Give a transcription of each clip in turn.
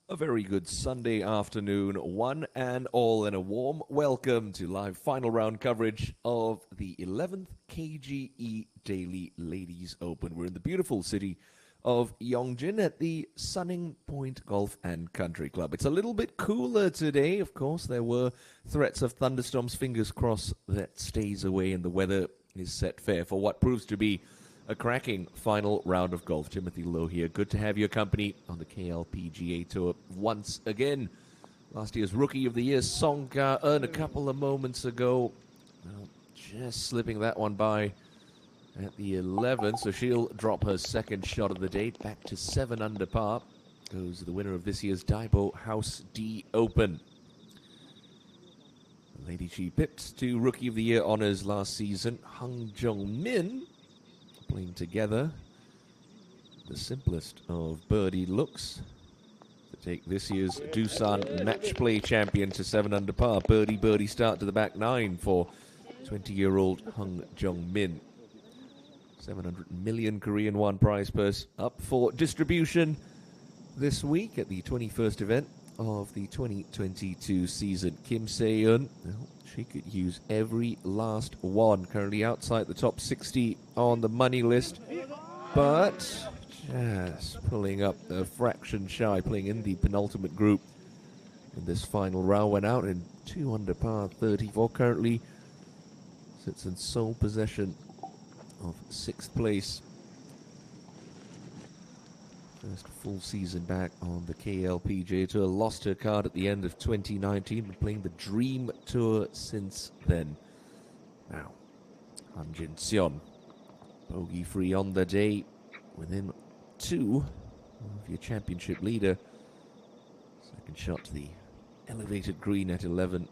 A very good Sunday afternoon, one and all, and a warm welcome to live final round coverage of the 11th KGE Daily Ladies Open. We're in the beautiful city of Yongjin at the Sunning Point Golf and Country Club. It's a little bit cooler today. Of course, there were threats of thunderstorms. Fingers crossed that stays away and the weather is set fair for what proves to be a cracking final round of golf. Timothy Lowe here. Good to have your company on the KLPGA Tour once again. Last year's Rookie of the Year, Song Ka-eun, a couple of moments ago. Well, just slipping that one by at the 11th, so she'll drop her second shot of the day. Back to 7 under par. Goes the winner of this year's Daibo House D Open. The lady she pipped to Rookie of the Year honors last season, Hang Jung-min, playing together the simplest of birdie looks to take this year's Doosan Match Play champion to 7 under par. Birdie start to the back 9 for 20-year-old Hang Jung-min. 700 million Korean won prize purse up for distribution this week at the 21st event of the 2022 season. Kim Se-eun, well, she could use every last one. Currently outside the top 60 on the money list, but just pulling up a fraction shy, playing in the penultimate group in this final round. Went out in 2 under par 34. Currently sits in sole possession of 6th place. First full season back on the KLPGA Tour. Lost her card at the end of 2019. Been playing the Dream Tour since then. Now, Han Jin-seon, bogey free on the day, within 2 of your championship leader. Second shot to the elevated green at 11.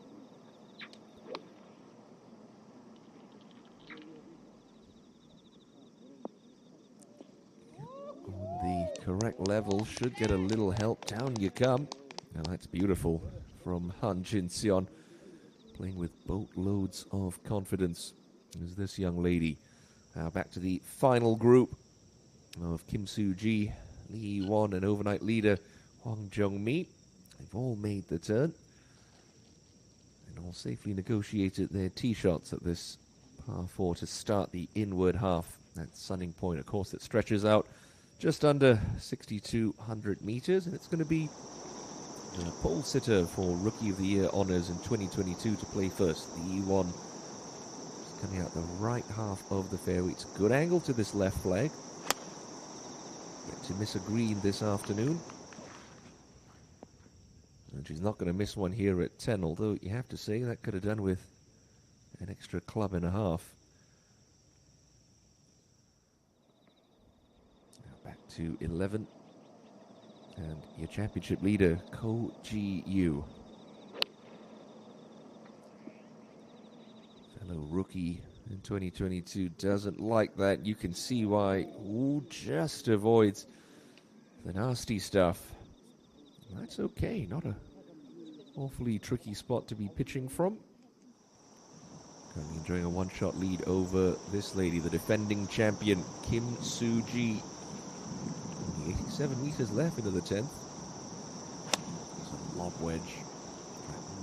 Correct level, should get a little help. Down you come. Now that's beautiful from Han Jin-seon, playing with boatloads of confidence as this young lady. Now back to the final group of Kim Soo-ji, Lee Won, and overnight leader Hwang Jung-mi. They've all made the turn and all safely negotiated their tee shots at this par 4 to start the inward half at Sunning Point. Of course, it stretches out just under 6,200 meters, and it's going to be the pole sitter for Rookie of the Year honors in 2022 to play first. The E1 is coming out the right half of the fairway. It's a good angle to this left flag. Yet to miss a green this afternoon. And she's not going to miss one here at 10, although you have to say that could have done with an extra club and a half. To 11, and your championship leader, Ko Ji-yu. Fellow rookie in 2022 doesn't like that. You can see why. Ooh, just avoids the nasty stuff. That's okay, not a awfully tricky spot to be pitching from. Currently enjoying a one-shot lead over this lady, the defending champion, Kim Soo-ji. 87 meters left into the 10th. It's a lob wedge.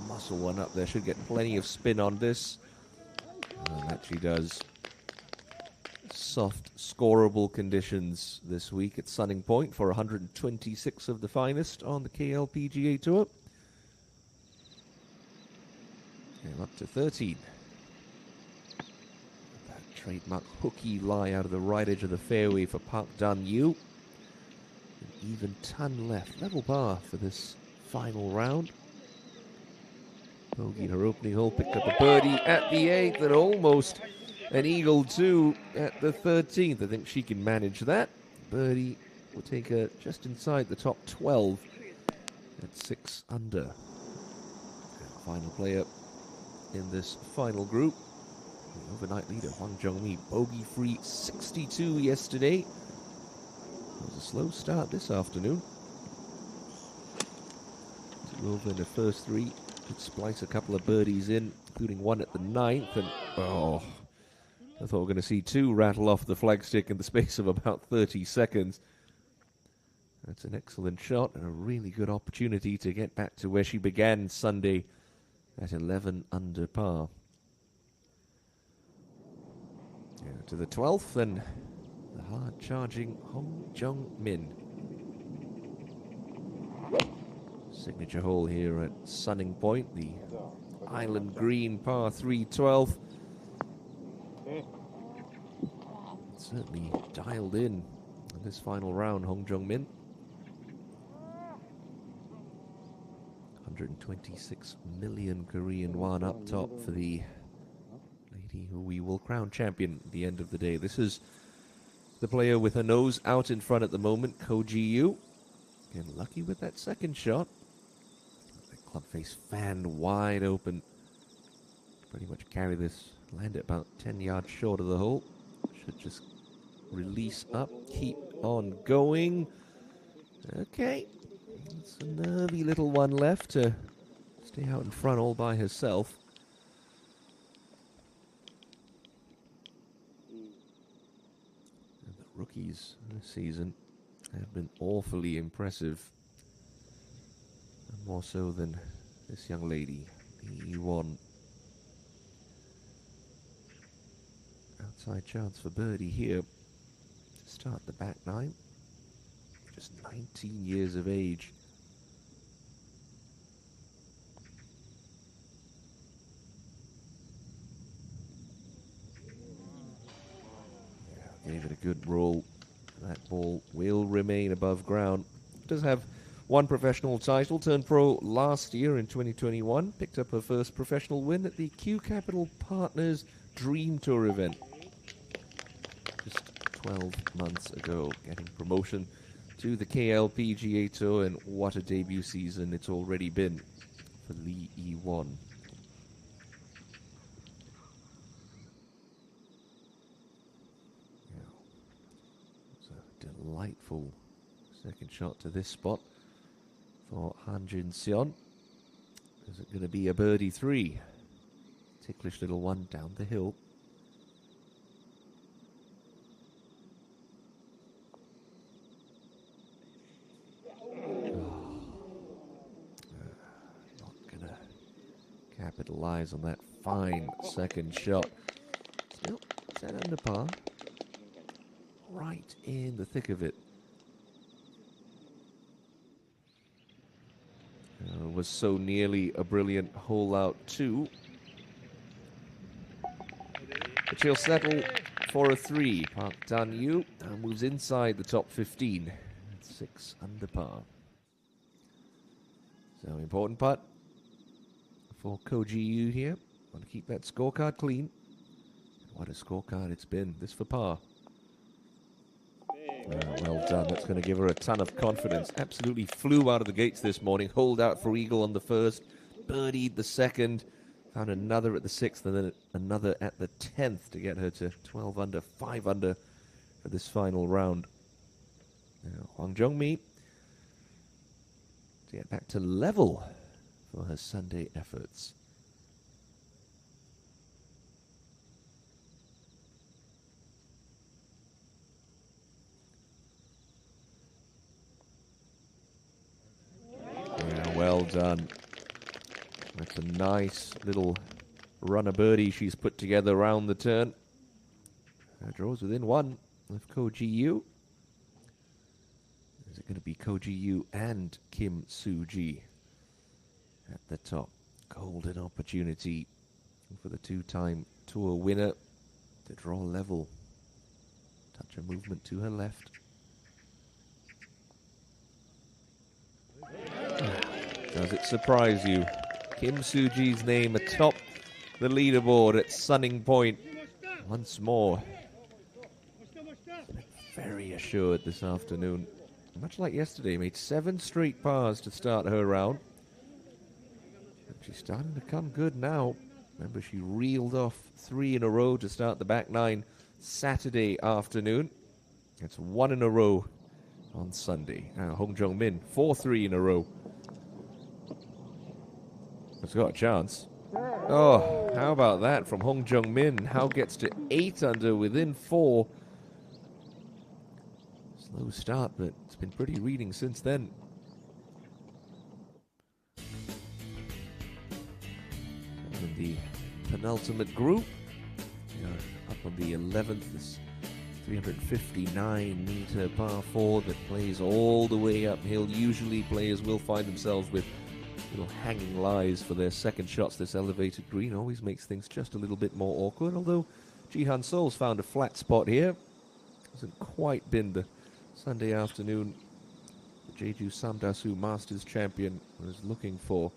Muscle one up there. Should get plenty of spin on this. And that she does. Soft, scoreable conditions this week at Sunning Point for 126 of the finest on the KLPGA Tour. And up to 13. That trademark hooky lie out of the right edge of the fairway for Park Dan-yu. Even ton left. Level par for this final round. Bogey in her opening hole, picked up a birdie at the 8th and almost an eagle too at the 13th. I think she can manage that. Birdie will take her just inside the top 12 at 6 under. Final player in this final group, the overnight leader Hwang Jung-mi, bogey free 62 yesterday. It was a slow start this afternoon. 2 over in the first 3. Could splice a couple of birdies in, including one at the 9th. And oh, I thought we were going to see 2 rattle off the flagstick in the space of about 30 seconds. That's an excellent shot and a really good opportunity to get back to where she began Sunday at 11 under par. Yeah, to the 12th, and the hard-charging Hong Jung-min. Signature hole here at Sunning Point, the Island Green par 3 12. Certainly dialed in this final round, Hong Jung-min. 126 million Korean won up top for the lady who we will crown champion at the end of the day. This is the player with her nose out in front at the moment, Ko Ji-yu. Again, lucky with that second shot. The club face fan wide open. Pretty much carry this, land it about 10 yards short of the hole. Should just release up, keep on going. Okay. It's a nervy little one left to stay out in front all by herself. And the rookies this season have been awfully impressive. And more so than this young lady, the E1. Outside chance for birdie here to start the back nine. Just 19 years of age. Gave it a good roll. That ball will remain above ground. Does have one professional title. Turned pro last year in 2021. Picked up her first professional win at the Q Capital Partners Dream Tour event. Just 12 months ago. Getting promotion to the KLPGA Tour, and what a debut season it's already been for Lee E1. Delightful second shot to this spot for Han Jin-seon. Is it going to be a birdie 3? Ticklish little one down the hill. Not going to capitalize on that fine second shot. Still 10 under par. Right in the thick of it. Was so nearly a brilliant hole out too. But she'll settle for a 3. Park Dan-yu moves inside the top 15 at 6 under par. So important putt for Ko Ji-yu here. Want to keep that scorecard clean. What a scorecard it's been. This for par. Well done. That's going to give her a ton of confidence. Absolutely flew out of the gates this morning. Holed out for eagle on the first. Birdied the second. Found another at the 6th and then another at the 10th to get her to 12 under, 5 under for this final round. Now, Hwang Jung-mi to get back to level for her Sunday efforts. Well done. That's a nice little runner birdie she's put together around the turn. Draws within 1 with Ko Ji-yu. Is it going to be Ko Ji-yu and Kim Soo-ji at the top? Golden opportunity for the 2-time tour winner to draw level. Touch of movement to her left. Does it surprise you? Kim Soo-ji's name atop the leaderboard at Sunning Point once more. Very assured this afternoon. Much like yesterday, made 7 straight pars to start her round. And she's starting to come good now. Remember, she reeled off 3 in a row to start the back 9 Saturday afternoon. It's 1 in a row on Sunday. Now, Hong Jung-min, 4-3 in a row. It's got a chance. Oh, how about that from Hong Jung-min? How gets to 8 under within 4. Slow start, but it's been pretty reading since then. In the penultimate group, we are up on the 11th, this 359-meter par 4 that plays all the way uphill. Usually players will find themselves with little hanging lies for their second shots. This elevated green always makes things just a little bit more awkward, although Jihan Sol's found a flat spot here. Hasn't quite been the Sunday afternoon the Jeju Samdasu Masters champion was looking for.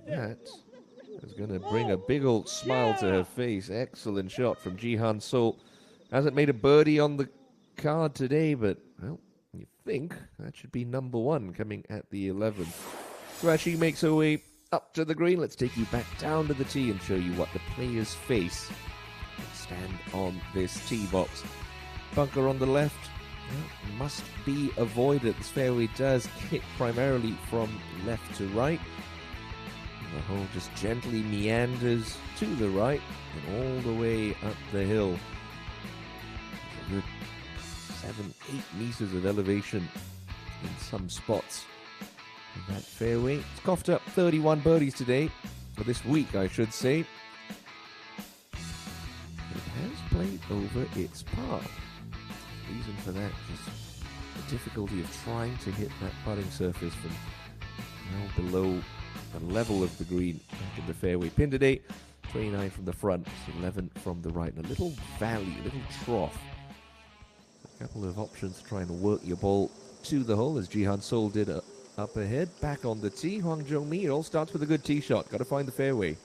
That is going to bring a big old smile to her face. Excellent shot from Jihan Sol. Hasn't made a birdie on the card today, but, well, you think that should be number one coming at the 11th. So as she makes her way up to the green, let's take you back down to the tee and show you what the players face. Let's stand on this tee box. Bunker on the left, well, must be avoided. This fairway does kick primarily from left to right. The hole just gently meanders to the right and all the way up the hill. A good 7-8 meters of elevation in some spots in that fairway. It's coughed up 31 birdies today, for this week I should say. It has played over its par. Reason for that is the difficulty of trying to hit that putting surface from now below the level of the green back in the fairway. Pin today, 29 from the front, 11 from the right. And a little valley, a little trough. A couple of options trying to work your ball to the hole, as Jihan Sol did up ahead. Back on the tee, Hwang Jung-mi. It all starts with a good tee shot. Got to find the fairway.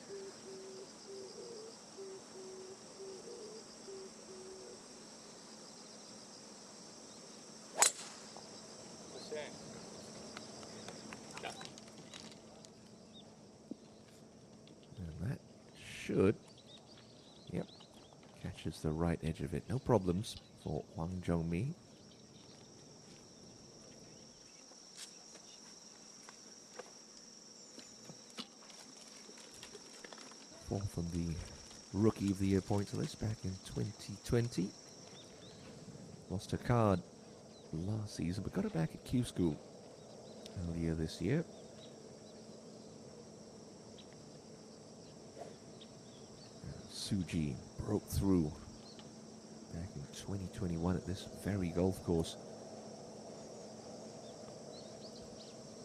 Should. Yep. Catches the right edge of it. No problems for Hwang Jung-mi. Fourth on the Rookie of the Year points list back in 2020. Lost her card last season, but got it back at Q School earlier this year. Suji broke through back in 2021 at this very golf course.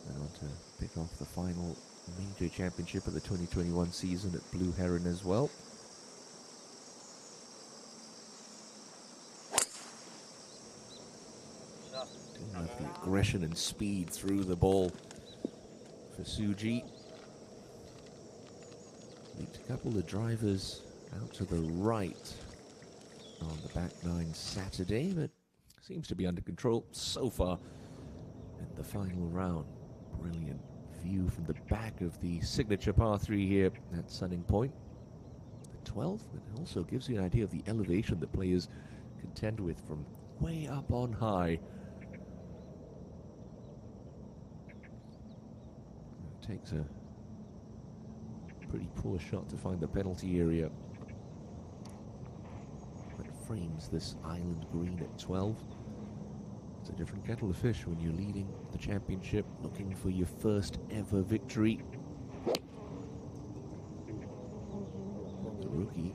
Went on to pick off the final major championship of the 2021 season at Blue Heron as well. Didn't have the aggression and speed through the ball for Suji. Beat a couple of drivers out to the right on the back nine Saturday, but seems to be under control so far in the final round. Brilliant view from the back of the signature par 3 here at Sunning Point. The 12th, but it also gives you an idea of the elevation that players contend with from way up on high. It takes a pretty poor shot to find the penalty area that frames this island green at 12. It's a different kettle of fish when you're leading the championship, looking for your first ever victory. The rookie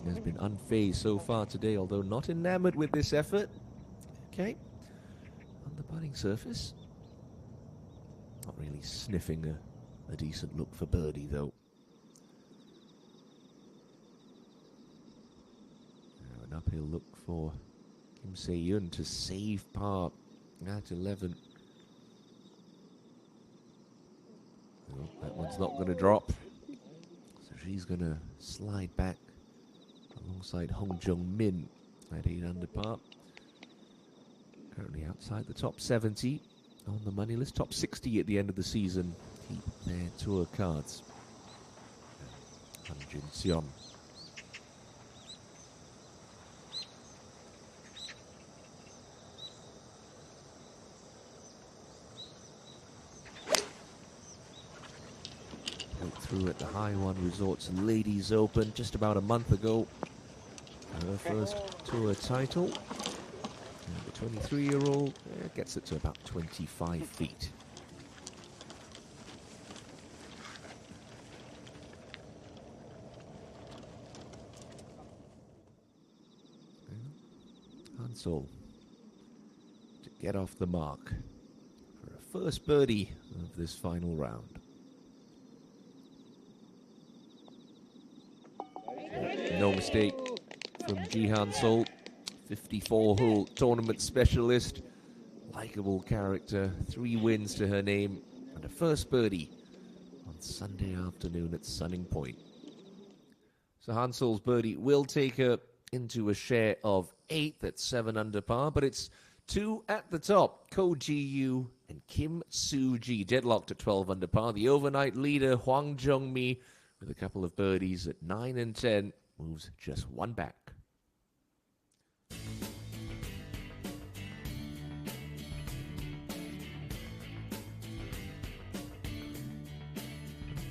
has been unfazed so far today, although not enamored with this effort. Okay, on the putting surface, not really sniffing a decent look for birdie though. Now an uphill look for Kim Se-yeon to save par at 11. Well, that one's not going to drop, so she's going to slide back alongside Hong Jung-min at 8 under par. Currently outside the top 70 on the money list, top 60 at the end of the season. Keep their tour cards. Han Jin-seon. through at the Haiwan Resorts Ladies Open just about a month ago. Her first tour title. And the 23-year-old gets it to about 25 feet. Hansel to get off the mark for a first birdie of this final round. No mistake from Jihan Sol, 54-hole tournament specialist, likable character, 3 wins to her name, and a first birdie on Sunday afternoon at Sunning Point. So Hansel's birdie will take her into a share of 8 at 7 under par, but it's 2 at the top. Ko Ji-yu and Kim Soo-ji deadlocked at 12 under par. The overnight leader, Hwang Jung-mi, with a couple of birdies at 9 and 10, moves just 1 back.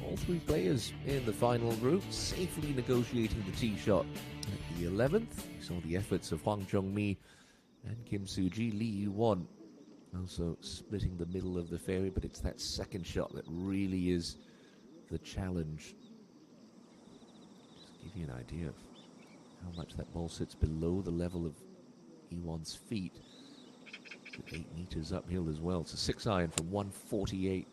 All 3 players in the final group safely negotiating the tee shot. At the 11th, we saw the efforts of Hwang Jung-mi and Kim Soo-ji. Lee Yu-won also splitting the middle of the fairway, but it's that second shot that really is the challenge. Just give you an idea of how much that ball sits below the level of Yu-won's feet. 8 meters uphill as well. It's a 6-iron from 148.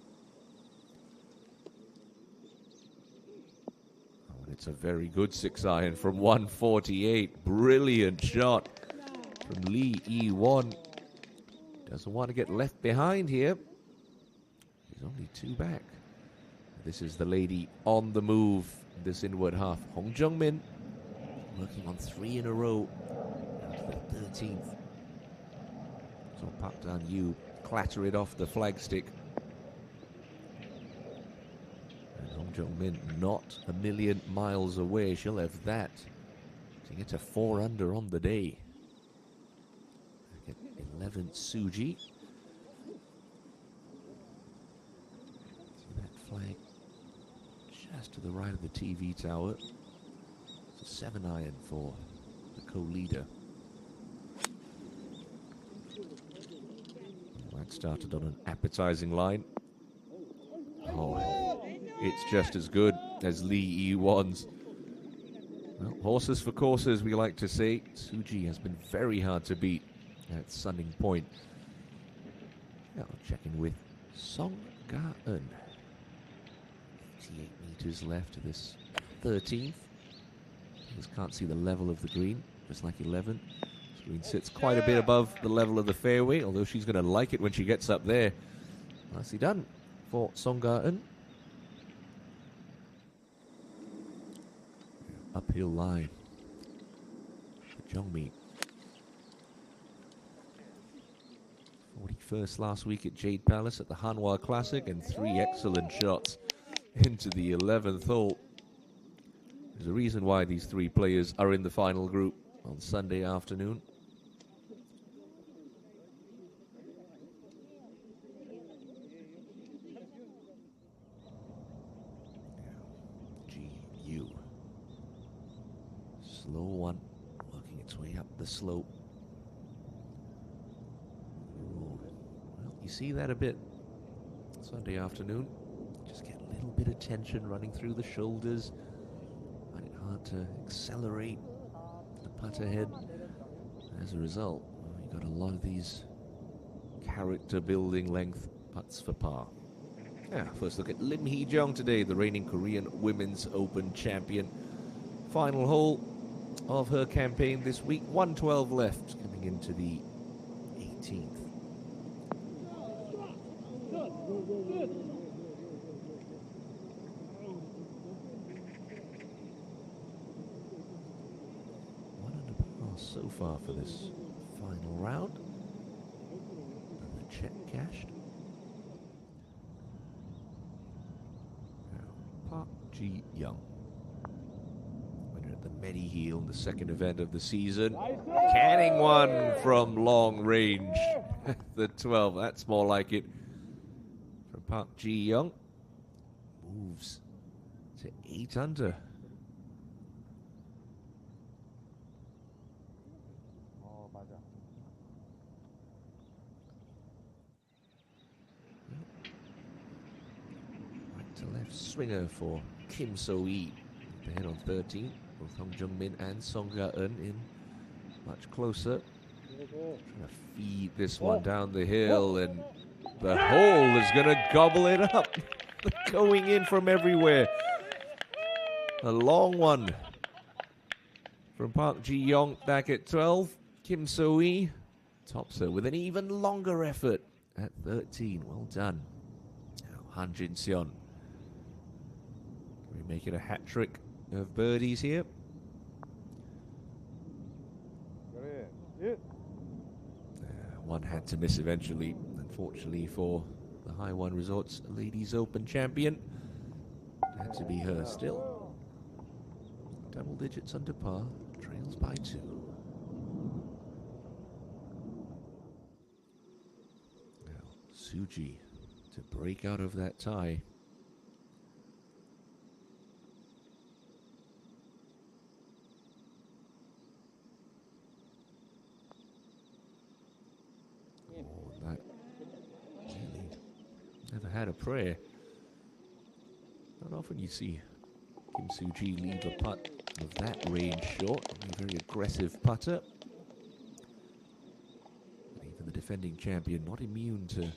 It's a very good 6-iron from 148. Brilliant shot from Lee Yi-won. Doesn't want to get left behind here. He's only 2 back. This is the lady on the move, this inward half. Hong Jung-min working on 3 in a row. Down to the 13th. So Park Dan-yu clatter it off the flagstick. Hong Jung-min not a million miles away. She'll have that to get to 4 under on the day. At 11, Soo-ji. See that flag just to the right of the TV tower. It's a 7-iron for the co-leader. That started on an appetizing line. Oh, it's just as good as Lee Yi-won's. Well, horses for courses, we like to say. Soo-ji has been very hard to beat at Sunning Point. Now checking with Song Ga-eun. 88 meters left to this 13th. Just can't see the level of the green, just like 11. This green sits quite a bit above the level of the fairway, although she's going to like it when she gets up there. Nicely done for Song Ga-eun. Uphill line for Jung-mi. 41st last week at Jade Palace at the Hanwha Classic, and 3 excellent shots into the 11th hole. There's a reason why these 3 players are in the final group on Sunday afternoon. Ji-yu. Slow one, working its way up the slope. Ooh. Well, you see that a bit Sunday afternoon. Just get a little bit of tension running through the shoulders. Find it hard to accelerate the putt ahead. As a result, well, you got a lot of these character building length putts for par. First look at Lim Hee-jung today, the reigning Korean Women's Open champion. Final hole of her campaign this week. 112 left, coming into the 18th. One under par so far for this final round. Another check cashed. Park Ji-young, winner at the Mediheel in the second event of the season. Canning one from long range. The 12, that's more like it. From Park Ji-young. Moves to 8 under. Right to left swinger for Kim So-hee. Ahead on 13. Both Hong Jung-min and Song Ga-eun in much closer. Trying to feed this one down the hill, and the hole is going to gobble it up. Going in from everywhere. A long one from Park Ji-young back at 12. Kim So-hee tops her with an even longer effort at 13. Well done. Now Han Jin-seon. Can we make it a hat trick of birdies here? One had to miss eventually, unfortunately for the High One Resorts Ladies Open champion. Had to be her still. Double digits under par, trails by 2. Now, Suji to break out of that tie. Oh, that really never had a prayer. Not often you see Kim Suji leave a putt of that range short. A very aggressive putter. Even the defending champion not immune to the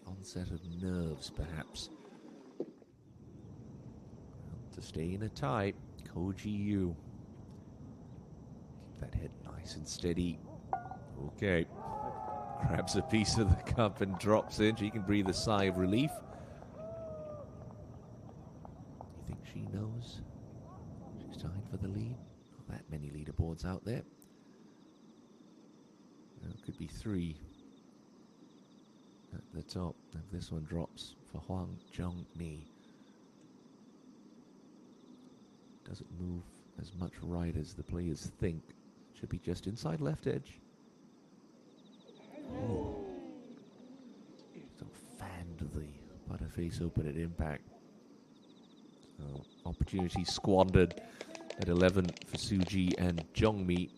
onset of nerves, perhaps. Well, to stay in a tie, Ko Ji-yu. Keep that head nice and steady. Okay. Grabs a piece of the cup and drops in. She can breathe a sigh of relief. You think she knows she's tied for the lead? Not that many leaderboards out there. Well, it could be 3 at the top if this one drops for Hwang Jung-mi. Doesn't move as much right as the players think. Should be just inside left edge. Oh. So fanned the putter face open at impact. So opportunity squandered at 11 for Suji and Jung-mi.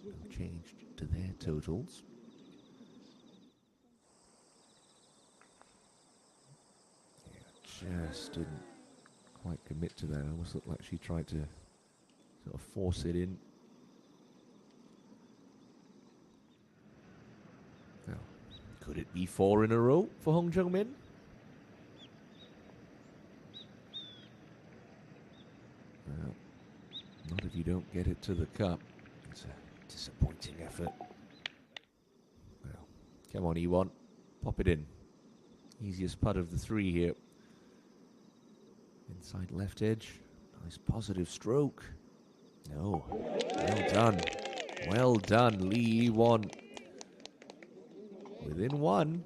No change to their totals. Yeah, just didn't quite commit to that. It almost looked like she tried to sort of force it in. Now, could it be 4 in a row for Hong Jung-min? Well, not if you don't get it to the cup. It's a disappointing effort. Well, come on, E1. Pop it in. Easiest putt of the 3 here. Inside left edge. Nice positive stroke. No. Well done. Well done, Lee E1. Within 1.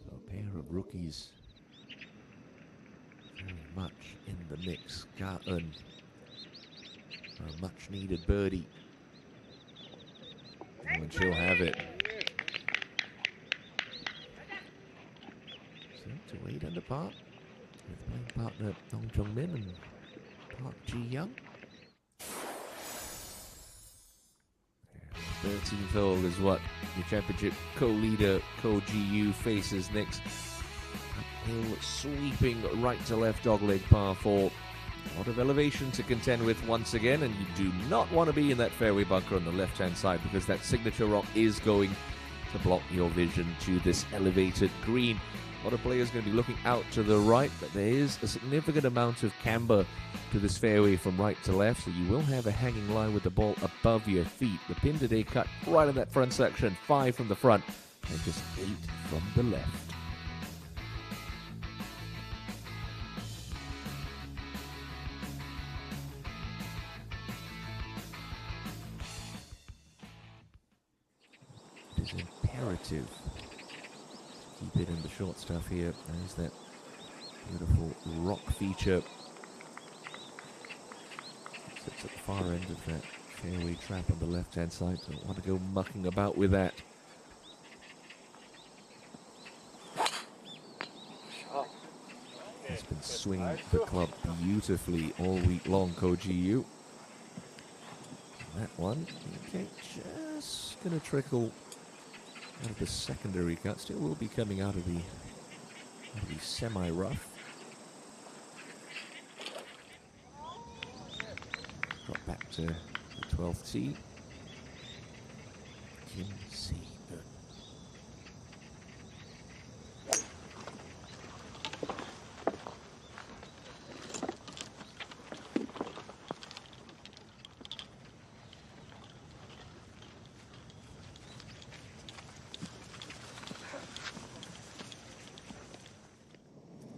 So a pair of rookies very much in the mix. Ga-eun for a much needed birdie. Oh, and she'll have it. So to 8 under par with playing partner Hong Jung-min and Park Ji-young. 13th hole is what the championship co-leader Ko Ji-yu faces next. Uphill sweeping right to left dogleg par 4. A lot of elevation to contend with once again, and you do not want to be in that fairway bunker on the left-hand side because that signature rock is going to block your vision to this elevated green. A lot of players going to be looking out to the right, but there is a significant amount of camber to this fairway from right to left, so you will have a hanging line with the ball above your feet. The pin today cut right in that front section, 5 from the front, and just 8 from the left. It is imperative keep it in the short stuff here. There's that beautiful rock feature. Sits at the far end of that fairway trap on the left-hand side. Don't want to go mucking about with that. He's been swinging the club beautifully all week long, Koji Yu. That one, okay, just going to trickle out of the secondary cut. Still will be coming out of the semi-rough. Drop back to the 12th tee. Kim Si-eun.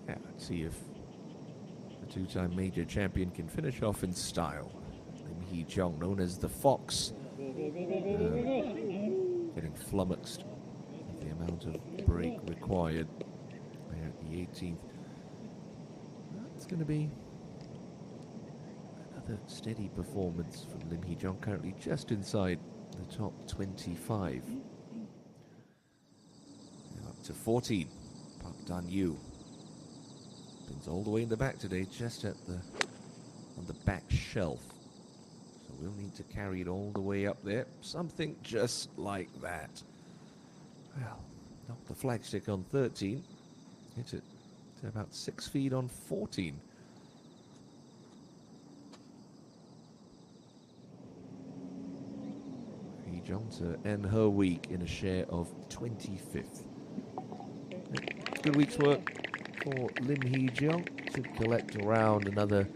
Yeah, let's see if the two-time major champion can finish off in style. Lim Hee-jung, known as the Fox, getting flummoxed with the amount of break required there at the 18th. That's going to be another steady performance from Lim Hee-jung, currently just inside the top 25. Now up to 14, Park Dan-yu. Pins all the way in the back today, just at on the back shelf. So we'll need to carry it all the way up there. Something just like that. Well, knocked the flagstick on 13. Hit it to about 6 feet on 14. Hee-jung to end her week in a share of 25th. Good week's work for Lim Hee-jung. Should collect around another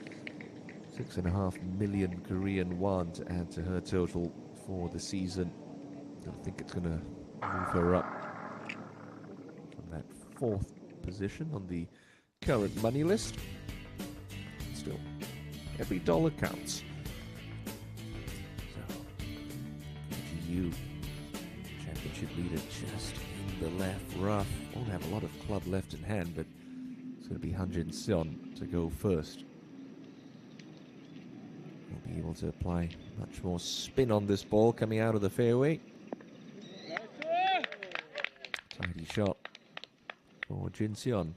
6.5 million Korean won to add to her total for the season. I think it's going to move her up from that 4th position on the current money list. Still, every dollar counts. So, GU championship leader just in the left rough. Won't have a lot of club left in hand, but it's going to be Han Jin-seon to go first. He'll be able to apply much more spin on this ball coming out of the fairway. Tidy shot for Jin-seon.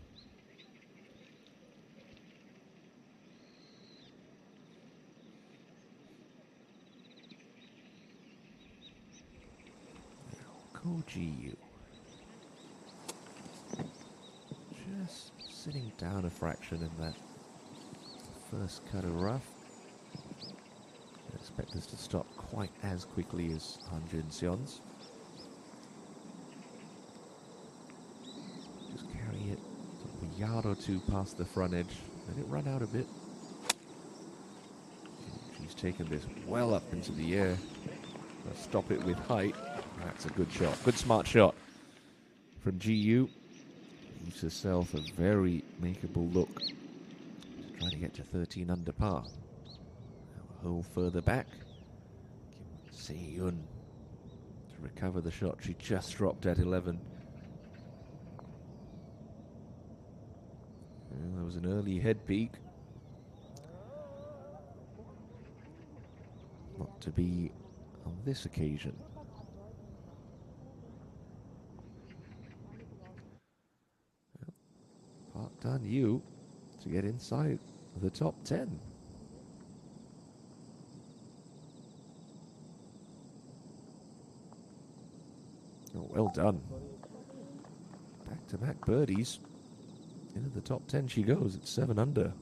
Koji Yu. Just sitting down a fraction in that first cut of rough. I expect this to stop quite as quickly as Han Jin-seon's. Just carry it a yard or two past the front edge. Let it run out a bit. She's taken this well up into the air. Stop it with height. That's a good shot. Good smart shot from GU. Leaves herself a very makeable look. Trying to get to 13 under par. Now a hole further back. Kim Si-eun to recover the shot she just dropped at 11. Well, there was an early head peak. Not to be on this occasion. Park Dan-yu to get inside the top 10. Oh, well done. Back-to-back birdies. Into the top 10 she goes at 7 under.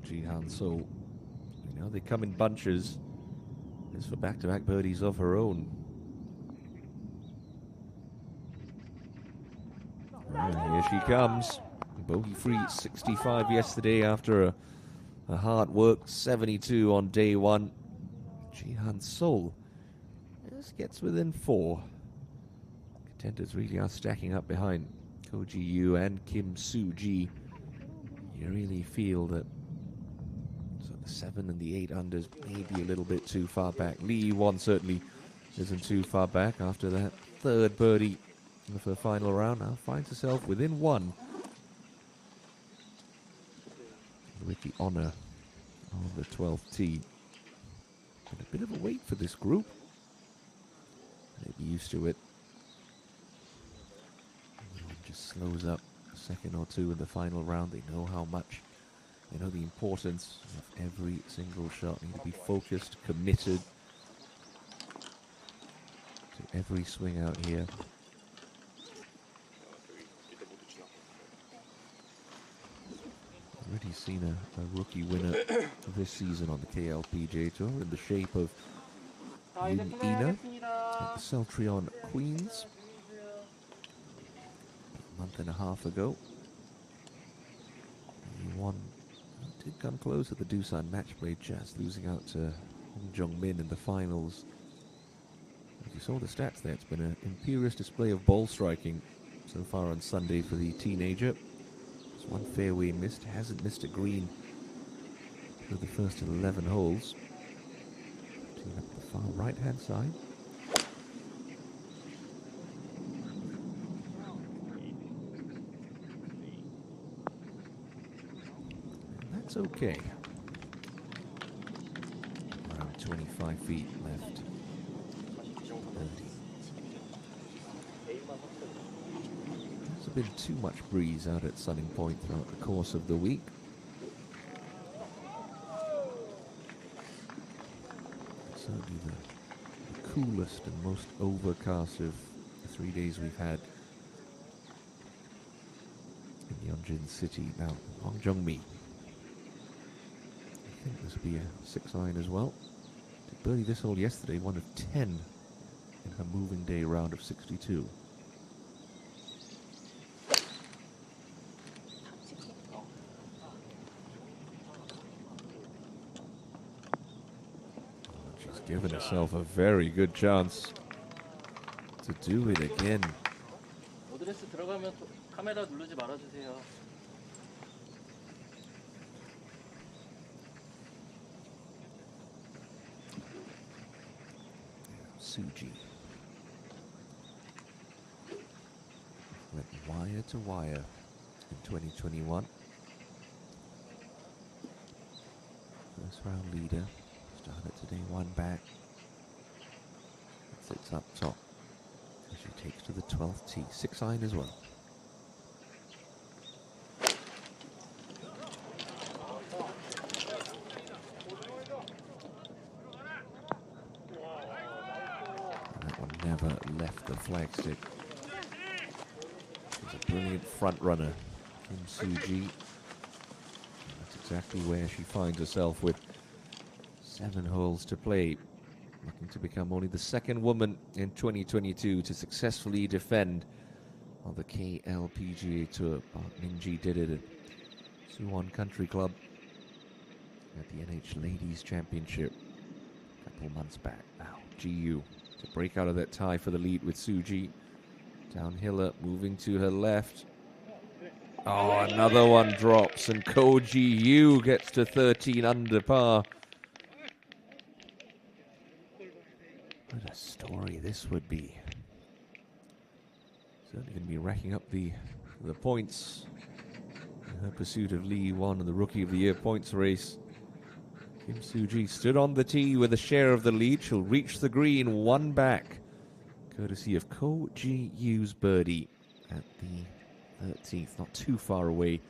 Ji-han So, you know, they come in bunches. It's for back-to-back birdies of her own. Here she comes. Bogey-free 65 yesterday after a hard work 72 on day one. Ji-han So just gets within 4. Contenders really are stacking up behind Koji Yu and Kim Soo-ji. You really feel that the 7 and the 8 unders may be a little bit too far back. Lee Won certainly isn't too far back after that third birdie of her final round. Now finds herself within 1 with the honor of the 12th tee. But a bit of a wait for this group. used to it. Everyone just slows up a second or two in the final round. They know how much, they know the importance of every single shot. They need to be focused, committed to every swing out here. Already seen a rookie winner this season on the KLPGA Tour in the shape of Ina at the Celtrion Queens a month and a half ago. He won, did come close at the Doosan match play, just losing out to Hong Jong-min in the finals. As you saw the stats there, it's been an imperious display of ball striking so far on Sunday for the teenager. Just one fairway missed, hasn't missed a green through the first 11 holes. Teeing up the far right-hand side. And that's okay. Around 25 feet left. 30. There's been too much breeze out at Sunning Point throughout the course of the week. Certainly the coolest and most overcast of the 3 days we've had in Yeonjin City. Now, Hong Jong-mi, I think this will be a 6-iron as well. Did birdie this hole yesterday, 1 of 10 in her moving day round of 62. She's given herself a very good chance to do it again. 어드레스 들어가면 카메라 누르지 말아주세요. Suji went wire to wire in 2021. First round leader. Started today 1 back. Sits up top. As she takes to the 12th tee. 6-iron as well. That one never left the flagstick. She's a brilliant front runner, Kim Soo-ji. That's exactly where she finds herself with 7 holes to play. Looking to become only the second woman in 2022 to successfully defend on the KLPGA Tour. Park Min-ji did it at Suwon Country Club at the NH Ladies Championship a couple months back. Now, GU to break out of that tie for the lead with Suji. Downhiller moving to her left. Oh, another one drops, and Ko Ji-yu gets to 13 under par. What a story this would be. Certainly going to be racking up the points in her pursuit of Lee Won in the Rookie of the Year points race. Kim Soo-ji stood on the tee with a share of the lead. She'll reach the green 1 back, courtesy of Ko Ji-yu's birdie at the 13th, not too far away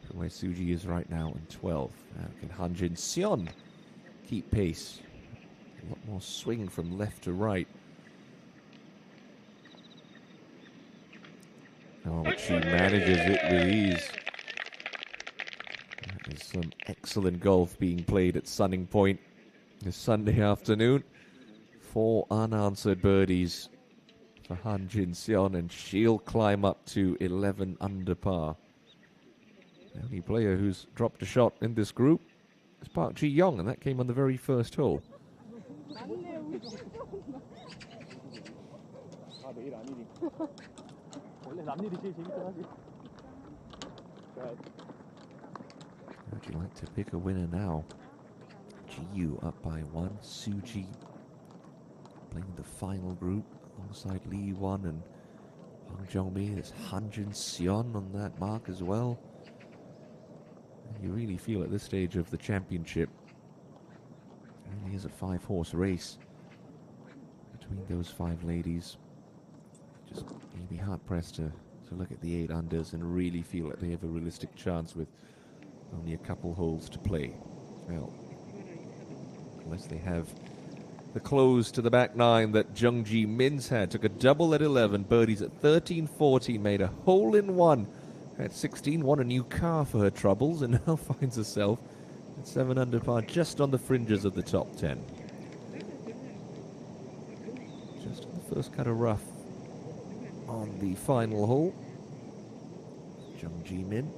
from where Soo-ji is right now in 12. Now can Han Jin-seon keep pace? A lot more swing from left to right. Oh, but she manages it with ease. There's some excellent golf being played at Sunning Point this Sunday afternoon. 4 unanswered birdies for Han Jin-seon, and she'll climb up to 11 under par. The only player who's dropped a shot in this group is Park Ji-young, and that came on the very first hole. Would you like to pick a winner now? GU up by 1. Suji playing the final group alongside Lee Won and Hong Jong-mi. There's Han Jin-seon on that mark as well. And you really feel at this stage of the championship, it really is a 5-horse race between those 5 ladies. Just you'd be hard pressed to look at the 8 unders and really feel that they have a realistic chance with only a couple holes to play. Well, unless they have the close to the back 9 that Jungji Min's had. Took a double at 11, birdies at 13, 14, made a hole in 1 at 16, won a new car for her troubles, and now finds herself at 7 under par, just on the fringes of the top 10. Just on the first cut of rough on the final hole. Jungji Min.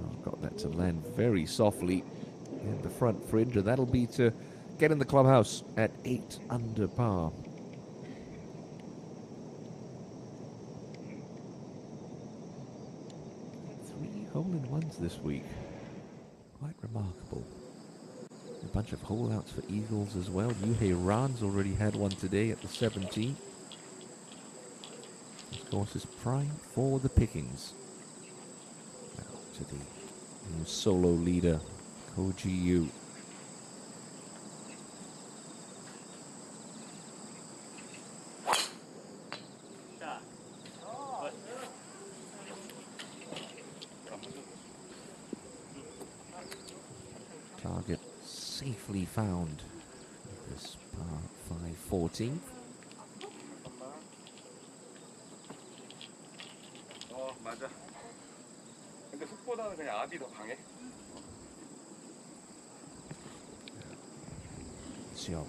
Oh, got that to land very softly in the front fringe, and that'll be to get in the clubhouse at 8 under par. Three hole-in-ones this week. Quite remarkable. A bunch of hole-outs for eagles as well. Yuhei Ran's already had one today at the 17. This course is prime for the pickings. Now to the new solo leader, Koji Yu. Target safely found. This par 5 14. 맞아. 근데 흙보다는 그냥 압이 더 강해. Xiao.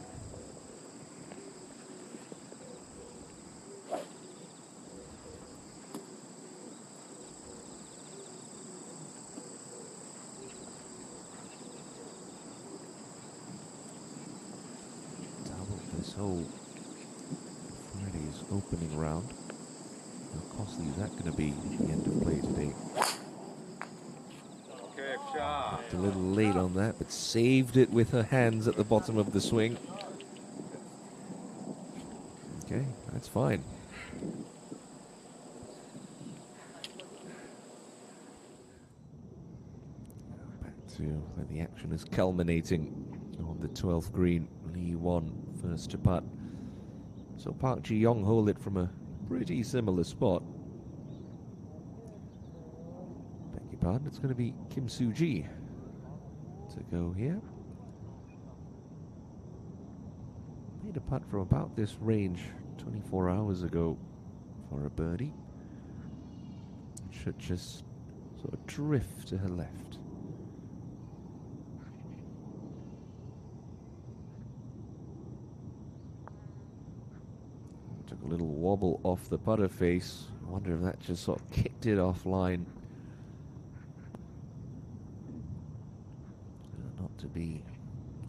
Double this hole. Friday's opening round. How costly is that going to be at the end of play today? Okay, 샷. A little late on that, but saved it with her hands at the bottom of the swing. Okay, that's fine. Back to where the action is culminating on the 12th green. Lee Won first to putt. So Park Ji-young hole it from a pretty similar spot. Beg your pardon, it's going to be Kim Soo-ji to go here. Made a putt from about this range 24 hours ago for a birdie. Should just sort of drift to her left. Took a little wobble off the putter face. I wonder if that just sort of kicked it offline. Not to be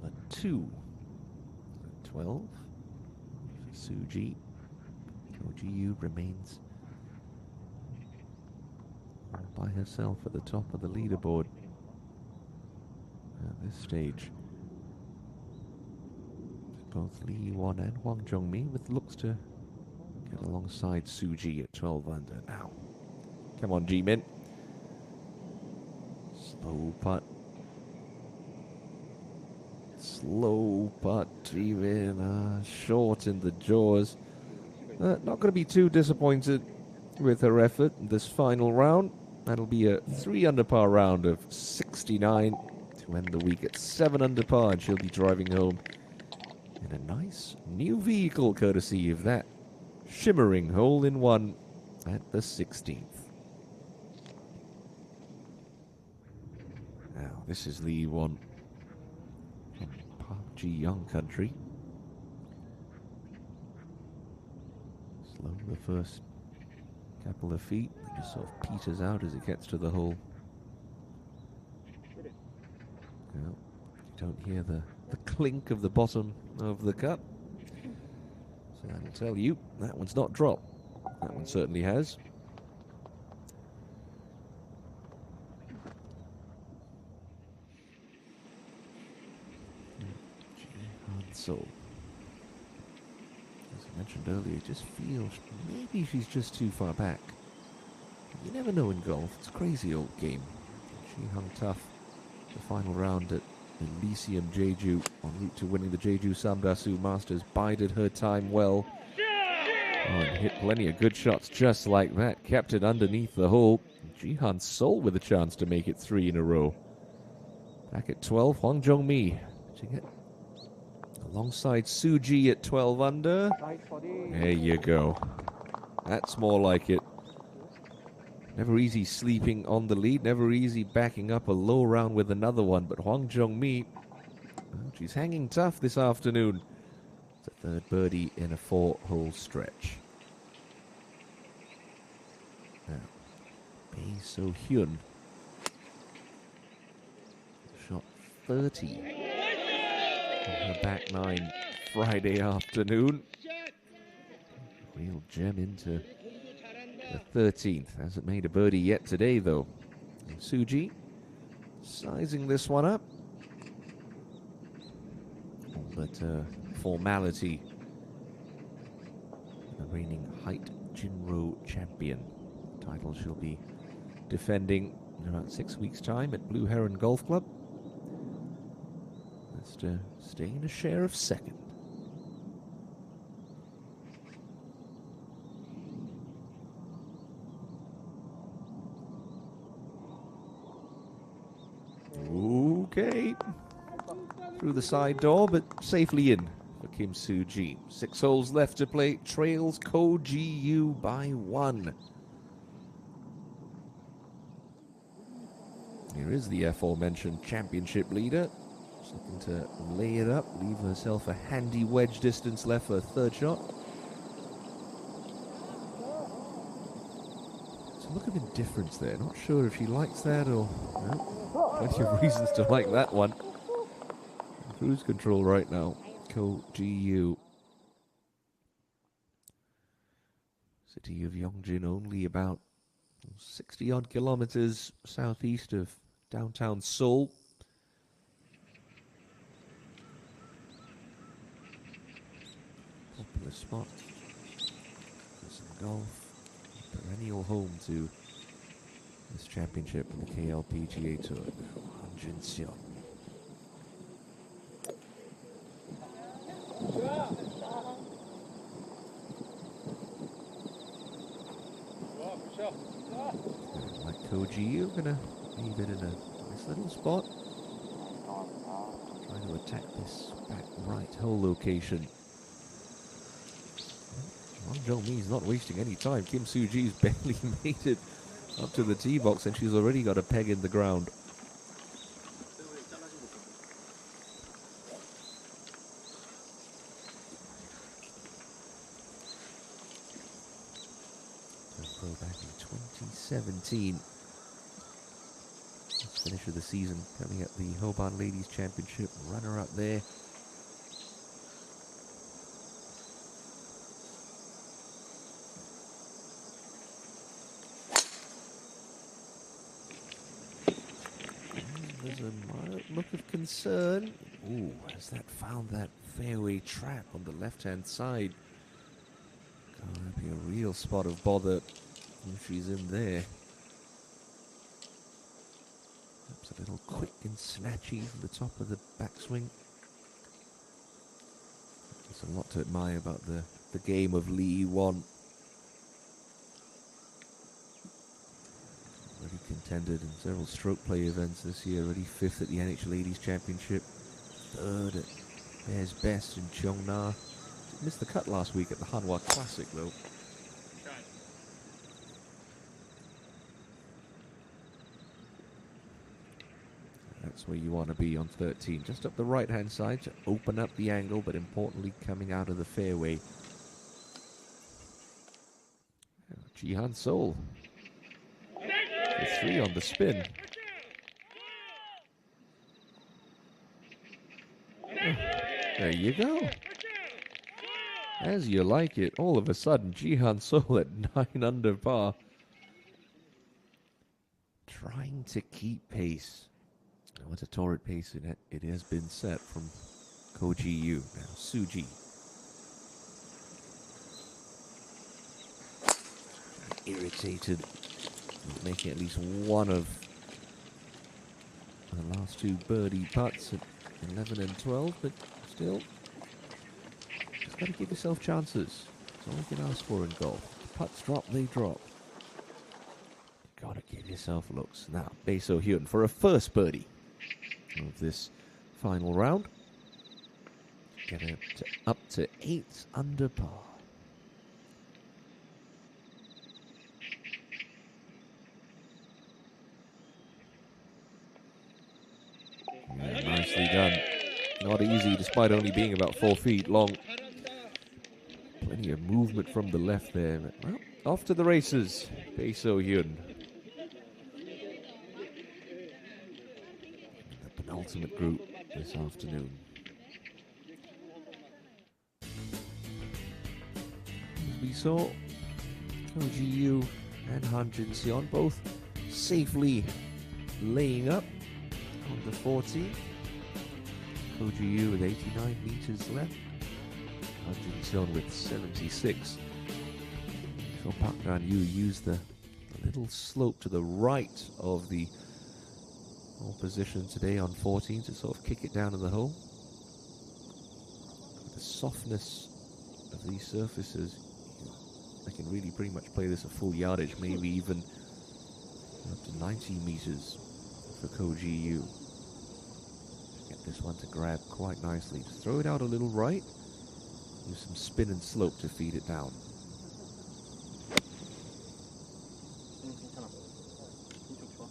a 2. 12. Suji. Koji Yu remains all by herself at the top of the leaderboard at this stage. Both Lee Won and Hwang Jung-mi with looks to get alongside Suji at 12 under now. Come on, Ji-min. Slow putt. Slow putt, Ji-min. Short in the jaws. Not going to be too disappointed with her effort this final round. That'll be a 3 under par round of 69 to end the week at 7 under par, and she'll be driving home in a nice new vehicle courtesy of that shimmering hole-in-one at the 16th. Now, this is Lee Won from Park Ji-young country. Slow the first couple of feet, it just sort of peters out as it gets to the hole. Well, you don't hear the clink of the bottom of the cup. So that'll tell you that one's not dropped. That one certainly has. So, as I mentioned earlier, it just feels maybe she's just too far back. You never know in golf. It's a crazy old game. She hung tough the final round at Elysium Jeju en route to winning the Jeju Samdasu Masters bided her time well. Oh, and hit plenty of good shots just like that. Kept it underneath the hole. Jihan Sol with a chance to make it 3 in a row. Back at 12, Hwang Jong-mi to get alongside Suji at 12 under. There you go. That's more like it. Never easy sleeping on the lead. Never easy backing up a low round with another one. But Hwang Jong-mi, well, she's hanging tough this afternoon. It's a third birdie in a 4-hole stretch. Now, Bae So-hyun shot 30 on her back nine Friday afternoon. Real gem into the 13th. Hasn't made a birdie yet today, though. And Suji sizing this one up. But formality. The reigning height Jinro champion. Title she'll be defending in about 6 weeks' time at Blue Heron Golf Club. That's to stay in a share of second. Okay. Through the side door, but safely in for Kim Soo-ji. 6 holes left to play. Trails Ko Ji-yu by 1. Here is the aforementioned championship leader. She's looking to lay it up, leave herself a handy wedge distance left for a third shot. It's a look of indifference there. Not sure if she likes that or... No. Plenty of reasons to like that one. Cruise control right now. Ko Ji-yu. City of Yongjin, only about 60-odd kilometers southeast of downtown Seoul. Popular spot for some golf. Perennial home to this championship in the KLPGA Tour. Han Jin-seon. Like Ko Ji-yu, gonna leave it in a nice little spot. Trying to attack this back right hole location. Hwang Jong-mi's not wasting any time. Kim Soo-ji's barely made it up to the tee box and she's already got a peg in the ground. Pro back in 2017. Last finish of the season coming at the Hobart Ladies Championship. Runner up there. There's a mild look of concern. Ooh, has that found that fairway trap on the left-hand side? Gonna be a real spot of bother if she's in there. Perhaps a little quick and snatchy from the top of the backswing. There's a lot to admire about the game of Lee Won. Already contended in several stroke play events this year. Already 5th at the NH Ladies Championship. 3rd at Bears Best in Cheongna. Missed the cut last week at the Hanwha Classic, though. That's where you want to be on 13. Just up the right-hand side to open up the angle, but importantly, coming out of the fairway. Jihan Sol. The 3 on the spin. There you go. As you like it, all of a sudden, Jihan Sol at 9 under par. Trying to keep pace. What a torrid pace it has been set from Ko Ji-yu. Now, Suji. Irritated. Making at least one of the last two birdie putts at 11 and 12, but still, just got to give yourself chances. That's all you can ask for in golf. Putts drop, they drop. Got to give yourself looks. Now, Bae-So Hyun for a first birdie of this final round. Get it up to 8 under par. Yeah, nicely done. Not easy despite only being about 4 feet long. Plenty of movement from the left there. But, well, off to the races. Bae-So Hyun. The penultimate group this afternoon. As we saw, Ko Ji-Yoo and Han Jin-seon both safely laying up on the 40. Ko Ji-Yoo with 89 meters left. Han Jin-seon with 76. So Park Gan-Yu used the little slope to the right of the hole position today on 14 to sort of kick it down in the hole. The softness of these surfaces, I can really pretty much play this a full yardage, maybe even up to 90 meters for Ko Ji-Yoo. Get this one to grab quite nicely. Just throw it out a little right. Use some spin and slope to feed it down. 괜찮아. 이쪽 좋아.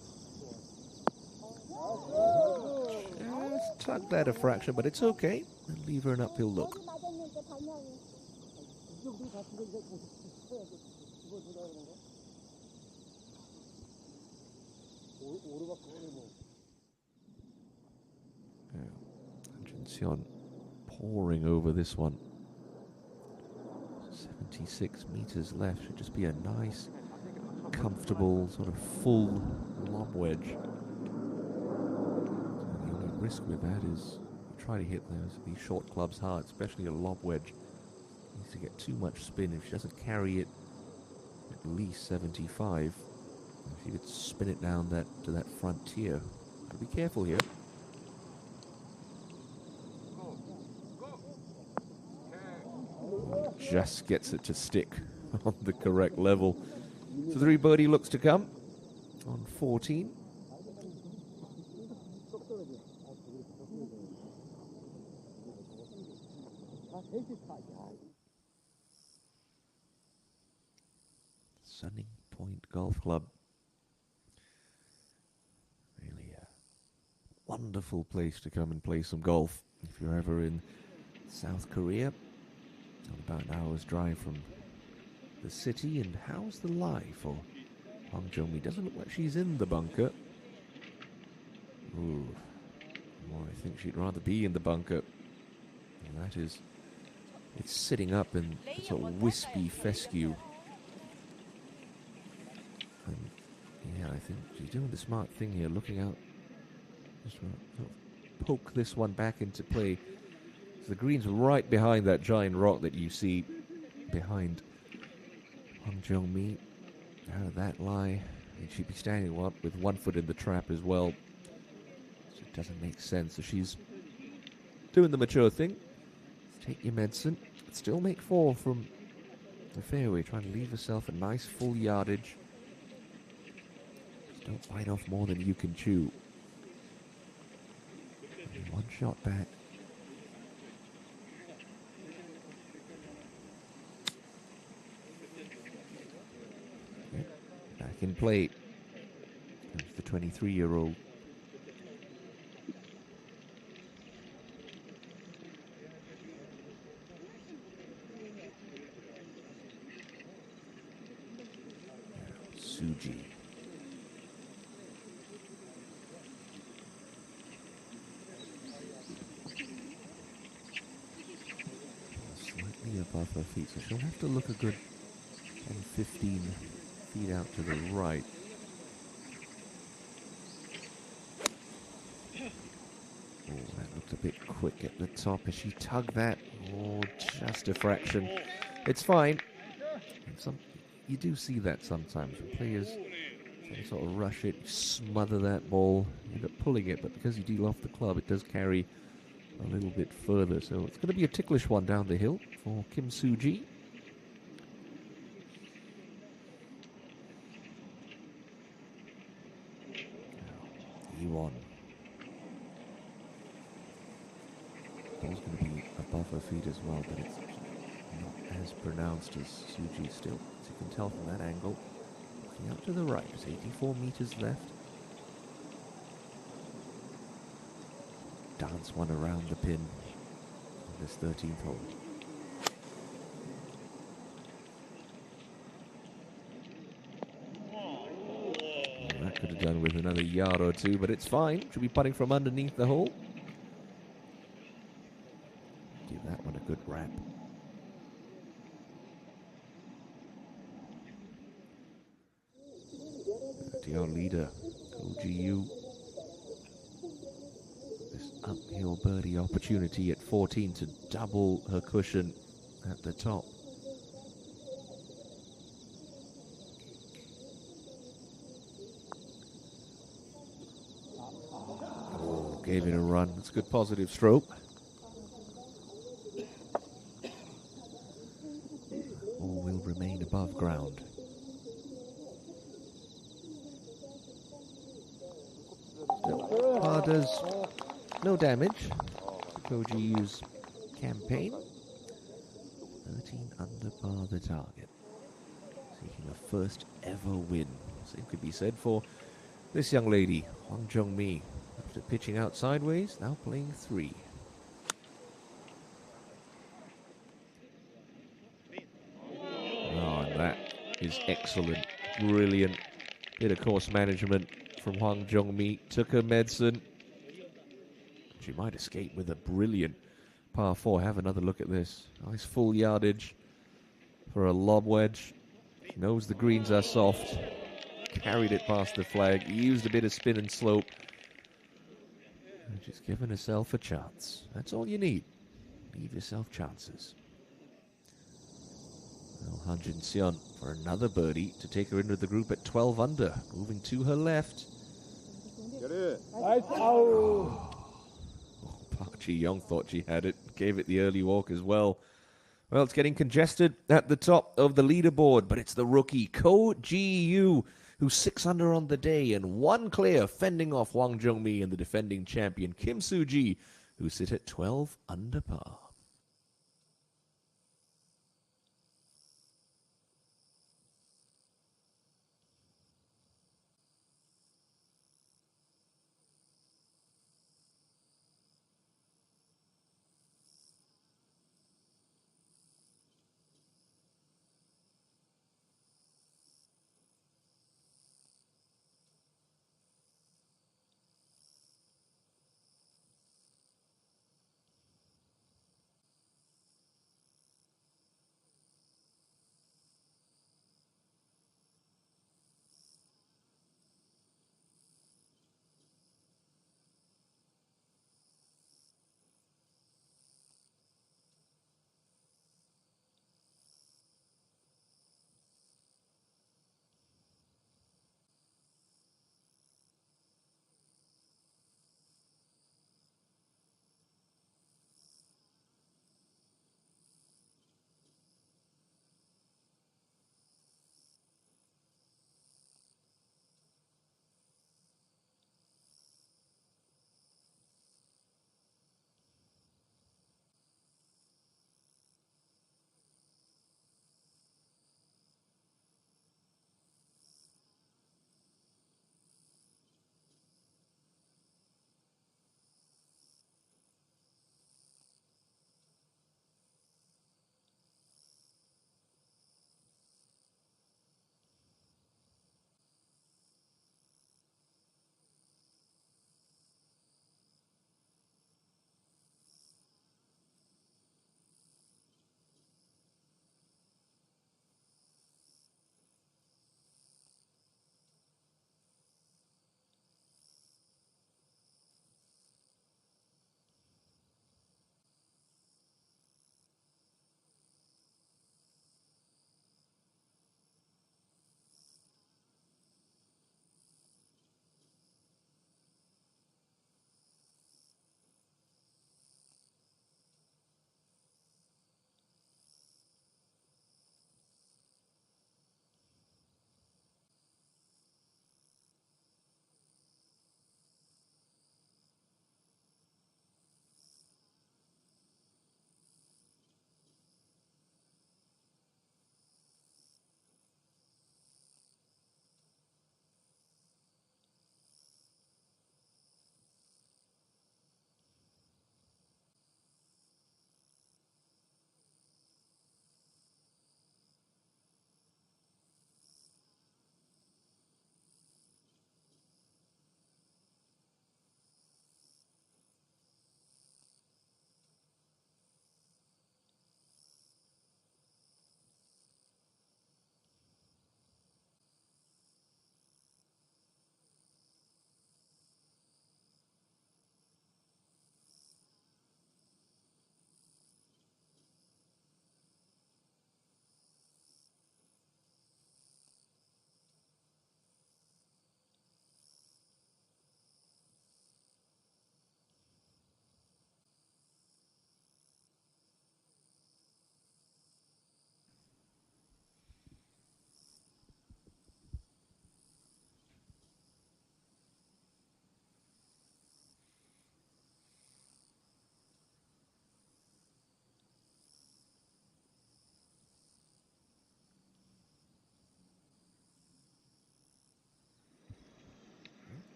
Just tug that a fraction, but it's okay. And leave her an uphill look. Jin-seon pouring over this one. 76 meters left. Should just be a nice, comfortable, sort of full lob wedge. So the only risk with that is you try to hit these short clubs hard, especially a lob wedge. Needs to get too much spin. If she doesn't carry it at least 75, if she could spin it down to that frontier. Be careful here. Just gets it to stick on the correct level. So 3 birdie looks to come on 14. Sunning Point Golf Club. Really a wonderful place to come and play some golf if you're ever in South Korea. About an hour's drive from the city. And how's the lie for Hong Jong-mi? Doesn't look like she's in the bunker. Ooh, more I think she'd rather be in the bunker. And that is, it's sitting up in sort of wispy fescue. And yeah, I think she's doing the smart thing here, looking out. Just sort of poke this one back into play. The green's right behind that giant rock that you see behind Hong Jong-mi. Out of that lie, and she'd be standing with 1 foot in the trap as well. So it doesn't make sense. So she's doing the mature thing. Take your medicine. Still make 4 from the fairway. Trying to leave herself a nice full yardage. Just don't bite off more than you can chew. Only 1 shot back. In play. Comes the 23-year-old. Suji. Slightly above her feet, so she'll have to look a good 10, 15 feet out to the right. Oh, that looked a bit quick at the top. As she tugged that, oh, just a fraction. It's fine. You do see that sometimes when players So sort of rush it, smother that ball, end up pulling it, but because you deal off the club, it does carry a little bit further. So it's going to be a ticklish one down the hill for Kim Soo-ji. E1. Ball's going to be above her feet as well, but it's not as pronounced as Soo-ji still. As you can tell from that angle. Looking out to the right, there's 84 meters left. Dance one around the pin on this 13th hole. Well, that could have done with another yard or two, but it's fine. Should be putting from underneath the hole. Give that one a good wrap. To your leader, OGU. This uphill birdie opportunity at 14 to double her cushion at the top. Oh, gave it a run. It's a good positive stroke. All will remain above ground. Still, par does no damage. OGU's campaign. 13 under par the target. Seeking a first ever win. Same could be said for this young lady, Hwang Jung-mi. After pitching out sideways, now playing 3. Oh, and that is excellent. Brilliant bit of course management from Hwang Jung-mi. Took her medicine. She might escape with a brilliant par 4. Have another look at this. Nice full yardage for a lob wedge. Knows the greens are soft. Carried it past the flag. Used a bit of spin and slope. And just given herself a chance. That's all you need. Leave yourself chances. Well, Han Jin-seon for another birdie to take her into the group at 12 under. Moving to her left. Park Ji-young thought she had it. Gave it the early walk as well. Well, it's getting congested at the top of the leaderboard, but it's the rookie, Ko Ji-yu, who's 6 under on the day and 1 clear, fending off Hwang Jung-mi and the defending champion, Kim Soo-ji, who sit at 12 under par.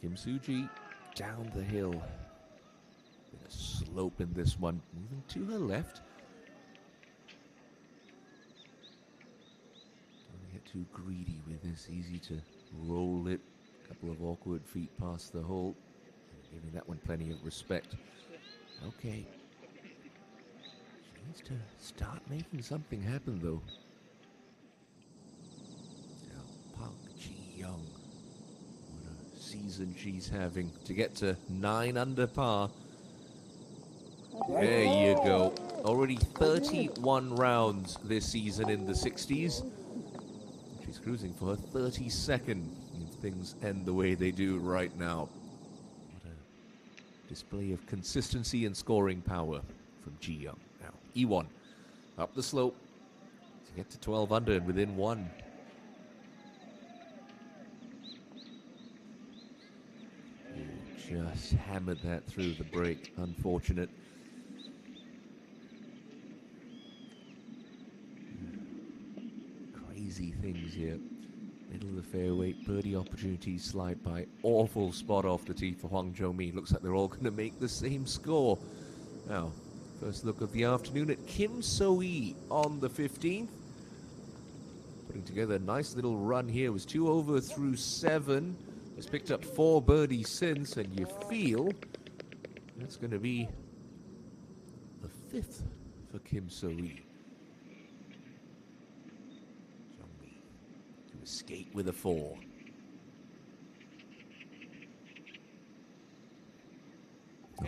Kim Soo-ji down the hill. Bit of slope in this one, moving to her left. Don't get too greedy with this, easy to roll it. A couple of awkward feet past the hole. Giving that one plenty of respect. Okay. She needs to start making something happen though. Now, Park Ji-young. What a season she's having. To get to 9 under par. There you go. Already 31 rounds this season in the 60s. She's cruising for her 32nd if things end the way they do right now. What a display of consistency and scoring power from Ji-young. Now, E1 up the slope to get to 12 under and within 1. Just hammered that through the break. Unfortunate. Crazy things here. Middle of the fairway, birdie opportunities slide by. Awful spot off the tee for Hwang Jo-mi. Looks like they're all going to make the same score. Now, first look of the afternoon at Kim So-hee on the 15th. Putting together a nice little run here. Was 2 over through 7. Has picked up 4 birdies since, and you feel that's going to be the 5th for Kim So-hee. To escape with a 4.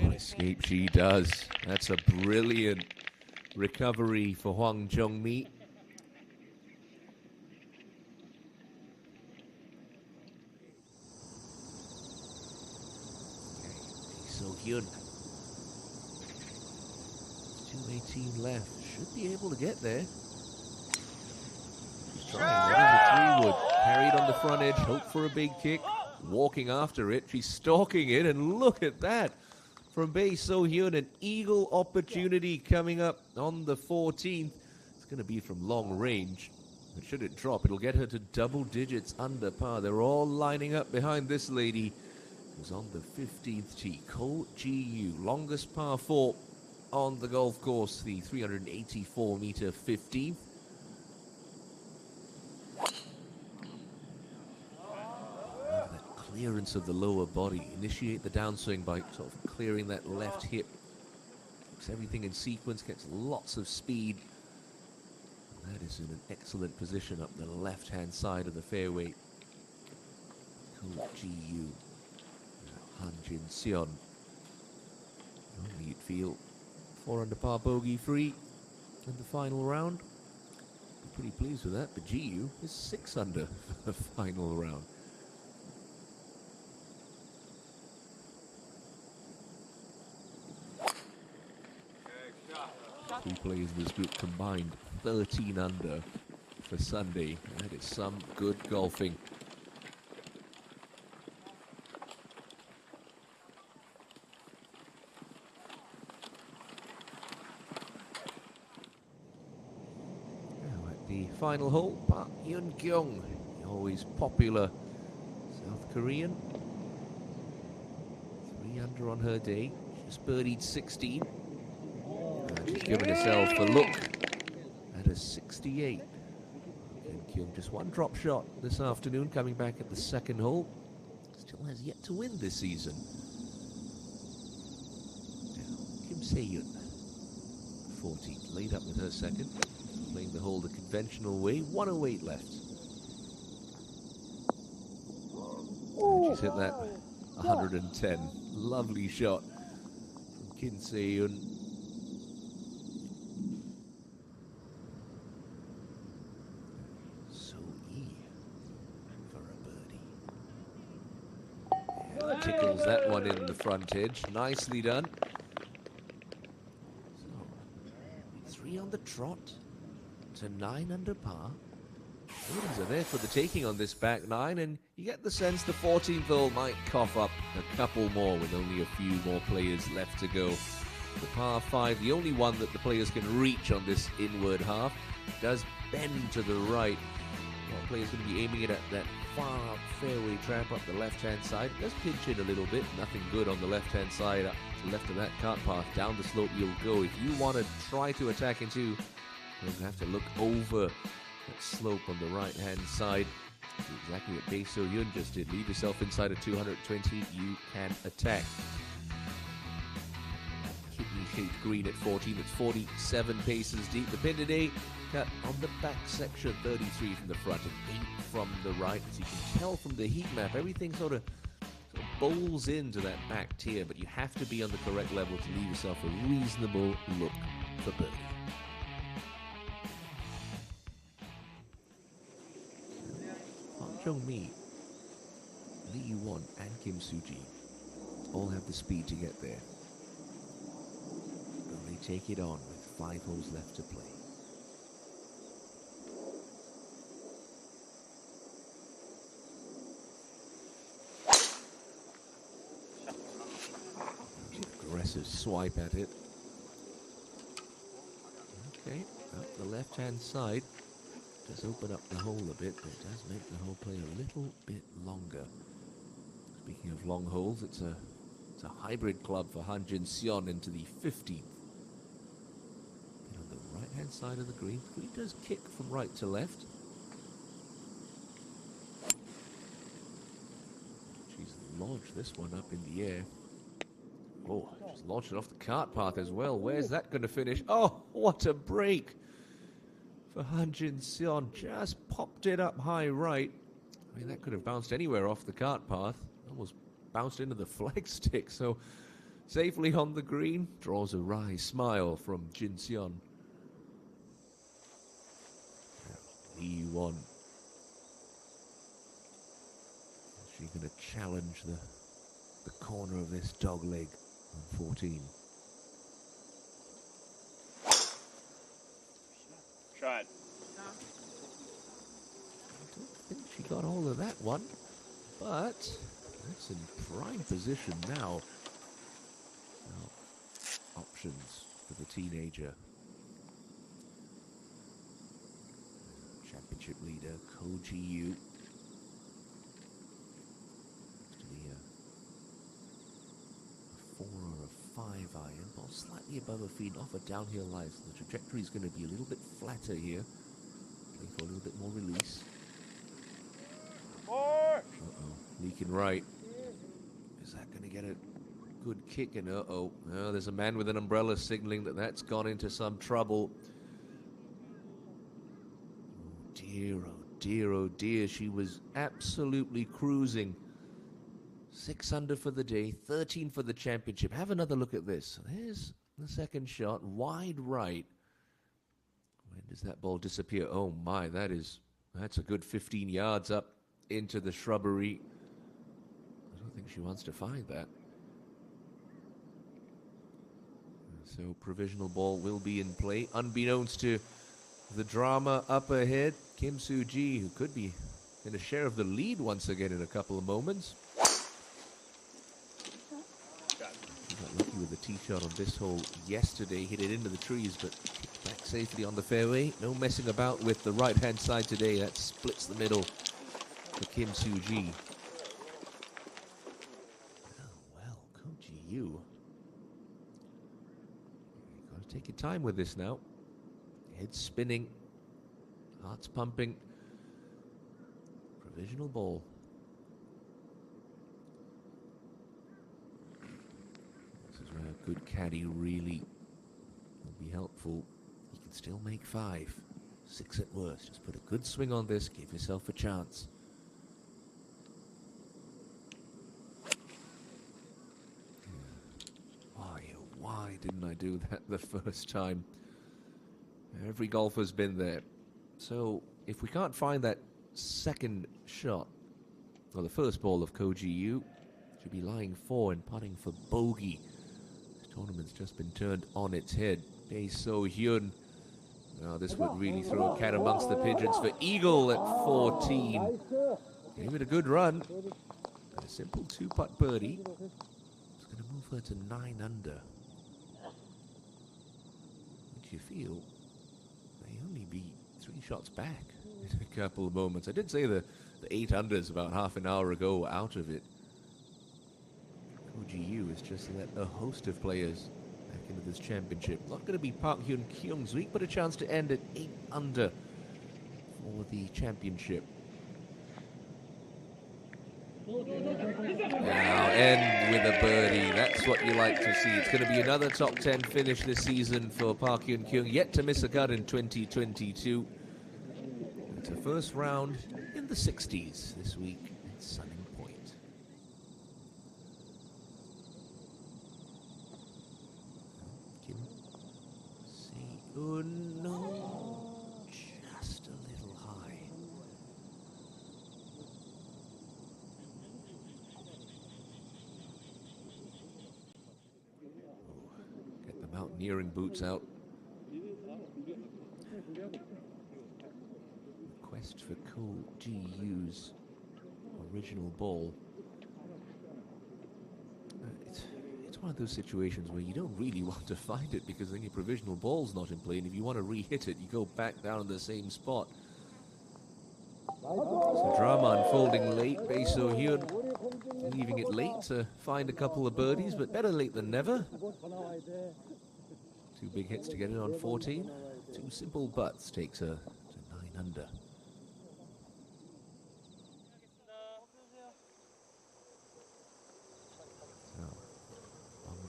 Oh, escape she does. That's a brilliant recovery for Hwang Jo-mi. So-hyun. 2:18 left. Should be able to get there. She's trying. That is a 3-wood. Carried on the front edge. Hope for a big kick. Walking after it. She's stalking it. And look at that. From Bae So-hyun. An eagle opportunity coming up on the 14th. It's going to be from long range. But should it drop, it'll get her to double digits under par. They're all lining up behind this lady. Who's on the 15th tee. Ko Ji-yu, longest par 4 on the golf course, the 384-meter 15th. That clearance of the lower body. Initiate the downswing by sort of clearing that left hip. Keeps everything in sequence, gets lots of speed. And that is in an excellent position up the left-hand side of the fairway. Ko Ji-yu. Han Jin-seon. Normally you'd feel 4 under par bogey free in the final round. Be pretty pleased with that, but Ji-yu is 6 under for the final round. Two players in this group combined 13 under for Sunday. That is some good golfing. The final hole, Park Hyun-kyung, the always popular South Korean. 3 under on her day. Just birdied 16. And she's given herself a look at a 68. Hyun-kyung just 1 drop shot this afternoon, coming back at the 2nd hole. Still has yet to win this season. Now, Kim Se-yeon, 14th, laid up with her 2nd. Playing the hole the conventional way. 108 left. And she's hit that 110. Lovely shot from Kim Se-yeon. So-hee for a birdie. Yeah, tickles that one in the front edge. Nicely done. So, 3 on the trot. To 9 under par. Birdies are there for the taking on this back 9, and you get the sense the 14th hole might cough up a couple more with only a few more players left to go. The par 5, the only one that the players can reach on this inward half, does bend to the right. Well, player's going to be aiming it at that far fairway trap up the left-hand side. It does pinch in a little bit. Nothing good on the left-hand side. Up to the left of that cart path. Down the slope you'll go. If you want to try to attack into, you'll have to look over that slope on the right-hand side. That's exactly what Bae So-hyun just did. Leave yourself inside of 220. You can attack. Kidney-shaped green at 14. It's 47 paces deep. The pin today cut on the back section, 33 from the front and 8 from the right. As you can tell from the heat map, everything sort of bowls into that back tier, but you have to be on the correct level to leave yourself a reasonable look for birdie. Han Jung-mi, Lee Won, and Kim Soo-ji all have the speed to get there. Will they take it on with 5 holes left to play? Aggressive swipe at it. Okay, up the left-hand side. Does open up the hole a bit, but it does make the hole play a little bit longer. Speaking of long holes, it's a hybrid club for Han Jin-seon into the 15th. And on the right-hand side of the green, green does kick from right to left. She's launched this one up in the air. Oh, just launched it off the cart path as well. Where's that going to finish? Oh, what a break for Han Jin-seon. Just popped it up high right. I mean, that could have bounced anywhere off the cart path. Almost bounced into the flag stick. So, safely on the green. Draws a wry smile from Jin-seon. Lee Won. Is she going to challenge the corner of this dog leg on 14? Shot. I don't think she got hold of that one, but that's in prime position now. Now, options for the teenager. Championship leader Ko Ji-yu. A 4 or a 5 iron, ball slightly above her feet, off a downhill line. So the trajectory is going to be a little bit flatter here. Play for a little bit more release. Leaking right. Is that going to get a good kick? And oh, there's a man with an umbrella signaling that that's gone into some trouble. Oh dear, oh dear, oh dear. She was absolutely cruising. 6 under for the day, 13 for the championship. Have another look at this. There's the second shot, wide right. When does that ball disappear? Oh my, that's a good 15 yards up into the shrubbery. I don't think she wants to find that. So provisional ball will be in play. Unbeknownst to the drama up ahead, Kim Soo-ji, who could be in a share of the lead once again in a couple of moments. She got lucky with the tee shot on this hole yesterday, hit it into the trees, but kicked back safely on the fairway. No messing about with the right-hand side today. That splits the middle for Kim Soo-ji. Well, Ko Ji-yu. You've got to take your time with this now. Head spinning, heart's pumping. Provisional ball. This is where a good caddy really will be helpful. You can still make 5, 6 at worst. Just put a good swing on this, give yourself a chance. Why didn't I do that the first time? Every golfer's been there. So if we can't find that second shot, or the first ball of Ko Ji-yu, should be lying 4 and putting for bogey. This tournament's just been turned on its head. Bae So-hyun. Now this would really throw a cat amongst the pigeons for eagle at 14. Gave it a good run. A simple 2-putt birdie. It's going to move her to 9 under. Which you feel may only be 3 shots back in a couple of moments. I did say the 8 unders about half an hour ago out of it. Koji Yu has just let a host of players back into this championship. Not going to be Park Hyun Kyung's week, but a chance to end at 8 under for the championship. Now end with a birdie. That's what you like to see. It's going to be another top 10 finish this season for Park Hyun Kyung. Yet to miss a cut in 2022. It's a first round in the 60s this week at Sunning Point. Kim Se-eun, no, just a little high. Get the mountaineering boots out. Quest for Koji Yu's original ball. It's one of those situations where you don't really want to find it because then your provisional ball's not in play, and if you want to re-hit it, you go back down in the same spot. So drama unfolding late. Bae So-hyun leaving it late to find a couple of birdies, but better late than never. 2 big hits to get it on 14. 2 simple butts takes her to 9 under.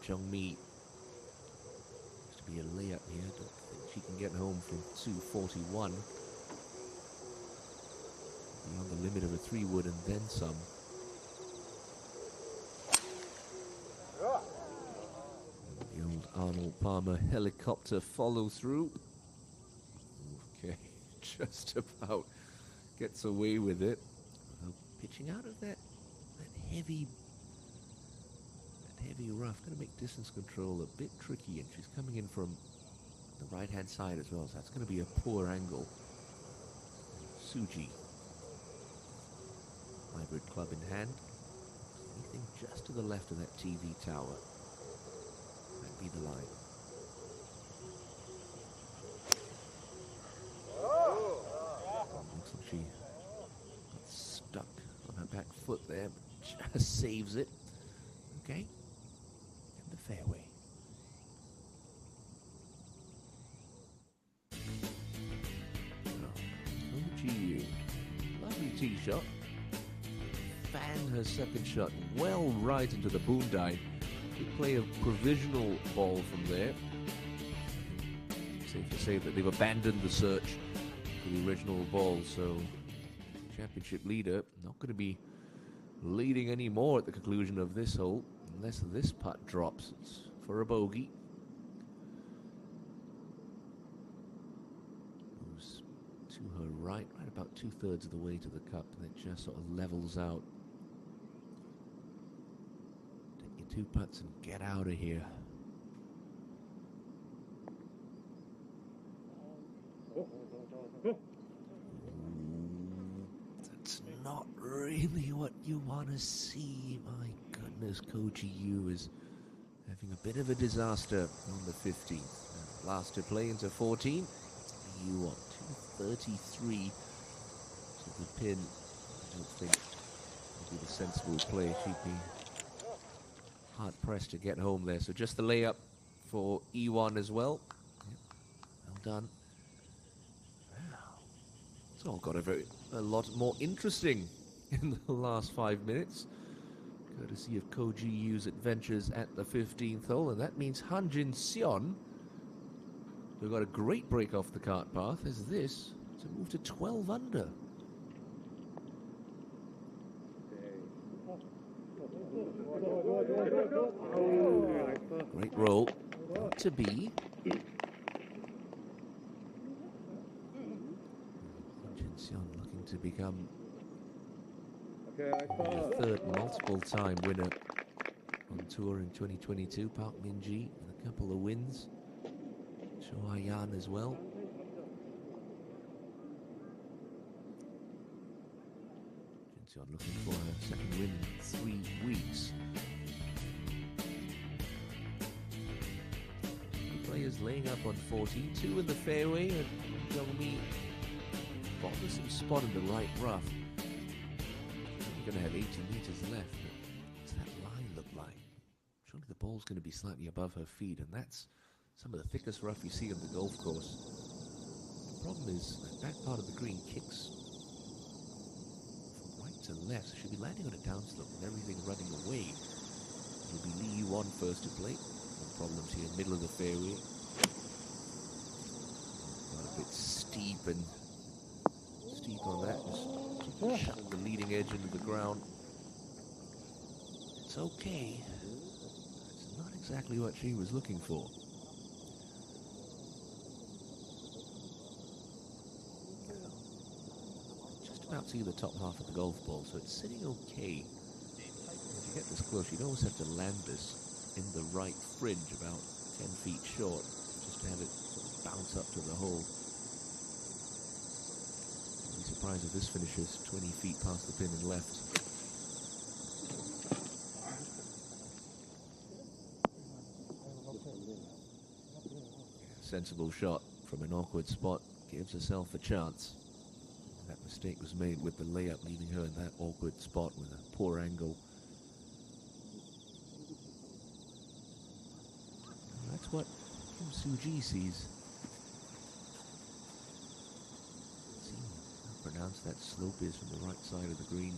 Jung-mi used to be a layup here. Don't think she can get home from 241. Beyond the limit of a 3-wood and then some. And the old Arnold Palmer helicopter follow through. Okay, just about gets away with it. Pitching out of that heavy rough, going to make distance control a bit tricky, and she's coming in from the right-hand side as well, so that's going to be a poor angle. Suji, hybrid club in hand. Anything just to the left of that TV tower. That'd be the line. Looks like she got stuck on her back foot there, but just saves it. Okay. Fairway. Koji Yu, lovely tee shot. Fanned her second shot well right into the boondown. Could play a provisional ball from there. Safe to say that they've abandoned the search for the original ball, so championship leader not going to be leading anymore at the conclusion of this hole. Unless this putt drops, it's for a bogey. Moves to her right about 2/3 of the way to the cup, and it just sort of levels out. Take your 2 putts and get out of here. That's not really what you want to see. My goodness, Koji Yu is having a bit of a disaster on the 15th. Last to play into 14. Yu on 233 to the pin. I don't think it would be the sensible play. She'd be hard pressed to get home there. So just the layup for E1 as well. Yep. Well done. Wow. It's all got a lot more interesting in the last 5 minutes, courtesy of Koji Yu's adventures at the 15th hole, and that means Han Jin-seon, who got a great break off the cart path, has this to move to 12 under. Great roll, not to be. Han Jin-seon looking to become the 3rd multiple-time winner on tour in 2022. Park Min-ji with a couple of wins. Cho Ah-yan as well. Jin-seon looking for her second win in 3 weeks. The players laying up on 14, 2 in the fairway, and Jung-mi bothersome spot in the right rough. We're going to have 80 meters left. What's that line look like? Surely the ball's going to be slightly above her feet, and that's some of the thickest rough you see on the golf course. The problem is that back part of the green kicks from right to left, so she'll be landing on a downslope with everything running away. It'll be Lee Yuan first to play. No problems here, middle of the fairway. Got a bit steep on that. Just shut the leading edge into the ground. It's okay. It's not exactly what she was looking for. Just about see the top half of the golf ball, so it's sitting okay. As you get this close, you'd always have to land this in the right fringe, about 10 feet short, just to have it sort of bounce up to the hole. I'd be surprised if this finishes 20 feet past the pin and left. Sensible shot from an awkward spot, gives herself a chance. That mistake was made with the layup, leaving her in that awkward spot with a poor angle. And that's what Kim Soo-ji sees. See how pronounced that slope is from the right side of the green.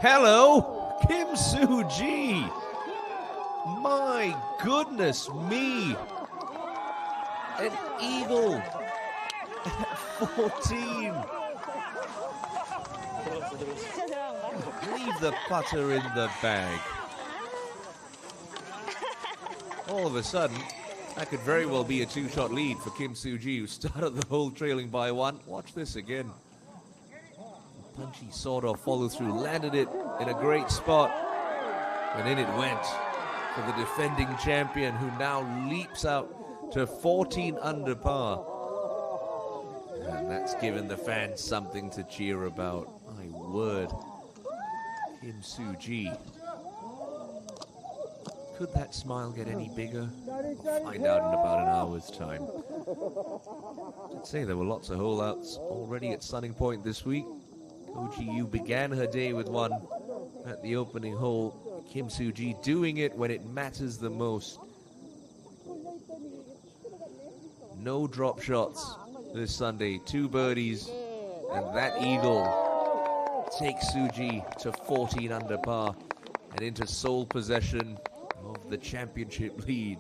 Hello, Kim Soo-ji. My goodness me. An eagle at 14. Leave the putter in the bag. All of a sudden, that could very well be a two-shot lead for Kim Soo-ji, who started the hole trailing by 1. Watch this again. Punchy sort of follow through, landed it in a great spot, and in it went for the defending champion, who now leaps out to 14 under par. And that's given the fans something to cheer about. My word. Kim Soo-ji. Could that smile get any bigger? We'll find out in about an hour's time. I'd say there were lots of hole-outs already at Sunning Point this week. Koji Yu began her day with one at the opening hole. Kim Soo-ji doing it when it matters the most. No drop shots this Sunday. 2 birdies, and that eagle takes Soo-ji to 14 under par and into sole possession of the championship lead.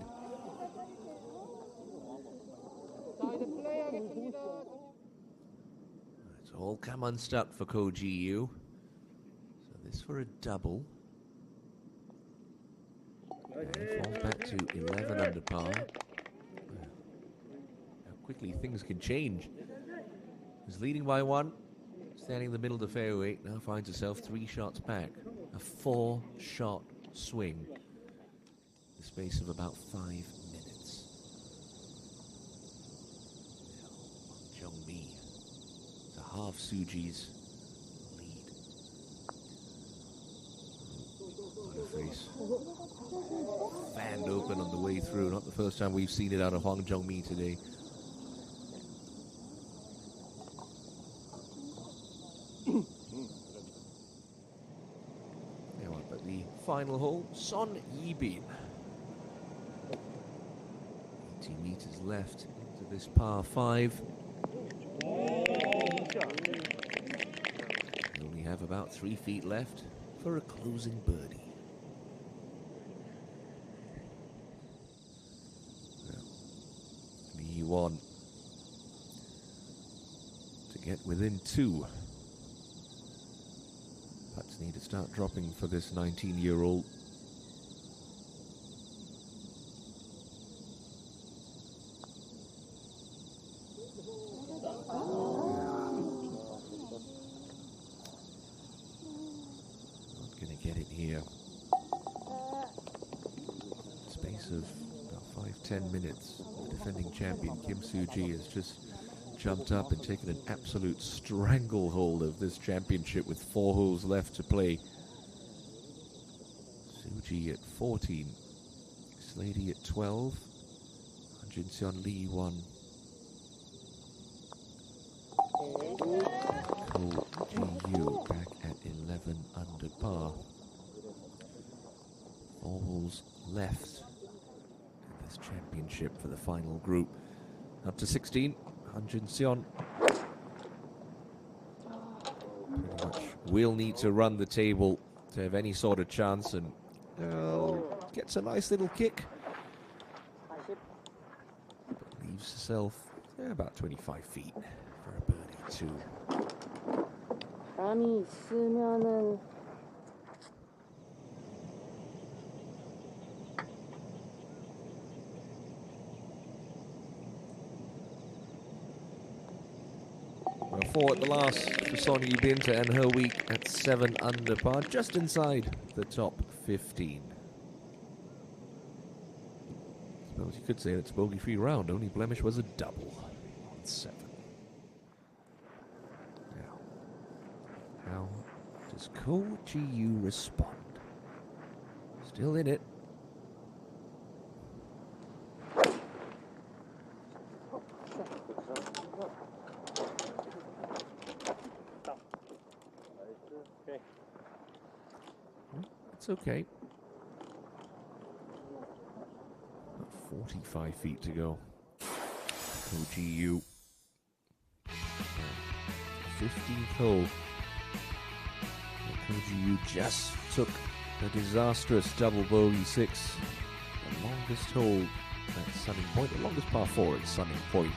It's all come unstuck for Koji Yu. So this for a double. And he falls back to 11 under par. How quickly things can change. He's leading by 1, standing in the middle of the fairway, now finds herself 3 shots back. A 4-shot swing. The space of about 5 minutes. Now, Wang Jung-mi to half Soo-ji's lead. What a face. Fanned open on the way through. Not the first time we've seen it out of Hwang Jung-mi today. Now up at the final hole, Son Yibin. 80 meters left into this par 5. We only have about 3 feet left for a closing birdie. Lee Yuan to get within 2. Putts need to start dropping for this 19-year-old. Not going to get it here. Space of about 5-10 minutes. The defending champion Kim Soo-ji has just jumped up and taken an absolute stranglehold of this championship with 4 holes left to play. Suji at 14, Slady at 12, Jin Seon Lee 1. Ko Ji-yu back at 11 under par. 4 holes left in this championship for the final group. Up to 16, Han Jin Seon. Pretty much will need to run the table to have any sort of chance, and gets a nice little kick. But leaves herself about 25 feet for a birdie 2. 바람이 있으면은 Well, 4 at the last for Sonia Yubin to end her week at 7 under par, just inside the top 15. Suppose you could say it's a bogey-free round. Only blemish was a double on 7. Now, how does Ko Ji-yu respond? Still in it. It's okay. 45 feet to go. Ko Ji-yu. 15th hole. Ko Ji-yu just took the disastrous double bogey 6. The longest hole at Sunning Point. The longest par 4 at Sunning Point.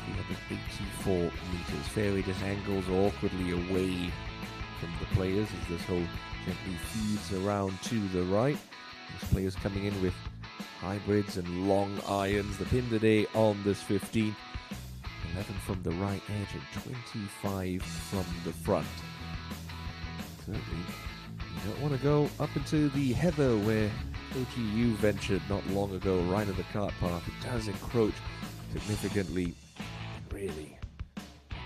384 meters. Fairway just angles awkwardly away from the players as this hole gently feeds around to the right. These players coming in with hybrids and long irons. The pin today on this 15. 11 from the right edge and 25 from the front. Certainly, you don't want to go up into the heather where Ko Ji-yu ventured not long ago, right of the cart path. It does encroach significantly. Really,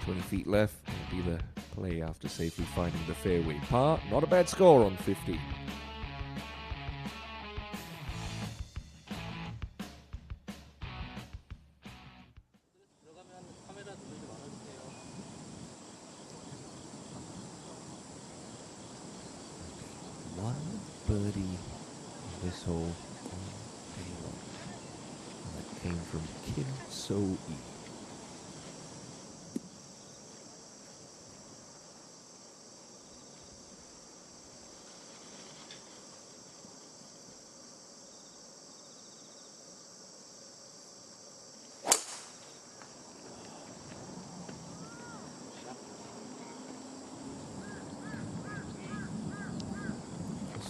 20 feet left will be the play after safely finding the fairway. Par, not a bad score on 50. One birdie in this hole on day 1. And that came from Kim So-ee.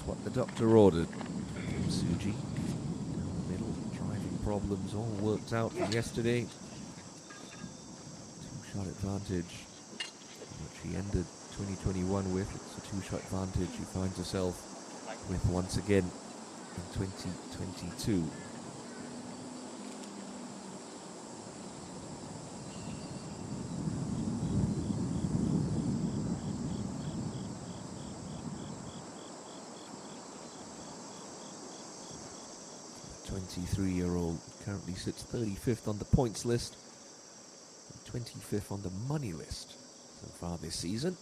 What the doctor ordered. Suji down the middle, driving problems all worked out from yesterday. 2-shot advantage, which she ended 2021 with. It's a 2-shot advantage she finds herself with once again in 2022. The 23-year-old currently sits 35th on the points list, and 25th on the money list so far this season.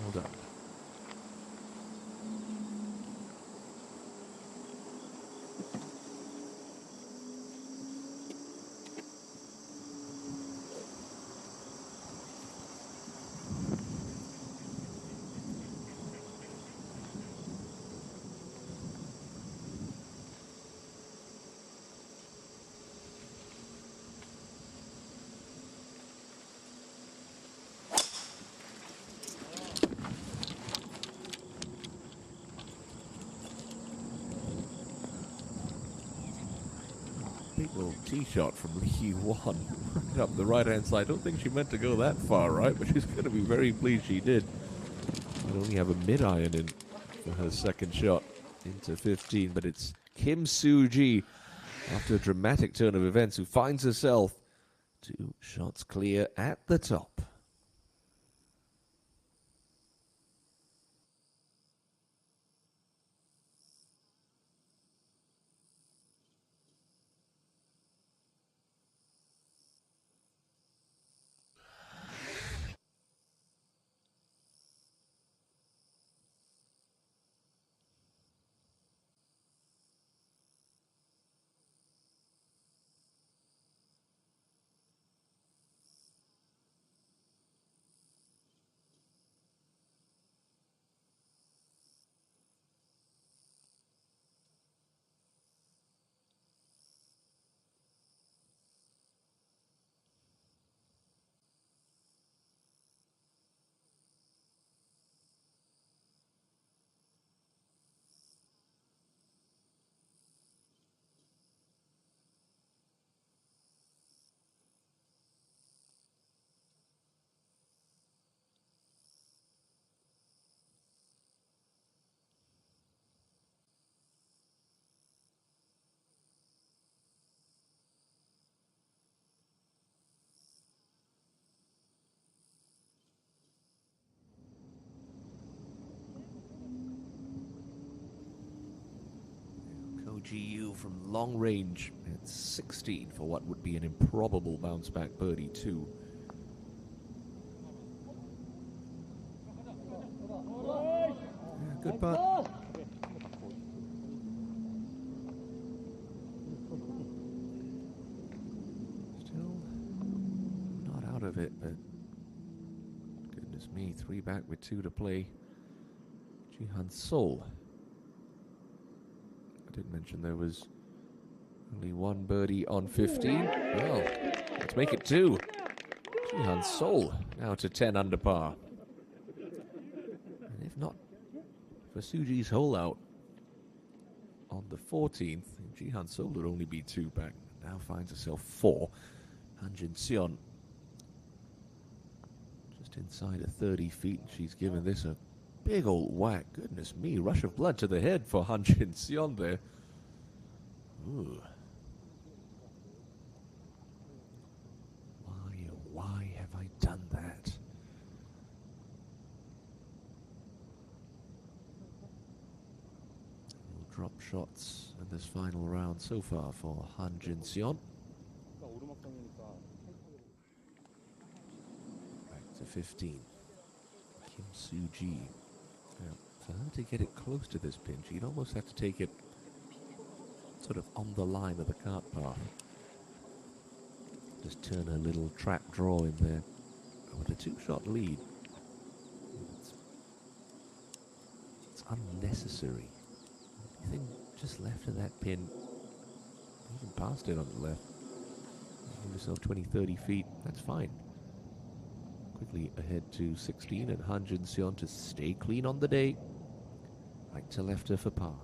Well done. tee shot from Lee Won. Right up the right-hand side. I don't think she meant to go that far, right? But she's going to be very pleased she did. She'll only have a mid-iron in for her second shot into 15. But it's Kim Soo-ji, after a dramatic turn of events, who finds herself 2 shots clear at the top. GU from long range at 16 for what would be an improbable bounce back birdie 2. Yeah, good putt. Still not out of it, but goodness me, 3 back with 2 to play. Jihan Sol. I did mention there was only 1 birdie on 15. Well, let's make it 2. Jihan Sol now to 10 under par. And if not for Suji's hole out on the 14th, Jihan Sol would only be 2 back. Now finds herself 4. Han Jin Seon just inside of 30 feet. She's given this a big old whack. Goodness me, rush of blood to the head for Han Jin Seon there. Ooh. Why have I done that? Drop shots in this final round so far for Han Jin Seon. Back to 15. Kim Soo-ji. Now, for her to get it close to this pin, she'd almost have to take it sort of on the line of the cart path. Just turn a little trap draw in there. With a 2-shot lead, it's unnecessary. Anything just left of that pin, even past it on the left, give yourself 20, 30 feet, that's fine. Quickly ahead to 16 and Han Jin Seon to stay clean on the day. Right to left her for par.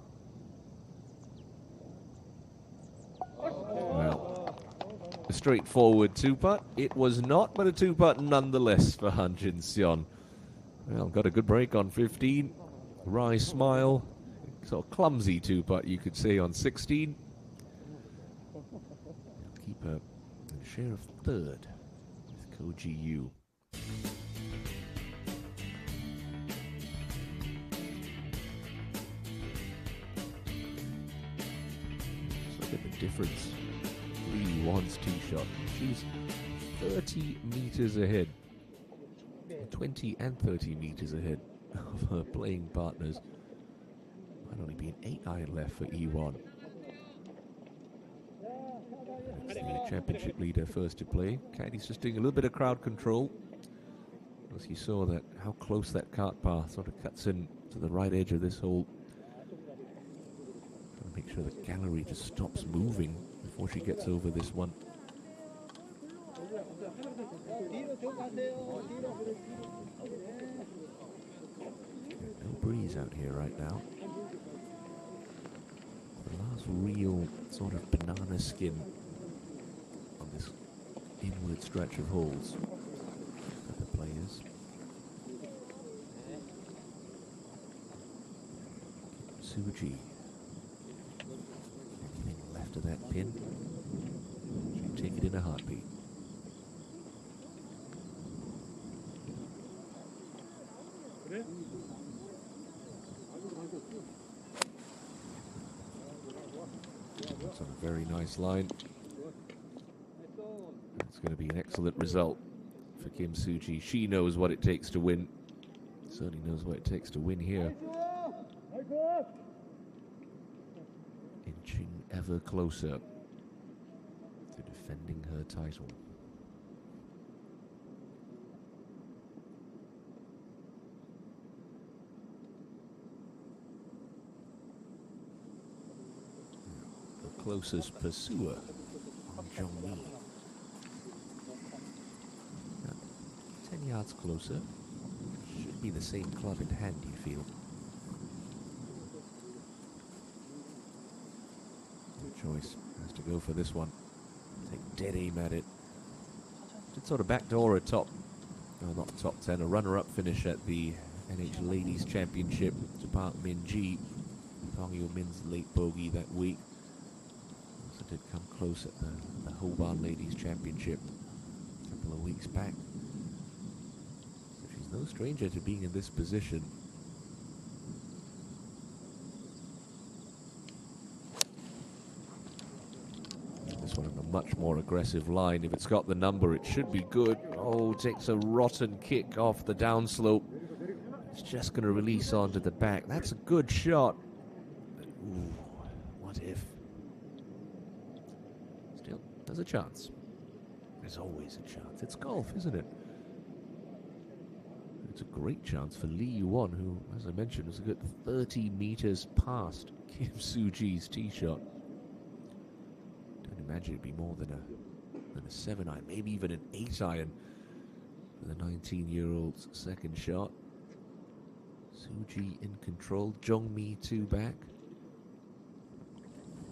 Well, a straightforward 2-putt. It was not, but a 2-putt nonetheless for Han Jin Seon. Well, got a good break on 15. Wry smile. Sort of clumsy 2-putt, you could say, on 16. Keep a share of 3rd with Koji Yu. Look at the difference. Lee Won's tee shot. She's 30 meters ahead. 20 and 30 meters ahead of her playing partners. Might only be an 8-iron left for E1. It's the championship leader first to play. Caddy's just doing a little bit of crowd control. As you saw that how close that cart path sort of cuts in to the right edge of this hole. Trying to make sure the gallery just stops moving before she gets over this one. No breeze out here right now. The last real sort of banana skin inward stretch of holes for the players. Suji. Anything left of that pin? She'd take it in a heartbeat. That's on a very nice line. It's going to be an excellent result for Kim Soo-ji. She knows what it takes to win. Certainly knows what it takes to win here. Inching ever closer to defending her title. The closest pursuer, Jong-mi. 10 yards closer. Should be the same club in hand, you feel. No choice. Has to go for this one. Take dead aim at it. Did sort of backdoor a top, well, not top 10, a runner-up finish at the NH Ladies Championship to Park Min-ji. Thong Yoo-min's late bogey that week. Also did come close at the Hobart Ladies Championship a couple of weeks back. So she's no stranger to being in this position. This one on a much more aggressive line. If it's got the number, it should be good. Oh, takes a rotten kick off the downslope. It's just going to release onto the back. That's a good shot. Ooh, what if? Still, there's a chance. There's always a chance. It's golf, isn't it? It's a great chance for Lee Yu-won, who, as I mentioned, was a good 30 meters past Kim Soo-ji's tee shot. Don't imagine it'd be more than a 7-iron, maybe even an 8-iron for the 19-year-old's second shot. Soo-ji in control. Jong-mi 2 back.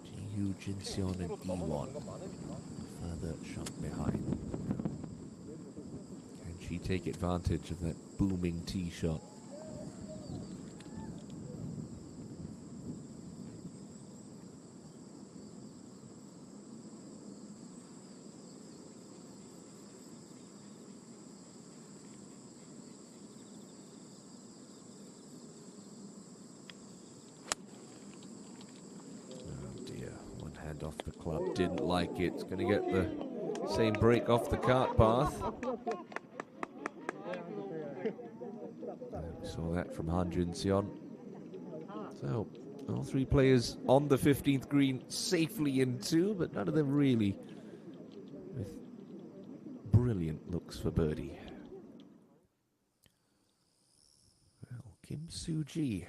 Ji-hyu, Jin-seon, and Lee-won further shot behind. Can she take advantage of that booming tee shot? Off the club, didn't like it. It's going to get the same break off the cart path. We saw that from Han Jin-seon. So, all three players on the 15th green, safely in 2, but none of them really with brilliant looks for birdie. Well, Kim Soo-ji.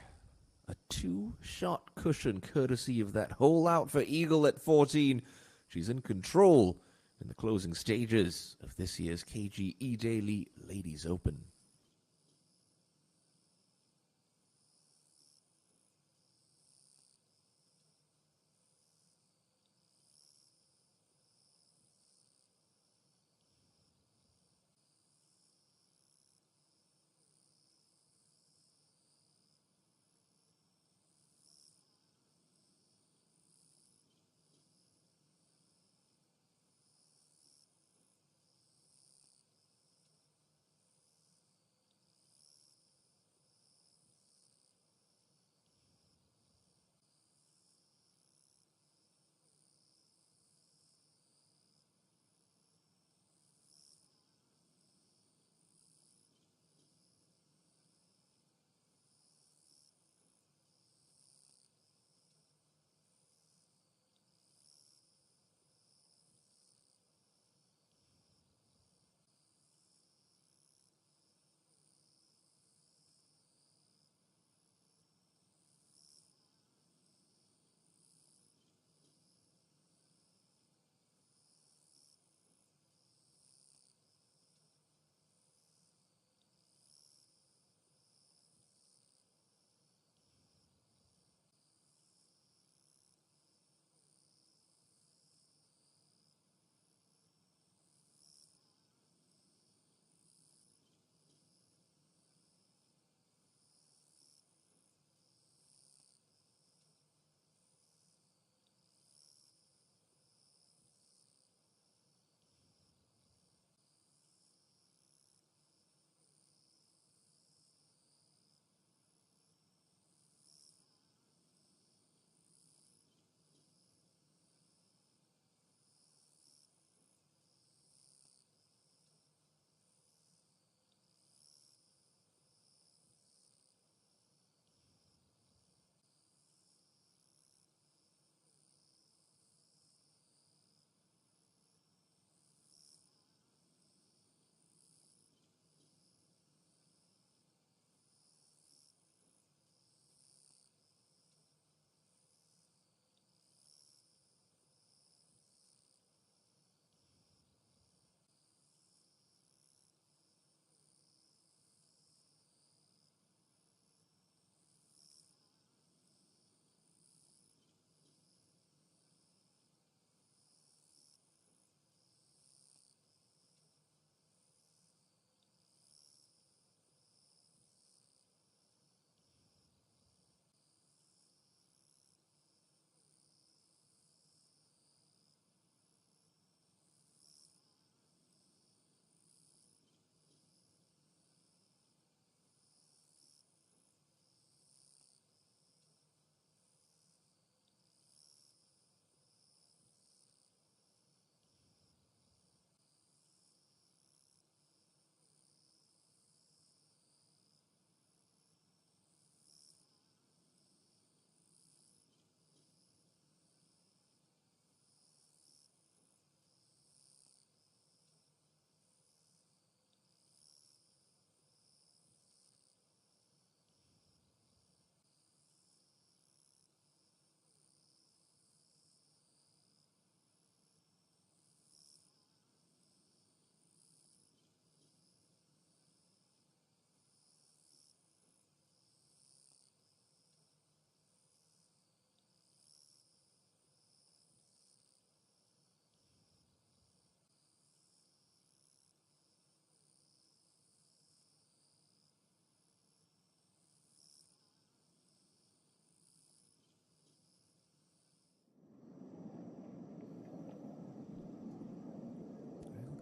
A 2-shot cushion courtesy of that hole out for eagle at 14. She's in control in the closing stages of this year's KG Edaily Ladies Open.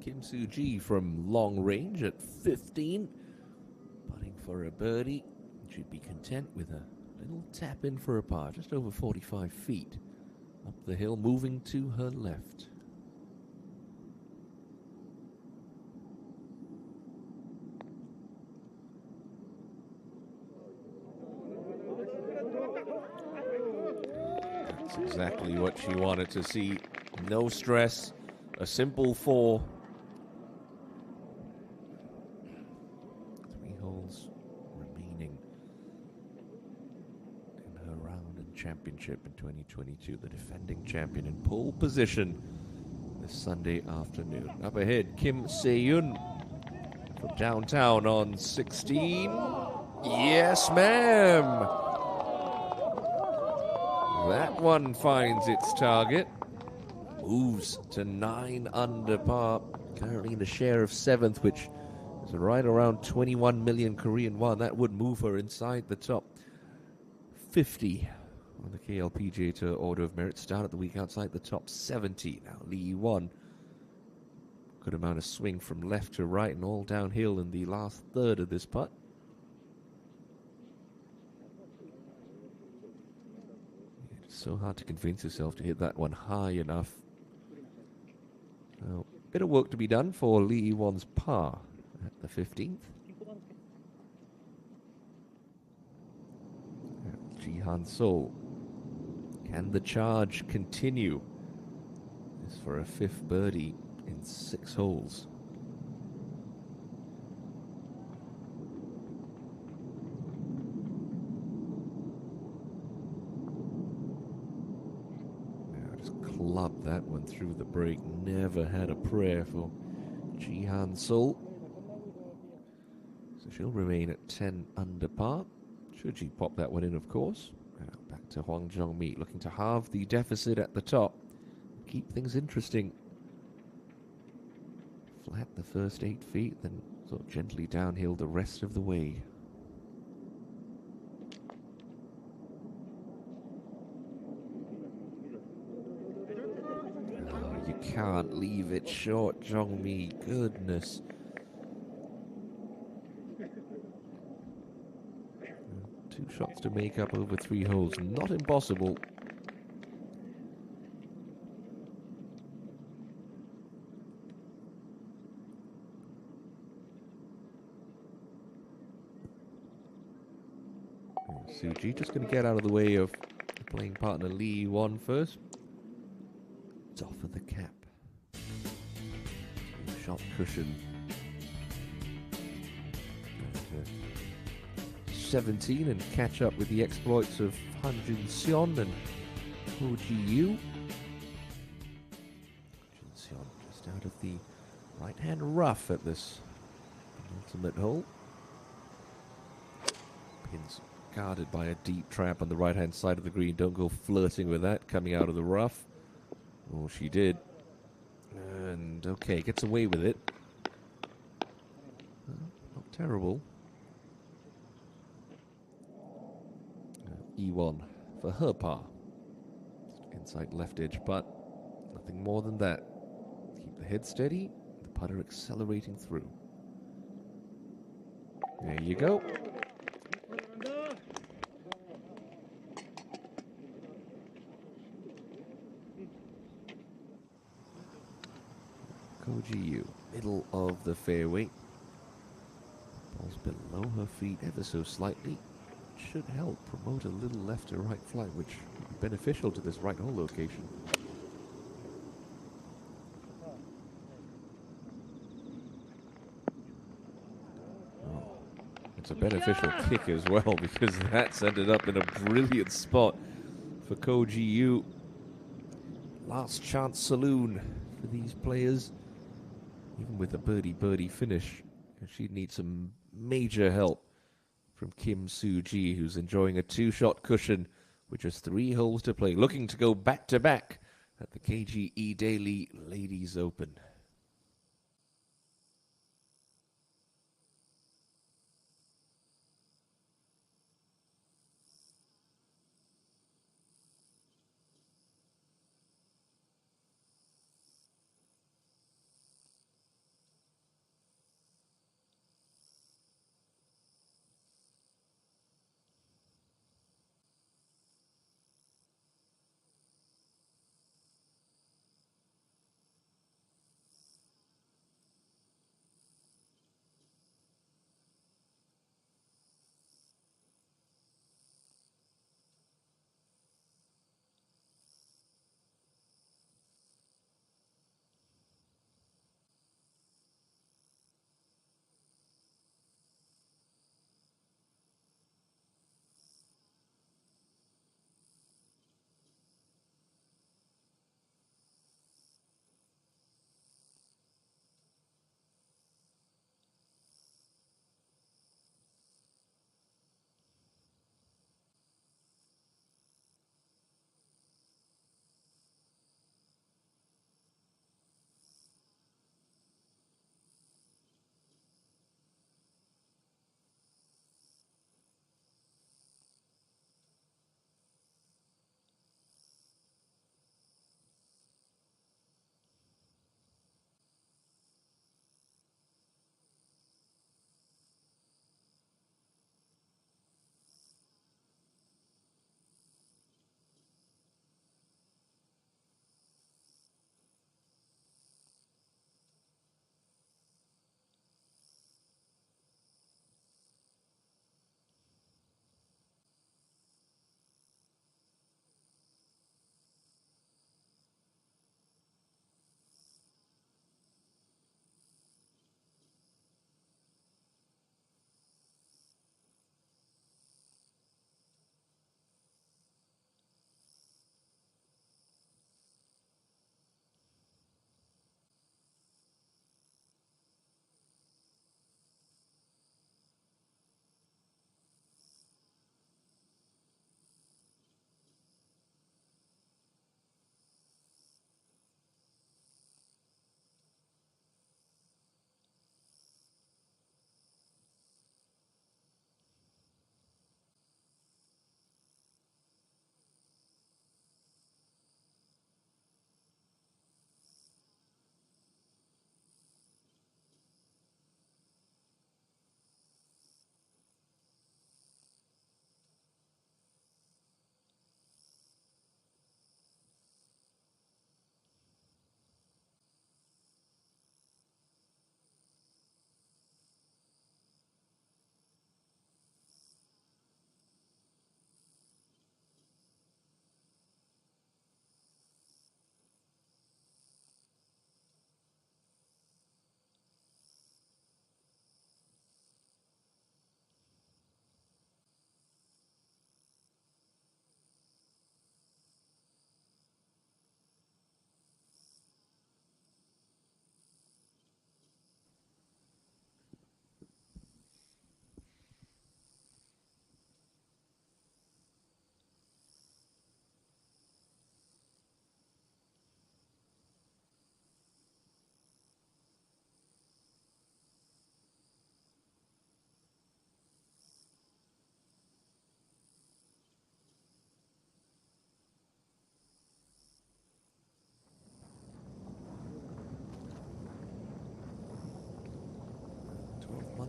Kim Soo-ji from long range at 15. Putting for a birdie. Should be content with a little tap in for a par, just over 45 feet. Up the hill, moving to her left. That's exactly what she wanted to see. No stress, a simple 4. 3 holes remaining in her round and championship in 2022. The defending champion in pole position this Sunday afternoon. Up ahead, Kim Se-yoon from downtown on 16. Yes, ma'am. That one finds its target. Moves to 9 under par. Currently in a share of 7th, which is right around 21 million Korean won. That would move her inside the top 50 on the KLPGA Tour Order of Merit. Start at the week outside the top 70. Now Lee won. Good amount of swing from left to right and all downhill in the last third of this putt. It's so hard to convince yourself to hit that one high enough. So, bit of work to be done for Lee Won's par at the 15th. Jihan Sol. Can the charge continue? This for a 5th birdie in 6 holes. Now just clubbed that one through the break. Never had a prayer for Jihan Sol. So she'll remain at 10 under par. Should she pop that one in, of course. Now back to Hwang Jung-mi, looking to halve the deficit at the top. Keep things interesting. Flat the first 8 feet, then sort of gently downhill the rest of the way. Oh, you can't leave it short, Jung-mi. Goodness. 2 shots to make up over 3 holes. Not impossible. Soo-ji just going to get out of the way of playing partner Lee Won first. It's off of the cap. Shot cushion. 17 and catch up with the exploits of Han Jun-seon and Ho Ji-yu. Jun-seon just out of the right-hand rough at this ultimate hole. Pins guarded by a deep trap on the right-hand side of the green. Don't go flirting with that coming out of the rough. Oh, she did. And, okay, gets away with it. Not terrible. E1 for her par. Inside left edge, but nothing more than that. Keep the head steady, the putter accelerating through. There you go. Ko Ji-yu, middle of the fairway. Ball's below her feet ever so slightly. Should help promote a little left to right flight, which would be beneficial to this right hole location. Oh, it's a beneficial kick as well, because that's ended up in a brilliant spot for Ko Ji-yu. Last chance saloon for these players. Even with a birdie finish, she'd need some major help from Kim Soo-ji, who's enjoying a 2-shot cushion with just 3 holes to play, looking to go back-to-back at the KG Edaily Ladies Open.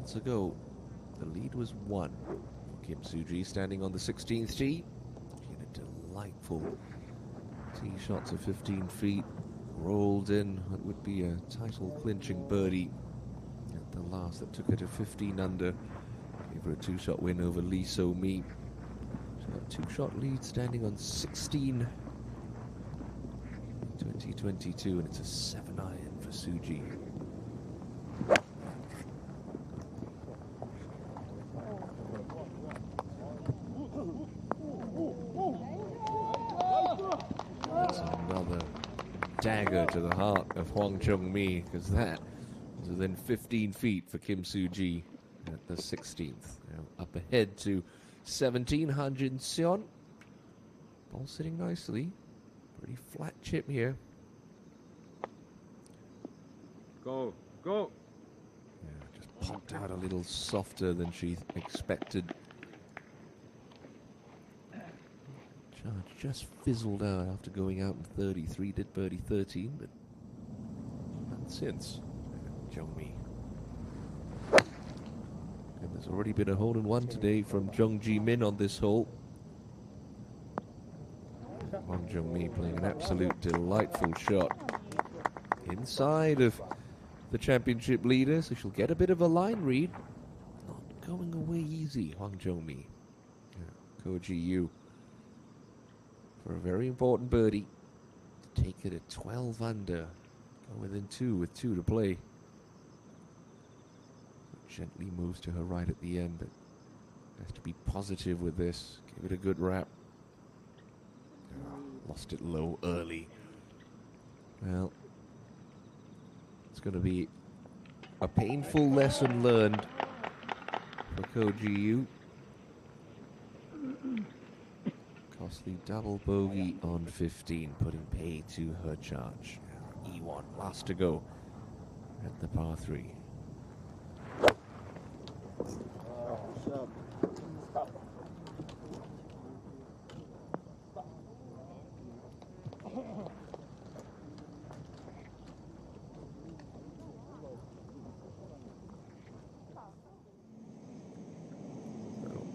to go. The lead was 1. Kim Soo-ji standing on the 16th tee. She had a delightful tee shot to 15 feet. Rolled in what would be a title-clinching birdie at the last that took her to 15 under. Gave her a 2-shot win over Lee So-mi. She's got a 2-shot lead standing on 16 in 2022, and it's a 7-iron for Soo-ji. That's another dagger to the heart of Hwang Chung-mi, because that was within 15 feet for Kim Soo-ji at the 16th. Now up ahead to 17, Han Jin-seon. Ball sitting nicely. Pretty flat chip here. Go, go. Yeah, just popped out a little softer than she expected. Charge just fizzled out after going out in 33. Did birdie 13, but none since. Jung-mi. And there's already been a hole-in-one today from Jung Ji-min on this hole. Hwang Jung-mi playing an absolute delightful shot inside of the championship leader, so she'll get a bit of a line read. Not going away easy, Hwang Jung-mi. Yeah, Ko Ji-yu for a very important birdie to take it at 12 under. Go within 2 with 2 to play. Gently moves to her right at the end, but has to be positive with this. Give it a good wrap. Lost it low early. Well, it's going to be a painful lesson learned for Ko Ji-yu. Costly double bogey on 15, putting pay to her charge. E1, last to go at the par 3.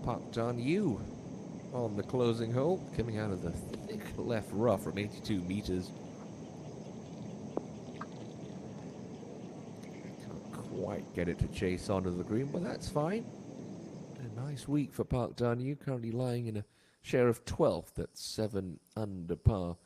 Park Dan-yu on the closing hole, coming out of the thick left rough from 82 meters. Can't quite get it to chase onto the green, but that's fine. A nice week for Park Dan-yu, currently lying in a share of 12th. That's 7 under par.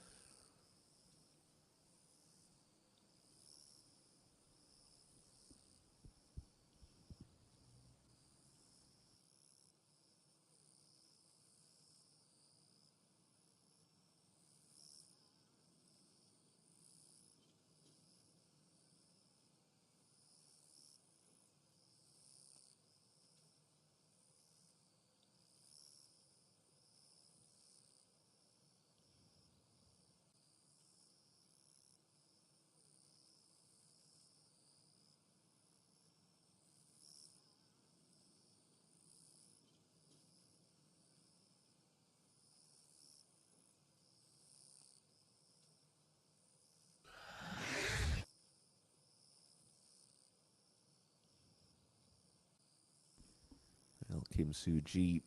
Well, Kim Soo-ji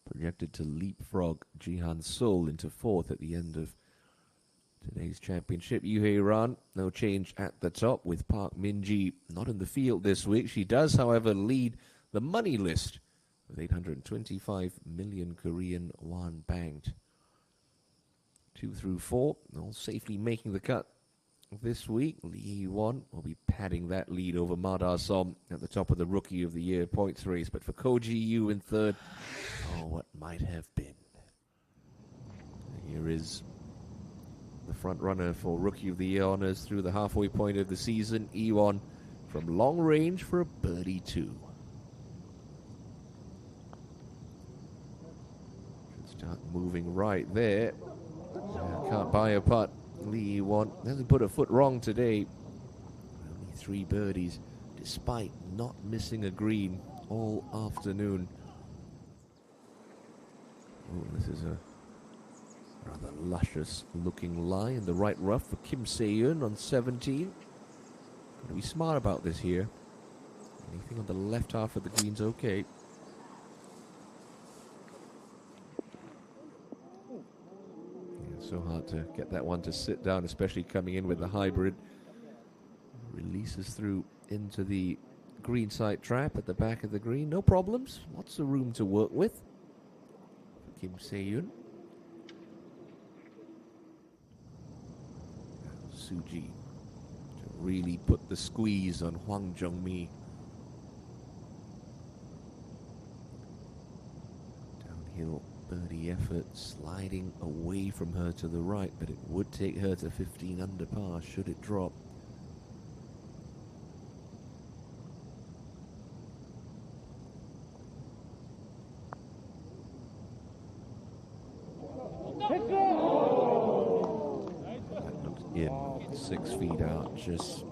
projected to leapfrog Jihan Seol into 4th at the end of today's championship. Yuhei Ran, no change at the top with Park Min-ji not in the field this week. She does, however, lead the money list with 825 million Korean won banked. 2 through 4, all safely making the cut this week. Lee Hee-won will be padding that lead over Ma Da-som at the top of the Rookie of the Year points race. But for Ko Ji-yu in 3rd, oh, what might have been. Here is the front runner for Rookie of the Year honors through the halfway point of the season. Ewon from long range for a birdie 2. Should start moving right there. Can't buy a putt. Lee Won hasn't put a foot wrong today. Only 3 birdies, despite not missing a green all afternoon. Oh, this is a rather luscious looking lie in the right rough for Kim Se-eun on 17. Got to be smart about this here. Anything on the left half of the green's okay. Yeah, so hard to get that one to sit down, especially coming in with the hybrid. Releases through into the green side trap at the back of the green. No problems. Lots of room to work with. Kim Se-yoon. Suji to really put the squeeze on Hwang Jung-mi. Downhill birdie effort, sliding away from her to the right, but it would take her to 15 under par should it drop. In 6 feet out, just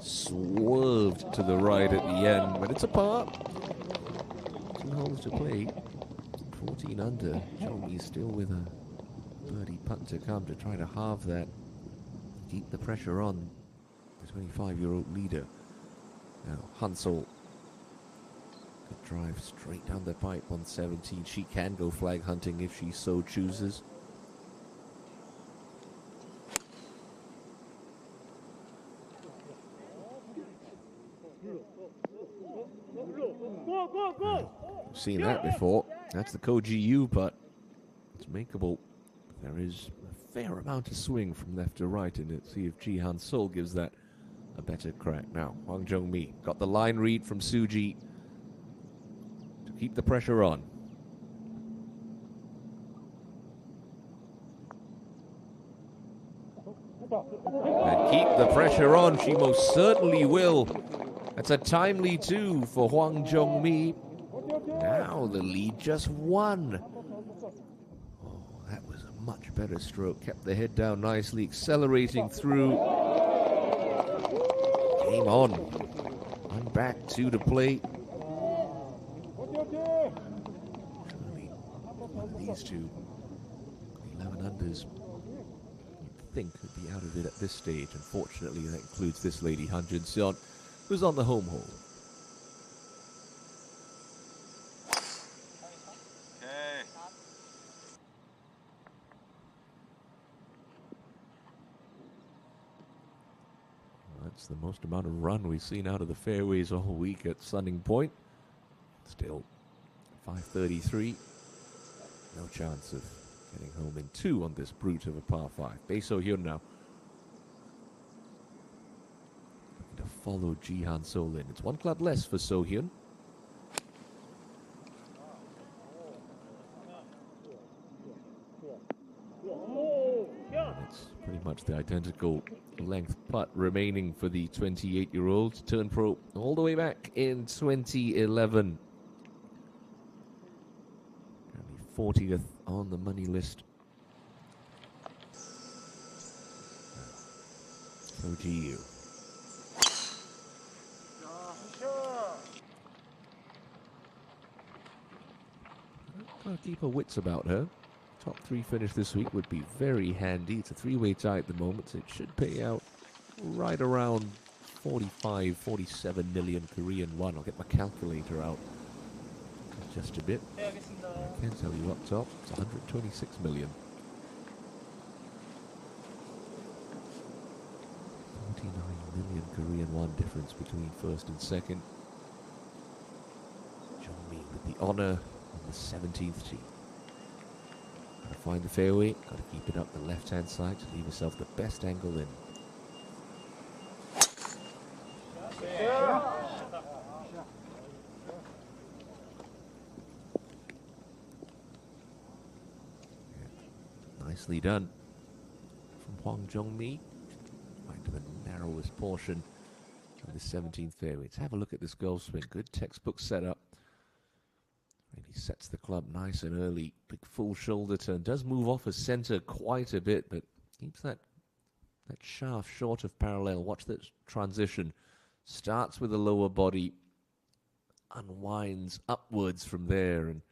swerved to the right at the end, but it's a par. 2 holes to play, 14 under. Jung-mi still with a birdie putt to come to try to halve that, keep the pressure on the 25-year-old leader. Now Hansel could drive straight down the pipe on 17. She can go flag hunting if she so chooses. Seen that before. That's the Koji U, but it's makeable. There is a fair amount of swing from left to right in it. See if Jihan Sol gives that a better crack. Now, Hwang Jung-mi got the line read from Suji to keep the pressure on. And keep the pressure on. She most certainly will. That's a timely 2 for Hwang Jung-mi. Now the lead just 1. Oh, that was a much better stroke. Kept the head down nicely, accelerating through. Game on. One back, 2 to play. Surely one of these two, 11 unders, you'd think could be out of it at this stage. Unfortunately, that includes this lady, Han Jun-seon, who's on the home hole. That's the most amount of run we've seen out of the fairways all week at Sunning Point. Still 533. No chance of getting home in 2 on this brute of a par 5. Bae So-hyun now looking to follow Jihan Sol in. It's 1 club less for So-hyun. It's pretty much the identical length putt remaining for the 28-year-old. Turned pro all the way back in 2011. Currently 40th on the money list. OGU. Gotta keep her wits about her. Top 3 finish this week would be very handy. It's a 3-way tie at the moment. It should pay out right around 45, 47 million Korean won. I'll get my calculator out in just a bit. I can tell you up top, it's 126 million. 49 million Korean won difference between first and second. Jung-mi with the honor on the 17th tee. Gotta find the fairway, gotta keep it up the left-hand side to leave yourself the best angle in. Yeah. Nicely done from Hwang Jung-mi. Right to the narrowest portion of the 17th fairway. Let's have a look at this golf swing. Good textbook setup. Really sets the club nice and early. Big full shoulder turn. Does move off his center quite a bit, but keeps that shaft short of parallel. Watch that transition. Starts with the lower body, unwinds upwards from there, and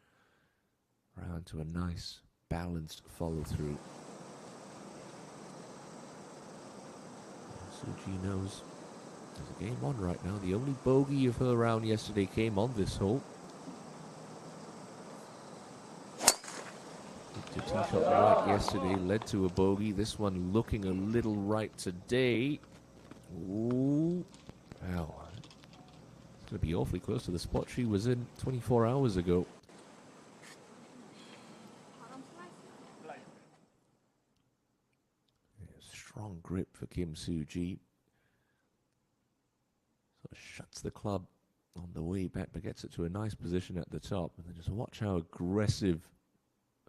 around to a nice balanced follow through. Suji knows There's a game on right now. The only bogey of her round yesterday came on this hole. The tee shot right yesterday led to a bogey. This one looking a little right today. Ooh. Wow. It's going to be awfully close to the spot she was in 24 hours ago. Strong grip for Kim Soo-ji. Sort of shuts the club on the way back, but gets it to a nice position at the top. And then just watch how aggressive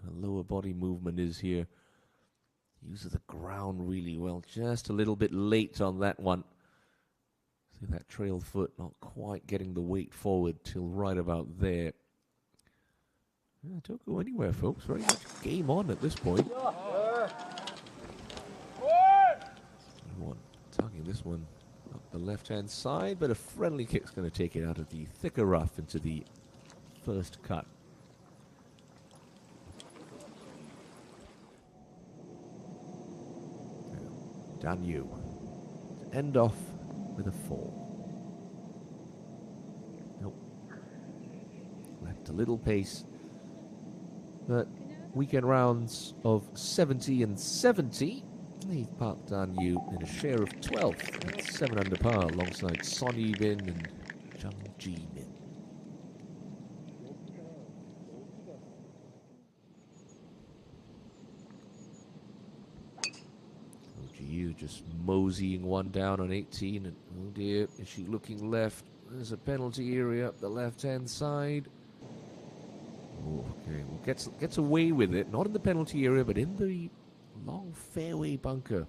her lower body movement is here. Uses the ground really well. Just a little bit late on that one. See that trail foot not quite getting the weight forward till right about there. Yeah, don't go anywhere, folks. Very much game on at this point. Tugging this one up the left-hand side, but a friendly kick's going to take it out of the thicker rough into the first cut. Dan Yu. End off with a 4. Nope. Left a little pace. But weekend rounds of 70 and 70. He parked Dan Yu in a share of 12 at 7 under par alongside Son Yee-bin and Jung Ji-min. Ji-yu just moseying one down on 18, and oh dear, is she looking left? There's a penalty area up the left-hand side. Oh, okay, well gets away with it, not in the penalty area, but in the long fairway bunker.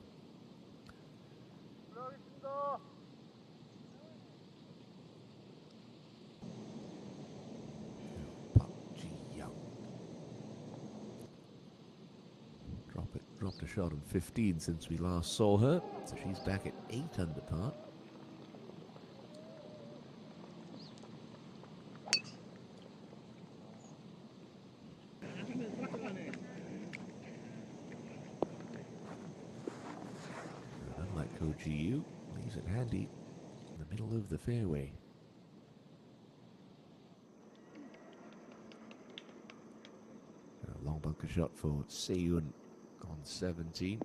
Dropped a shot on 15 since we last saw her, so she's back at 8 under par. Unlike Ko Ji-yu, leaves it handy in the middle of the fairway. A long bunker shot for Se-yoon on 17.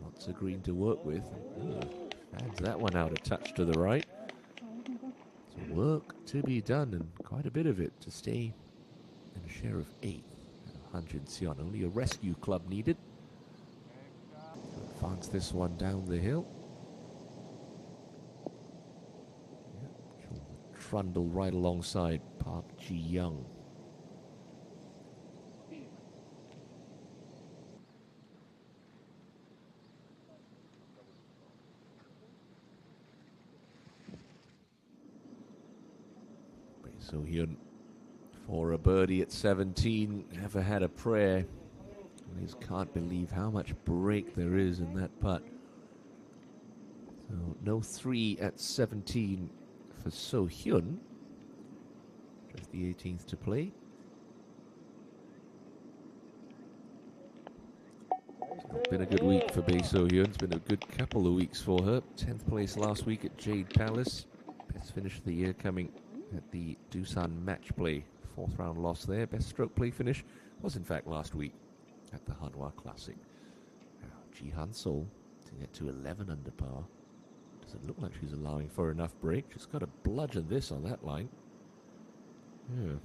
Lots of green to work with. Fans that one out a touch to the right. So work to be done, and quite a bit of it to stay in a share of 8. Han Jin-seon, only a rescue club needed. Advance this one down the hill. Trundle right alongside Park Ji-young. So Hyun for a birdie at 17, never had a prayer. I just can't believe how much break there is in that putt. So no 3 at 17 for So Hyun. Just the 18th to play. It's been a good week for Bae So Hyun. It's been a good couple of weeks for her. 10th place last week at Jade Palace. Best finish of the year coming at the Doosan match play. 4th round loss there. Best stroke play finish was in fact last week at the Hanwha Classic. Now, Ji-han Sol to get to 11 under par. Doesn't look like she's allowing for enough break. She's got to bludgeon this on that line. Yeah. It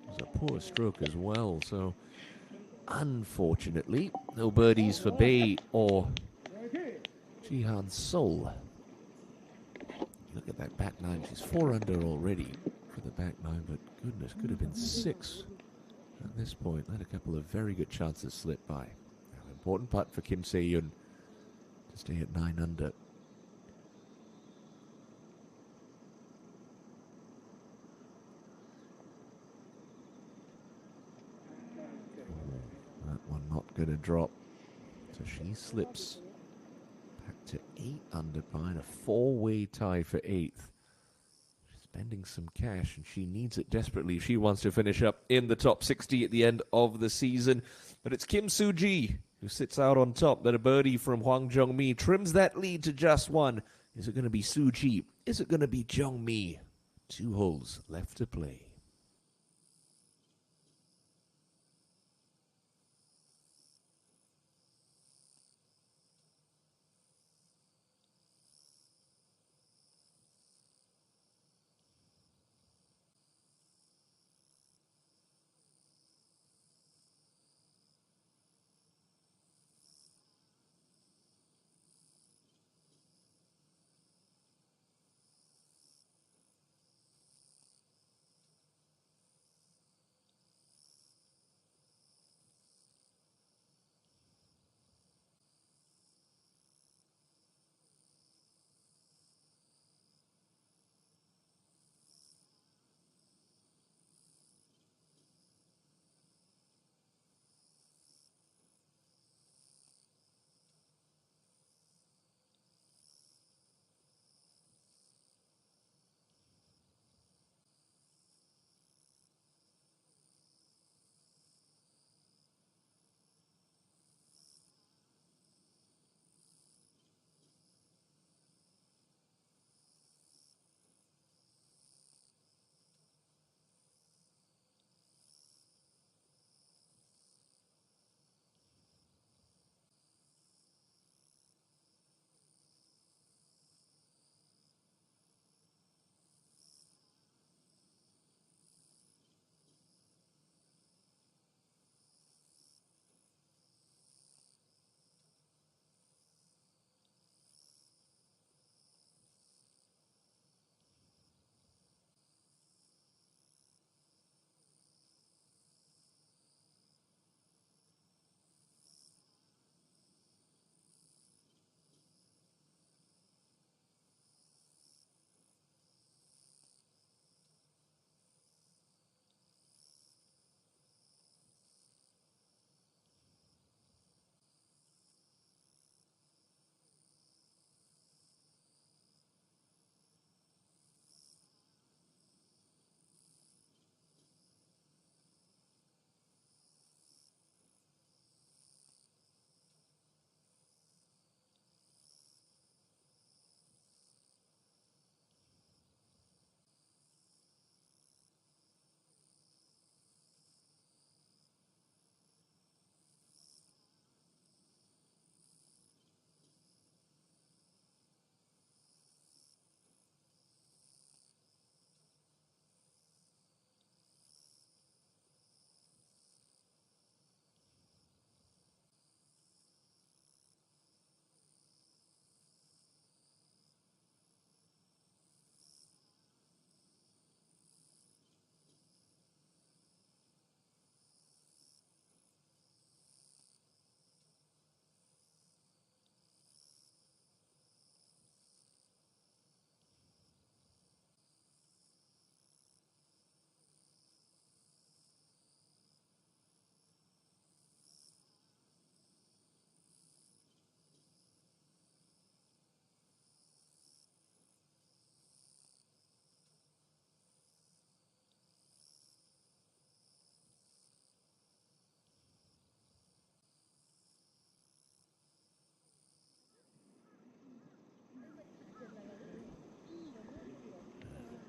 was a poor stroke as well, so unfortunately, no birdies for Bae or Ji-han Sol. Look at that back nine. She's 4 under already for the back nine, but goodness, could have been 6 at this point. Let a couple of very good chances slip by. Now, important putt for Kim Se-yoon to stay at 9 under. That one not going to drop. So she slips back to 8 under par and a 4-way tie for 8th. She's spending some cash and she needs it desperately. She wants to finish up in the top 60 at the end of the season. But it's Kim Soo-ji who sits out on top. That a birdie from Hwang Jung-mi trims that lead to just 1. Is it going to be Suji? Is it going to be Jongmi? 2 holes left to play.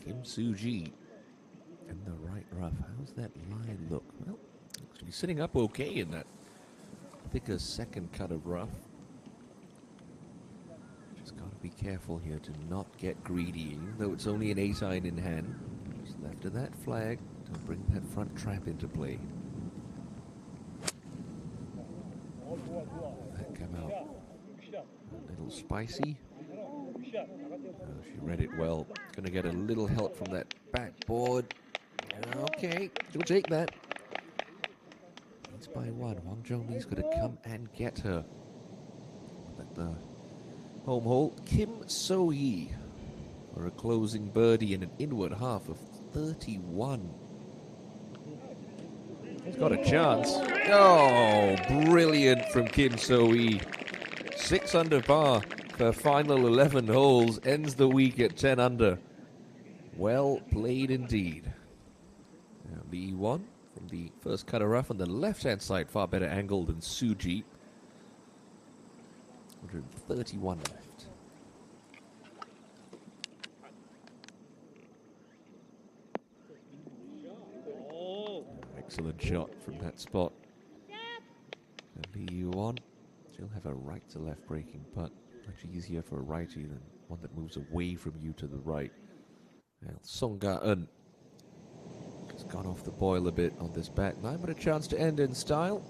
Kim Suji in the right rough. How's that line look? Well, actually sitting up okay in that thicker second cut of rough. Just got to be careful here to not get greedy, even though it's only an 8-iron in hand. Just left of that flag. Don't bring that front trap into play. That came out a little spicy. Oh, she read it well. Going to get a little help from that backboard. Okay, she'll take that. It's by 1. Wang Zhongmi's got to come and get her. At the home hole, Kim So-yi for a closing birdie and an inward half of 31. He's got a chance. Oh, brilliant from Kim So-yi. 6 under par for final 11 holes. Ends the week at 10 under. Well played indeed. Now the E1 from the first cut of rough on the left-hand side, far better angle than Suji. 131 left. excellent shot from that spot. And Lee Yuan, she'll have a right to left breaking putt. Much easier for a righty than one that moves away from you to the right. Well, Song Ga-eun has gone off the boil a bit on this back nine, but a chance to end in style.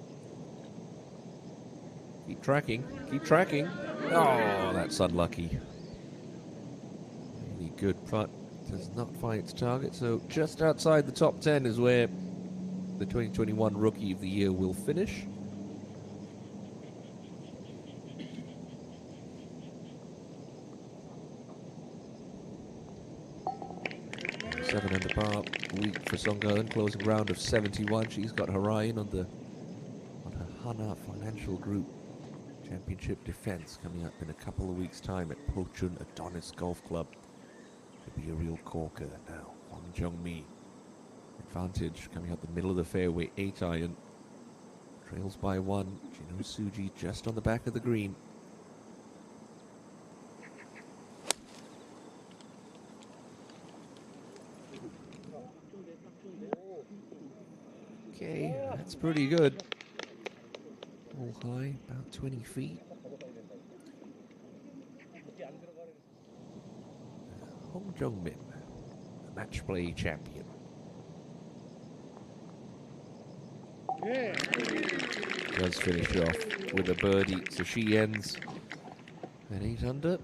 Keep tracking, keep tracking. Oh, that's unlucky. Really good putt. Does not find its target, so just outside the top 10 is where the 2021 Rookie of the Year will finish. Seven under par week for Song Ga-eun, closing round of 71. She's got her eye in on her Hana Financial Group Championship defense coming up in a couple of weeks' time at Pochun Adonis Golf Club. Could be a real corker now. Hwang Jung-mi, advantage coming out the middle of the fairway, 8 iron. Trails by 1. Jino Suji just on the back of the green. Okay, that's pretty good. All high, about 20 feet. Hong Jung-min, the match play champion. Does finish off with a birdie, so she ends at 8 under.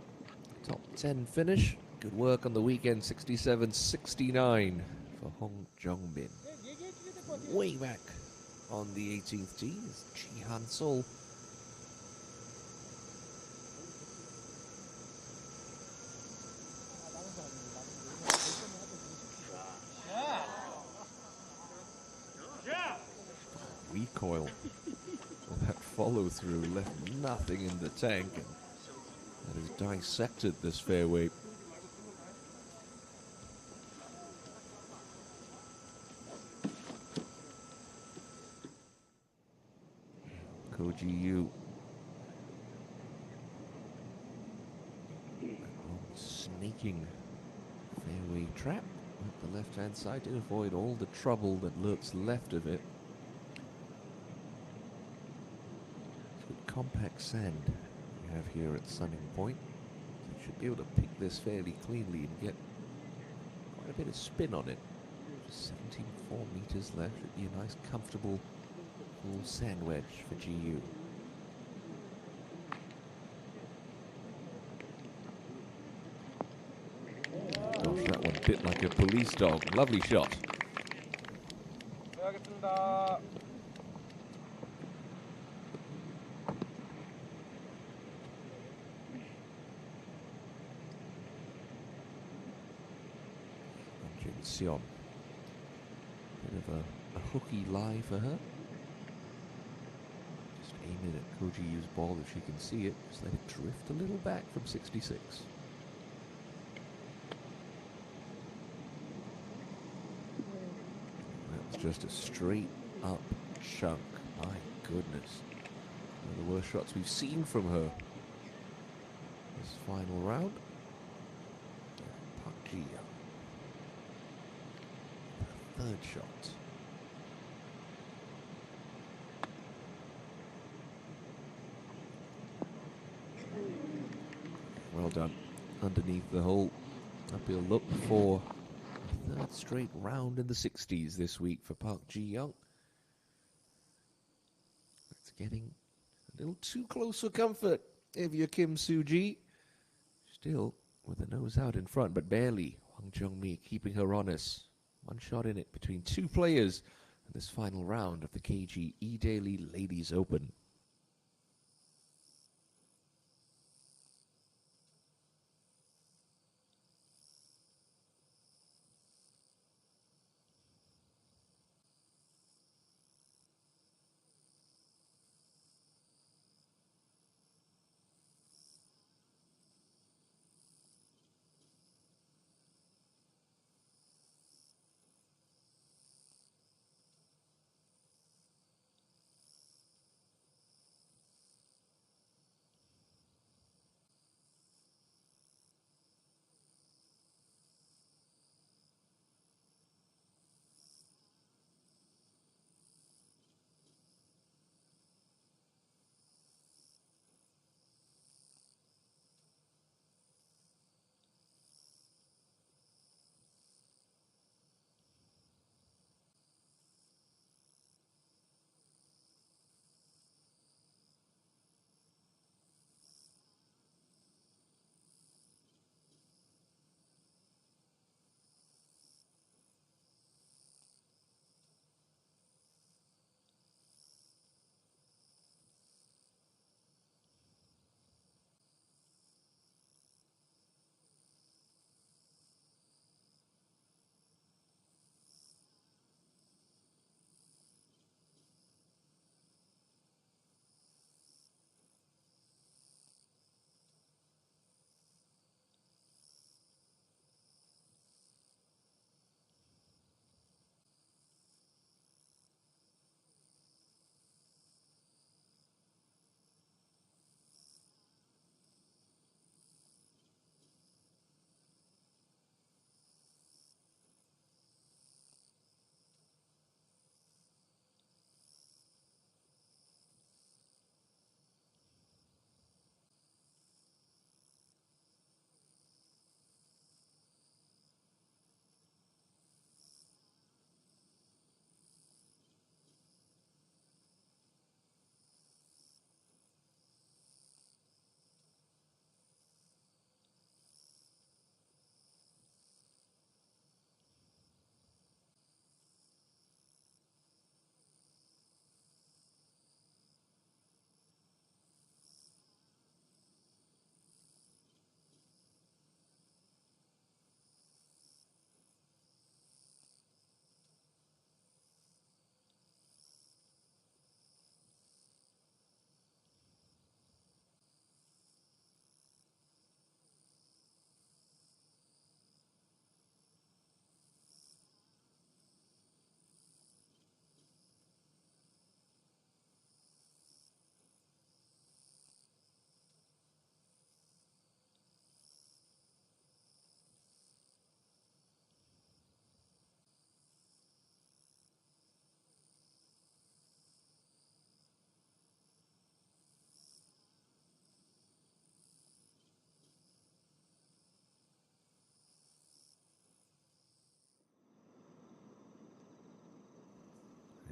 Top 10 finish. Good work on the weekend, 67-69 for Hong Jung-min. Way back on the 18th tee is Chi Han-sol. Recoil. Well, that follow through left nothing in the tank, and that has dissected this fairway. Koji Yu. Sneaking fairway trap at the left-hand side to avoid all the trouble that lurks left of it. Good compact sand we have here at Sunning Point. So you should be able to pick this fairly cleanly and get quite a bit of spin on it. Just 17.4 meters left. Should be a nice, comfortable, full sand wedge for GU. Gosh, that one bit like a police dog. Lovely shot. 해야겠습니다. Jin Seon. Bit of a hooky lie for her. Just aim it at Koji Yu's ball if she can see it. Just let it drift a little back from 66. That's just a straight up chunk. My goodness. One of the worst shots we've seen from her this final round. Park Ji-young. Third shot. Well done. Underneath the hole. Uphill look for a third straight round in the 60s this week for Park Ji-young. It's getting a little too close for comfort if you're Kim Soo-ji. Still with the nose out in front, but barely. Hwang Jung-mi keeping her honest. One shot in it between two players in this final round of the KG Edaily Ladies Open.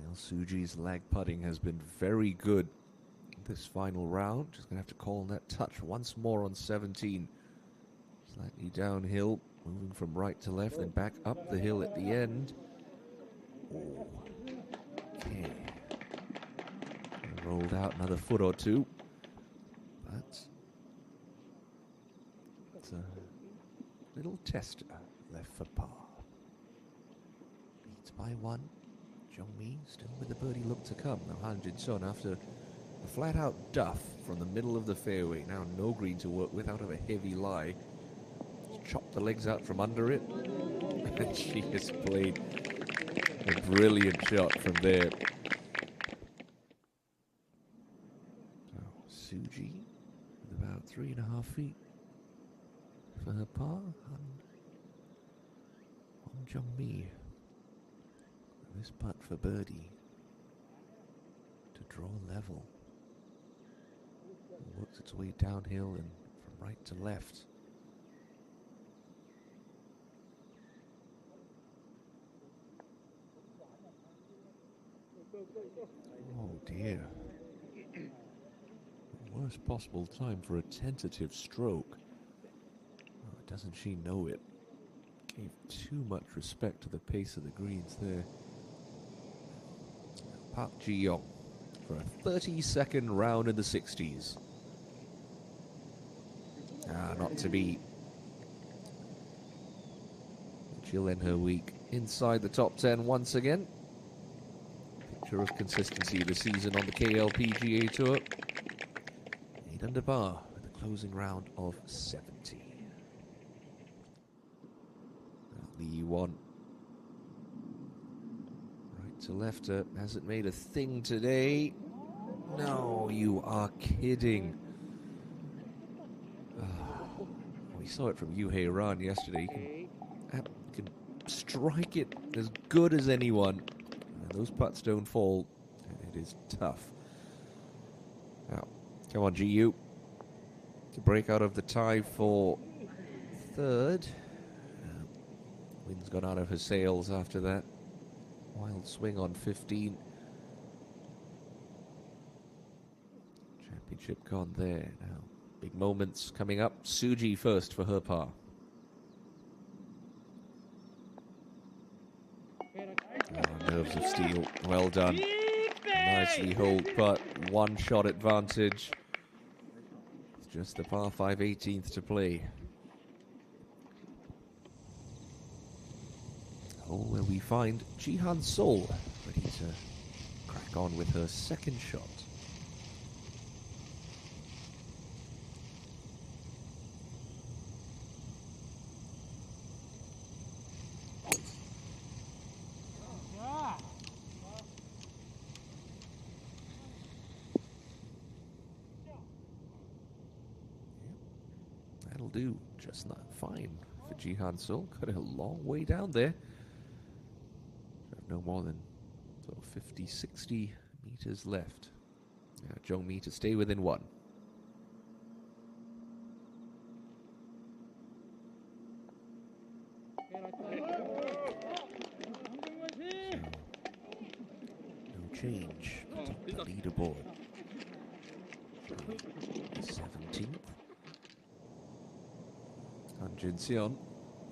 Well, Suji's lag putting has been very good this final round. Just going to have to call on that touch once more on 17. Slightly downhill, moving from right to left, then back up the hill at the end. Oh, okay. Rolled out another foot or two, but it's a little tester left for par. Leads by one. Zhongmi still with the birdie look to come. Now Han Jin-sun, after a flat-out duff from the middle of the fairway, now no green to work with out of a heavy lie. Chopped the legs out from under it, and she has played a brilliant shot from there. So Suji with about 3.5 feet for her par. Wang Zhongmi. This putt for birdie to draw level. It works its way downhill and from right to left. Oh dear. Worst possible time for a tentative stroke. Oh, doesn't she know it? Gave too much respect to the pace of the greens there. Park Ji-young for a 32nd round in the 60s. Not to be. She'll end her week inside the top 10 once again. Picture of consistency this season on the KLPGA Tour. 8 under par with a closing round of 70. Lee one. Right to left hasn't made a thing today. No, you are kidding. We saw it from Yuhei Ran yesterday. He can strike it as good as anyone. And those putts don't fall. It is tough. Now, come on, GU. To break out of the tie for third. Wind's gone out of her sails after that. Wild swing on 15. Championship gone there. Now, big moments coming up. Suji first for her par. Oh, nerves of steel. Well done. Nicely hold putt. One shot advantage. It's just the par 5 18th to play. Hole where we find Jihan Sol ready to crack on with her second shot. That'll do just not fine for Jihan Sol. Got a long way down there. No more than sort of 50, 60 meters left. Zhongmi to stay within one. No change atop the leaderboard. 17th. Han Jin-seon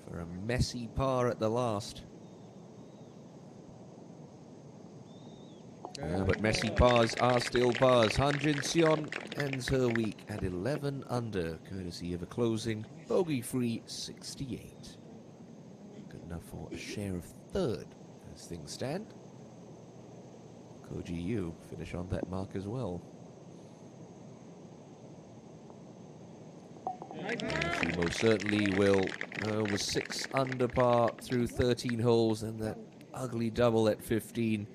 for a messy par at the last. But messy pars are still pars. Han Jin-seon ends her week at 11 under, courtesy of a closing bogey-free 68. Good enough for a share of third as things stand. Koji Yu finish on that mark as well. She most certainly will. Was 6 under par through 13 holes, and that ugly double at 15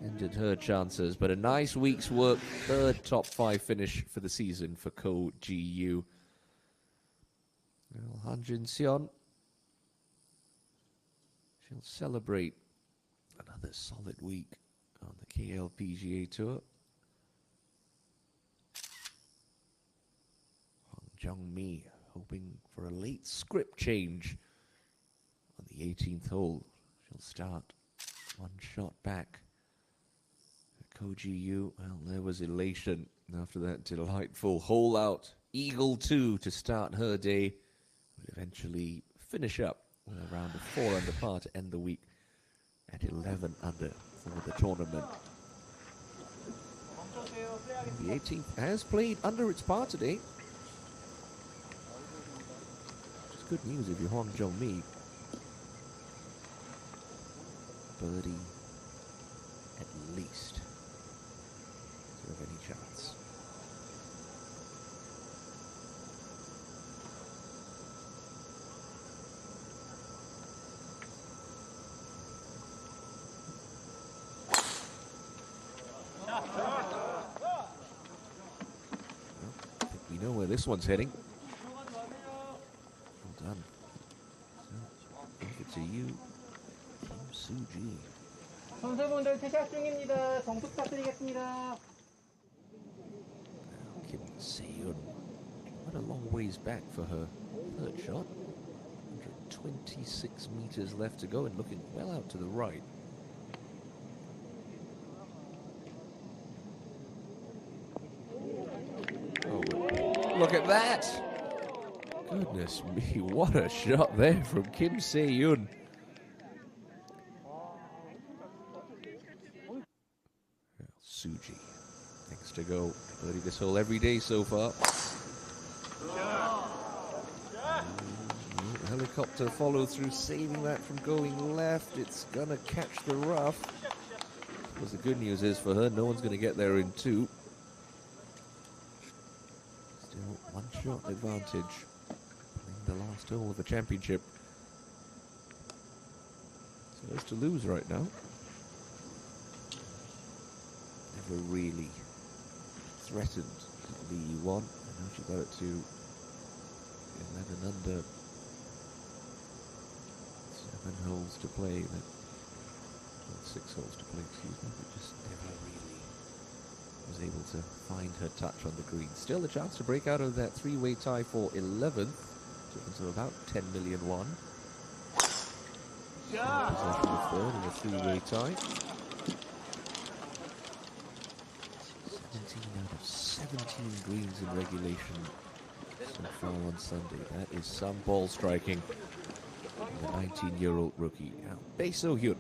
ended her chances. But a nice week's work, third top 5 finish for the season for Ko Ji-yu. Well, Han Jin-seon, she'll celebrate another solid week on the KLPGA Tour. Zhongmi hoping for a late script change on the 18th hole. She'll start one shot back Koji Yu, well, there was elation after that delightful hole out. Eagle 2 to start her day. Would eventually finish up with a round of 4 under par to end the week at 11 under for the tournament. The 18th has played under its par today. Which is good news if you're Hwang Jung-mi. Birdie at least to have any chance. I think we know where this one's heading. Well done. So, over to you, Kim Soo-ji. 선수분들 퇴샷 중입니다. 정수 부탁드리겠습니다. Kim Se-yeon, quite a long ways back for her third shot. 126 meters left to go and looking well out to the right. Oh, look at that! Goodness me, what a shot there from Kim Se-yeon. Soo-ji, thanks to go birdie this hole every day so far. Helicopter follow through, saving that from going left. It's gonna catch the rough. Because the good news is for her, no one's gonna get there in 2. Still 1 shot advantage. Playing the last hole of the championship. So it's to lose right now. Never really threatened Lee Won. I know she got it to 11 under. 7 holes to play. 6 holes to play, excuse me. But just never really was able to find her touch on the green. Still a chance to break out of that 3-way tie for 11th. Took them to about 10 million won. Possession of third in a 3-way tie. 17 out of 17 greens in regulation so far on Sunday. That is some ball striking. The 19-year-old rookie. Now, Bae So-hyun.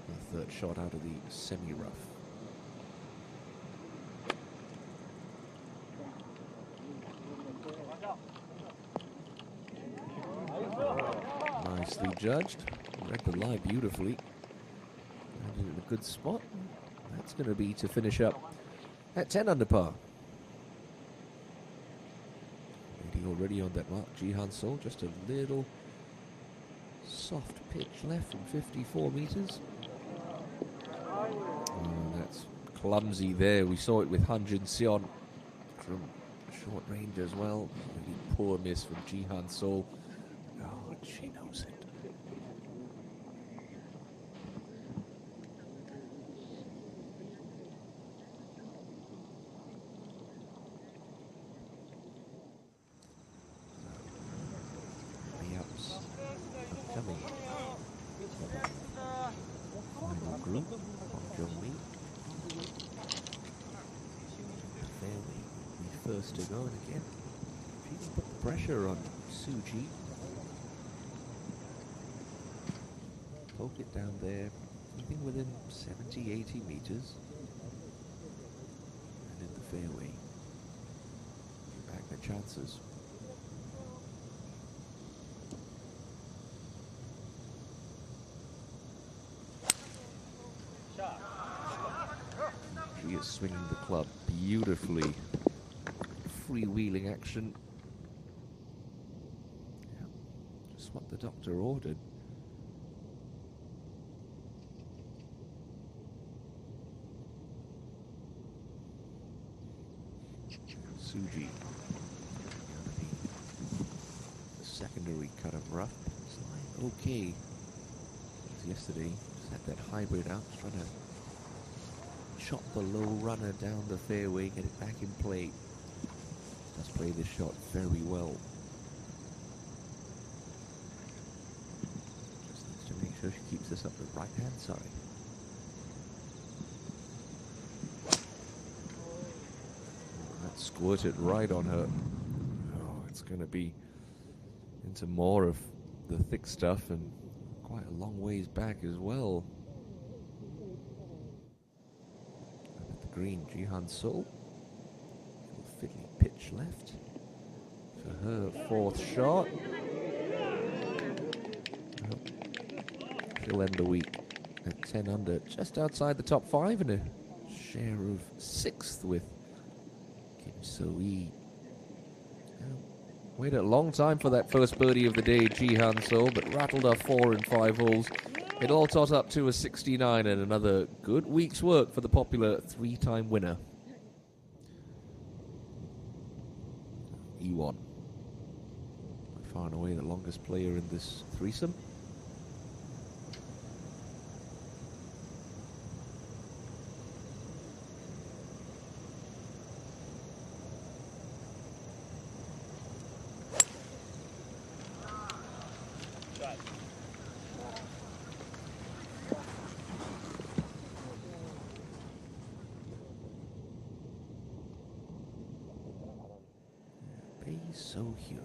The third shot out of the semi-rough. Nicely judged. Read the lie beautifully. Landed in a good spot. That's going to be to finish up at 10 under par. Already on that mark. Ji-Han Sol, just a little soft pitch left from 54 meters. Oh, that's clumsy there. We saw it with Han Jin-seon from short range as well. Really poor miss from Ji-Han Sol. Oh, she knows it. Coming. Final group. Hwang Jung-mi. Fairly the first to go, and again, she can put the pressure on Soo-ji. Poke it down there, keeping within 70, 80 meters. And in the fairway. Back the chances. She is swinging the club beautifully. Freewheeling action. Yeah, just what the doctor ordered. Soo-ji. The secondary cut of rough. It's like okay. As yesterday, just had that hybrid out, just trying to chop the low runner down the fairway, get it back in play. Does play this shot very well. Just needs to make sure she keeps this up the right hand side. Squirted right on her. Oh, it's going to be into more of the thick stuff and quite a long ways back as well. Up at the green, Jihan Sol. Fiddly pitch left for her fourth shot. Well, she'll end the week at 10 under, just outside the top 5 and a share of 6th with Kim So-hee. Waited a long time for that first birdie of the day, Jihan Sol, but rattled her 4 in 5 holes. It all tot up to a 69 and another good week's work for the popular 3-time winner. E1. By far and away the longest player in this threesome. So-hyun.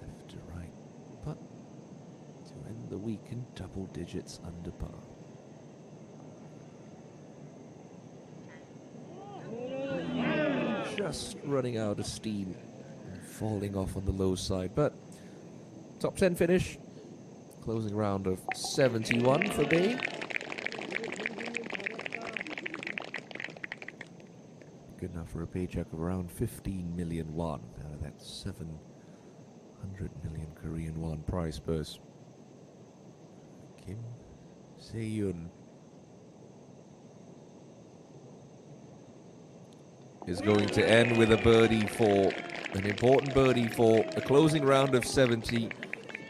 Left to right, but to end the week in double digits under par. Just running out of steam and falling off on the low side, but top 10 finish. Closing round of 71 for Bae. Good enough for a paycheck of around 15 million won out of that 700 million Korean won prize purse. Kim Se-hyun is going to end with a birdie for an important birdie for a closing round of 70.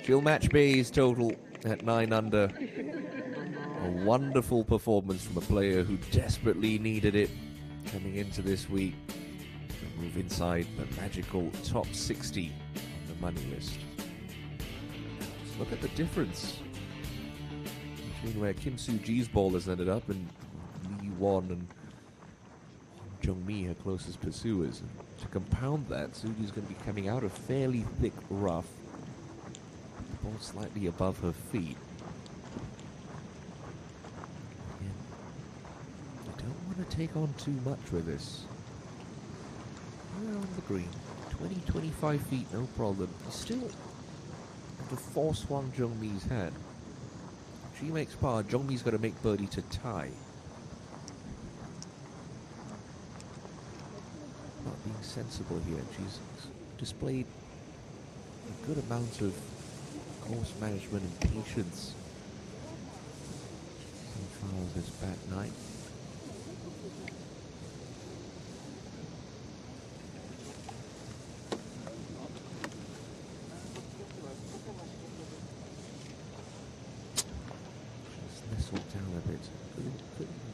She'll match Bae's total at 9 under. A wonderful performance from a player who desperately needed it coming into this week to move inside the magical top 60 on the money list. Just look at the difference between where Kim Soo-ji's ball has ended up and Lee Won and Jung-mi, her closest pursuers. And to compound that, Soo-ji's going to be coming out of fairly thick rough, the ball slightly above her feet. To take on too much with this. Around the green, 20-25 feet, no problem. Still have to force Hwang Jung-mi's hand. If she makes par, Jung-mi's got to make birdie to tie. Not being sensible here. She's displayed a good amount of course management and patience so far this back nine.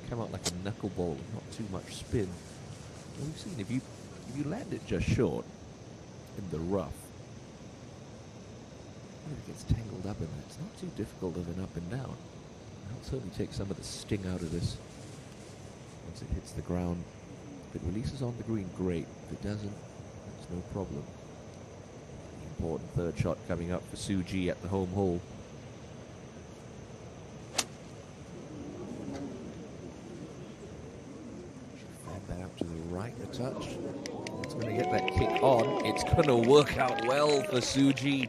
Come out like a knuckleball, not too much spin. Well, we've seen if you land it just short in the rough, it gets tangled up in there. It's not too difficult of an up and down. That'll certainly take some of the sting out of this. Once it hits the ground, if it releases on the green, great. If it doesn't, it's no problem. The important third shot coming up for Soo-ji at the home hole. A touch. It's going to get that kick on. It's going to work out well for Soo-ji.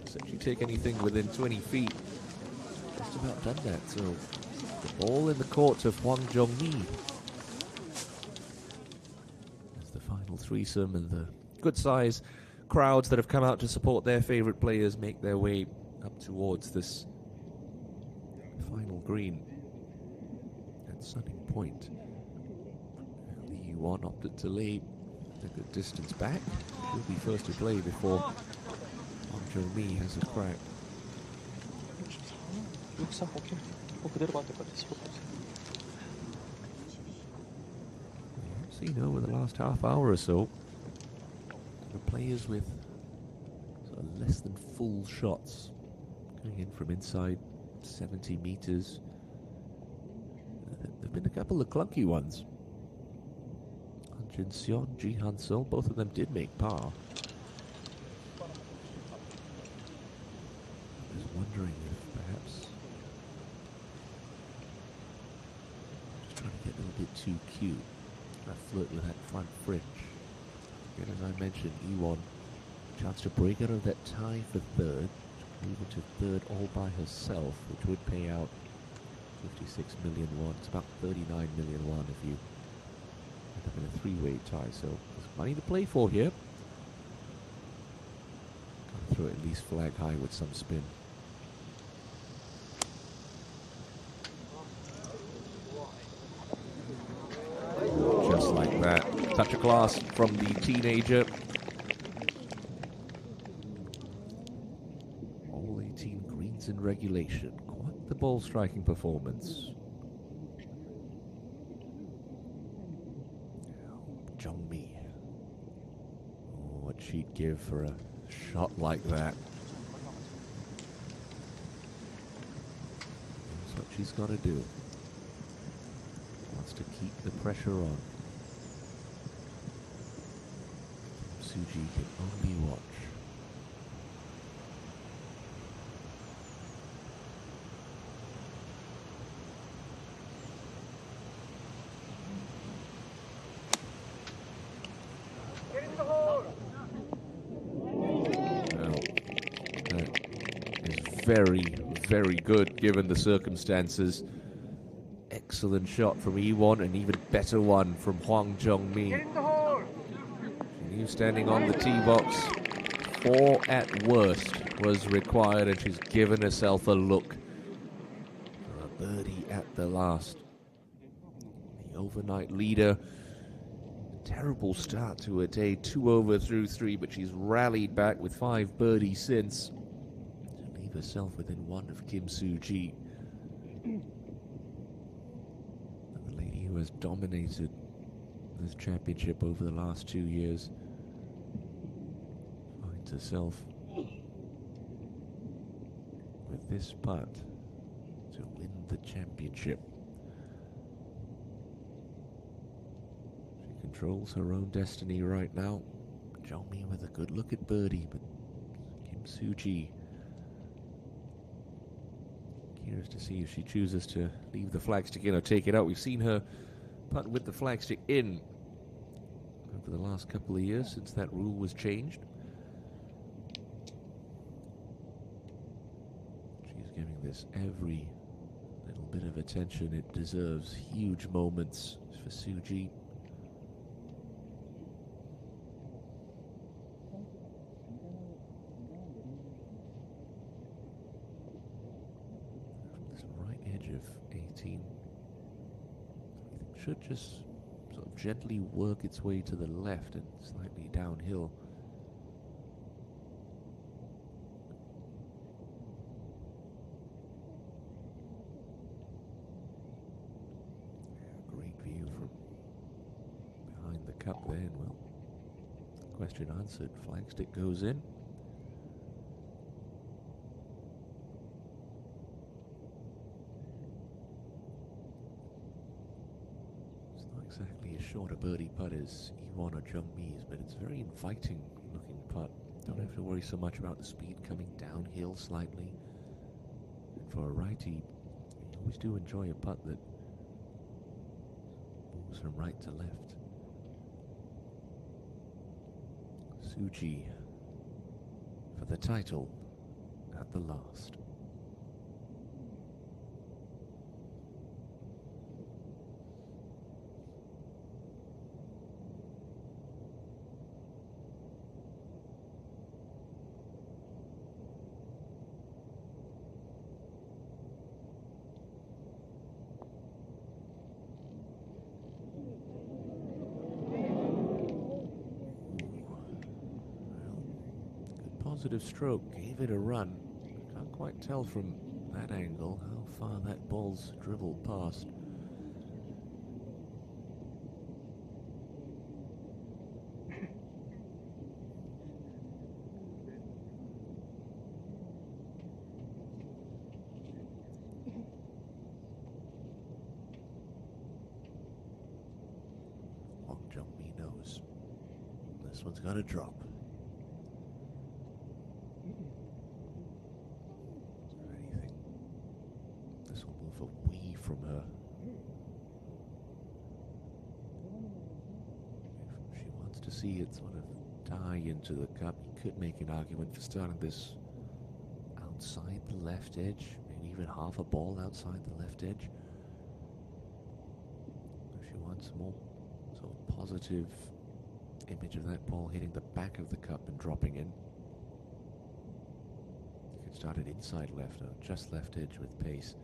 So if you take anything within 20 feet, just about done that. So the ball in the court of Hwang Jung-mi. As the final threesome and the good size crowds that have come out to support their favorite players make their way up towards this final green. Sunning Point. Lee Won opted to lead a good distance back. He'll be first to play before Hwang Jung-mi has a crack. We've seen over the last half hour or so the players with sort of less than full shots coming in from inside 70 meters. been a couple of clunky ones. Jin Seon, Ji Han Sol, both of them did make par. I was wondering if perhaps just trying to get a little bit too cute. I flirt with that front fringe. Again, as I mentioned, Ewon, chance to break out of that tie for third, move into third all by herself, which would pay out 56 million won. It's about 39 million won if you end up in a three-way tie. So there's money to play for here. Gotta throw it at least flag high with some spin. Just like that. Touch of class from the teenager. All 18 greens in regulation. Quite the ball striking performance. Jung-mi. Oh, what she'd give for a shot like that. That's what she's got to do. Wants to keep the pressure on. Suji can only watch. Very, very good given the circumstances. Excellent shot from Ewon, an even better one from Hwang Jung-mi. She knew standing on the tee box, 4 at worst was required, and she's given herself a look for a birdie at the last. The overnight leader. Terrible start to her day, 2 over through 3, but she's rallied back with 5 birdies since. Herself within 1 of Kim Soo-ji, the lady who has dominated this championship over the last 2 years, finds herself with this putt to win the championship. She controls her own destiny right now. Jung-mi with a good look at birdie, but Kim Soo-ji curious to see if she chooses to leave the flagstick in or take it out. We've seen her putt with the flagstick in over the last couple of years since that rule was changed. She's giving this every little bit of attention it deserves. Huge moments for Soo-ji. Of 18 should just sort of gently work its way to the left and slightly downhill. Yeah, great view from behind the cup there. And well, question answered. Flagstick goes in. Exactly as short a birdie putt as Ewon or Jung-mi's, but it's a very inviting looking putt. Don't have to worry so much about the speed coming downhill slightly. And for a righty, you always do enjoy a putt that moves from right to left. Soo-ji for the title at the last. Positive stroke, gave it a run. Can't quite tell from that angle how far that ball's dribbled past. This one's got to drop. Is there anything? This one will for wee from her. If she wants to see it sort of die into the cup, you could make an argument for starting this outside the left edge, maybe even half a ball outside the left edge. If she wants more sort of positive image of that ball hitting the back of the cup and dropping in, you could start it inside left or just left edge with pace.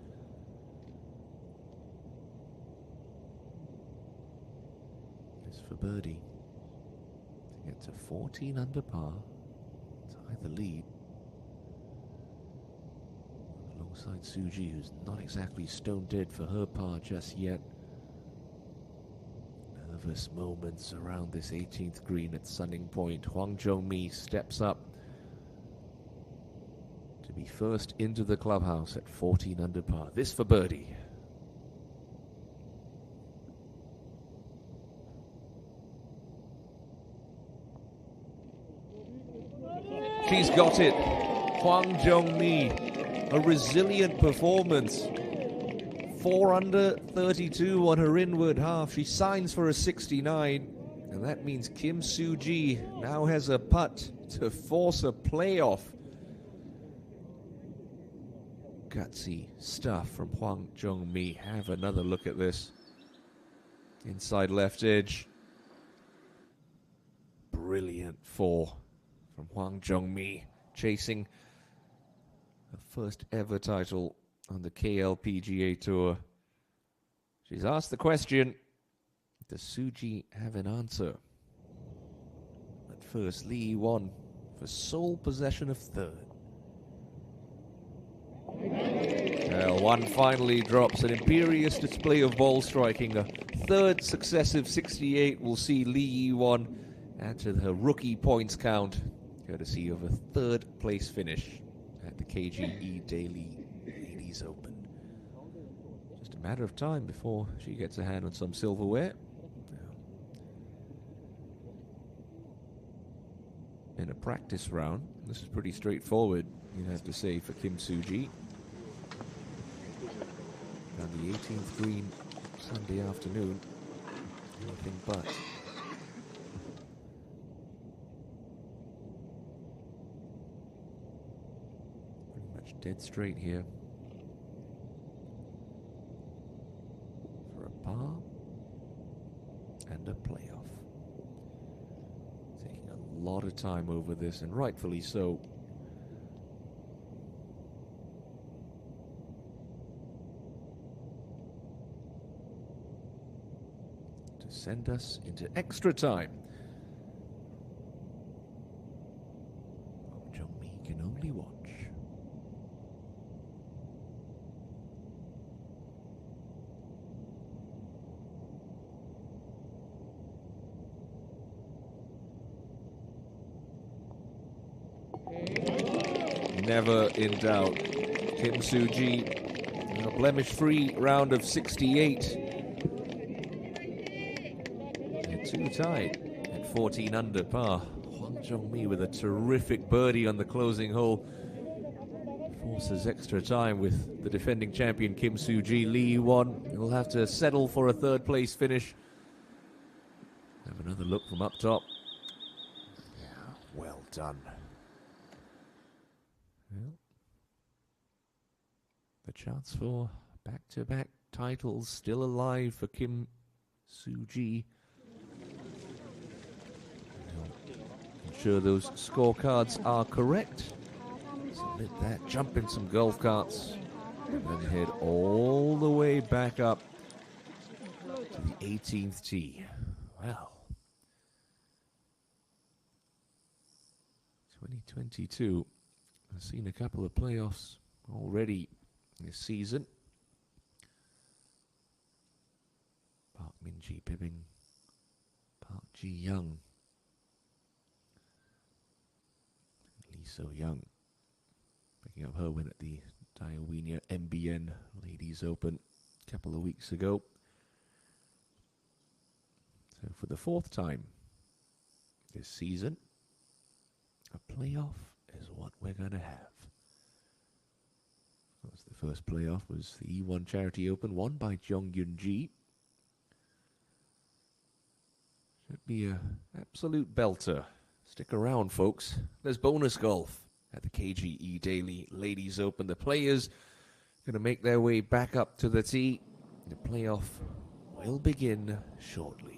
This for birdie to get to 14 under par, tie the lead alongside Suji, who's not exactly stone dead for her par just yet. Nervous moments around this 18th green at Sunning Point. Hwang Jung-mi steps up to be first into the clubhouse at 14 under par. This for birdie. She's got it. Hwang Jung-mi, a resilient performance. 4 under 32 on her inward half. She signs for a 69, and that means Kim Soo-ji now has a putt to force a playoff. Gutsy stuff from Hwang Jung-mi. Have another look at this. Inside left edge. Brilliant 4 from Hwang Jung-mi, chasing her first ever title on the KLPGA Tour. She's asked the question, does Suji have an answer? At first, Lee won for sole possession of third. Well, one finally drops. An imperious display of ball striking. A third successive 68 will see Lee Yi-won add to her rookie points count, courtesy of a third place finish at the KGE Edaily Ladies Open. Just a matter of time before she gets a hand on some silverware. In a practice round, this is pretty straightforward, you'd have to say, for Kim Soo-ji. On the 18th green Sunday afternoon, anything but. Pretty much dead straight here. For a par and a playoff. Taking a lot of time over this, and rightfully so. To send us into extra time. Jung-mi can only watch. Never in doubt. Kim Soo-ji, a blemish-free round of 68. Two tied at 14 under par. Hwang Jung-mi with a terrific birdie on the closing hole. Forces extra time with the defending champion Kim Soo-ji. Lee Yi-won will have to settle for a third place finish. Have another look from up top. Yeah, well done. Well, the chance for back-to-back titles still alive for Kim Soo-ji. Ensure those scorecards are correct. Submit that, jump in some golf carts, and then head all the way back up to the 18th tee. Well, 2022 has seen a couple of playoffs already this season. Park Min-ji pipping Park Ji-young. Lee So-young picking up her win at the Daiwinia MBN Ladies Open a couple of weeks ago. So for the fourth time this season. A playoff is what we're going to have. Of course, the first playoff was the E1 Charity Open, won by Jung Yun-ji. Should be an absolute belter. Stick around, folks. There's bonus golf at the KG Edaily Ladies Open. The players going to make their way back up to the tee. The playoff will begin shortly.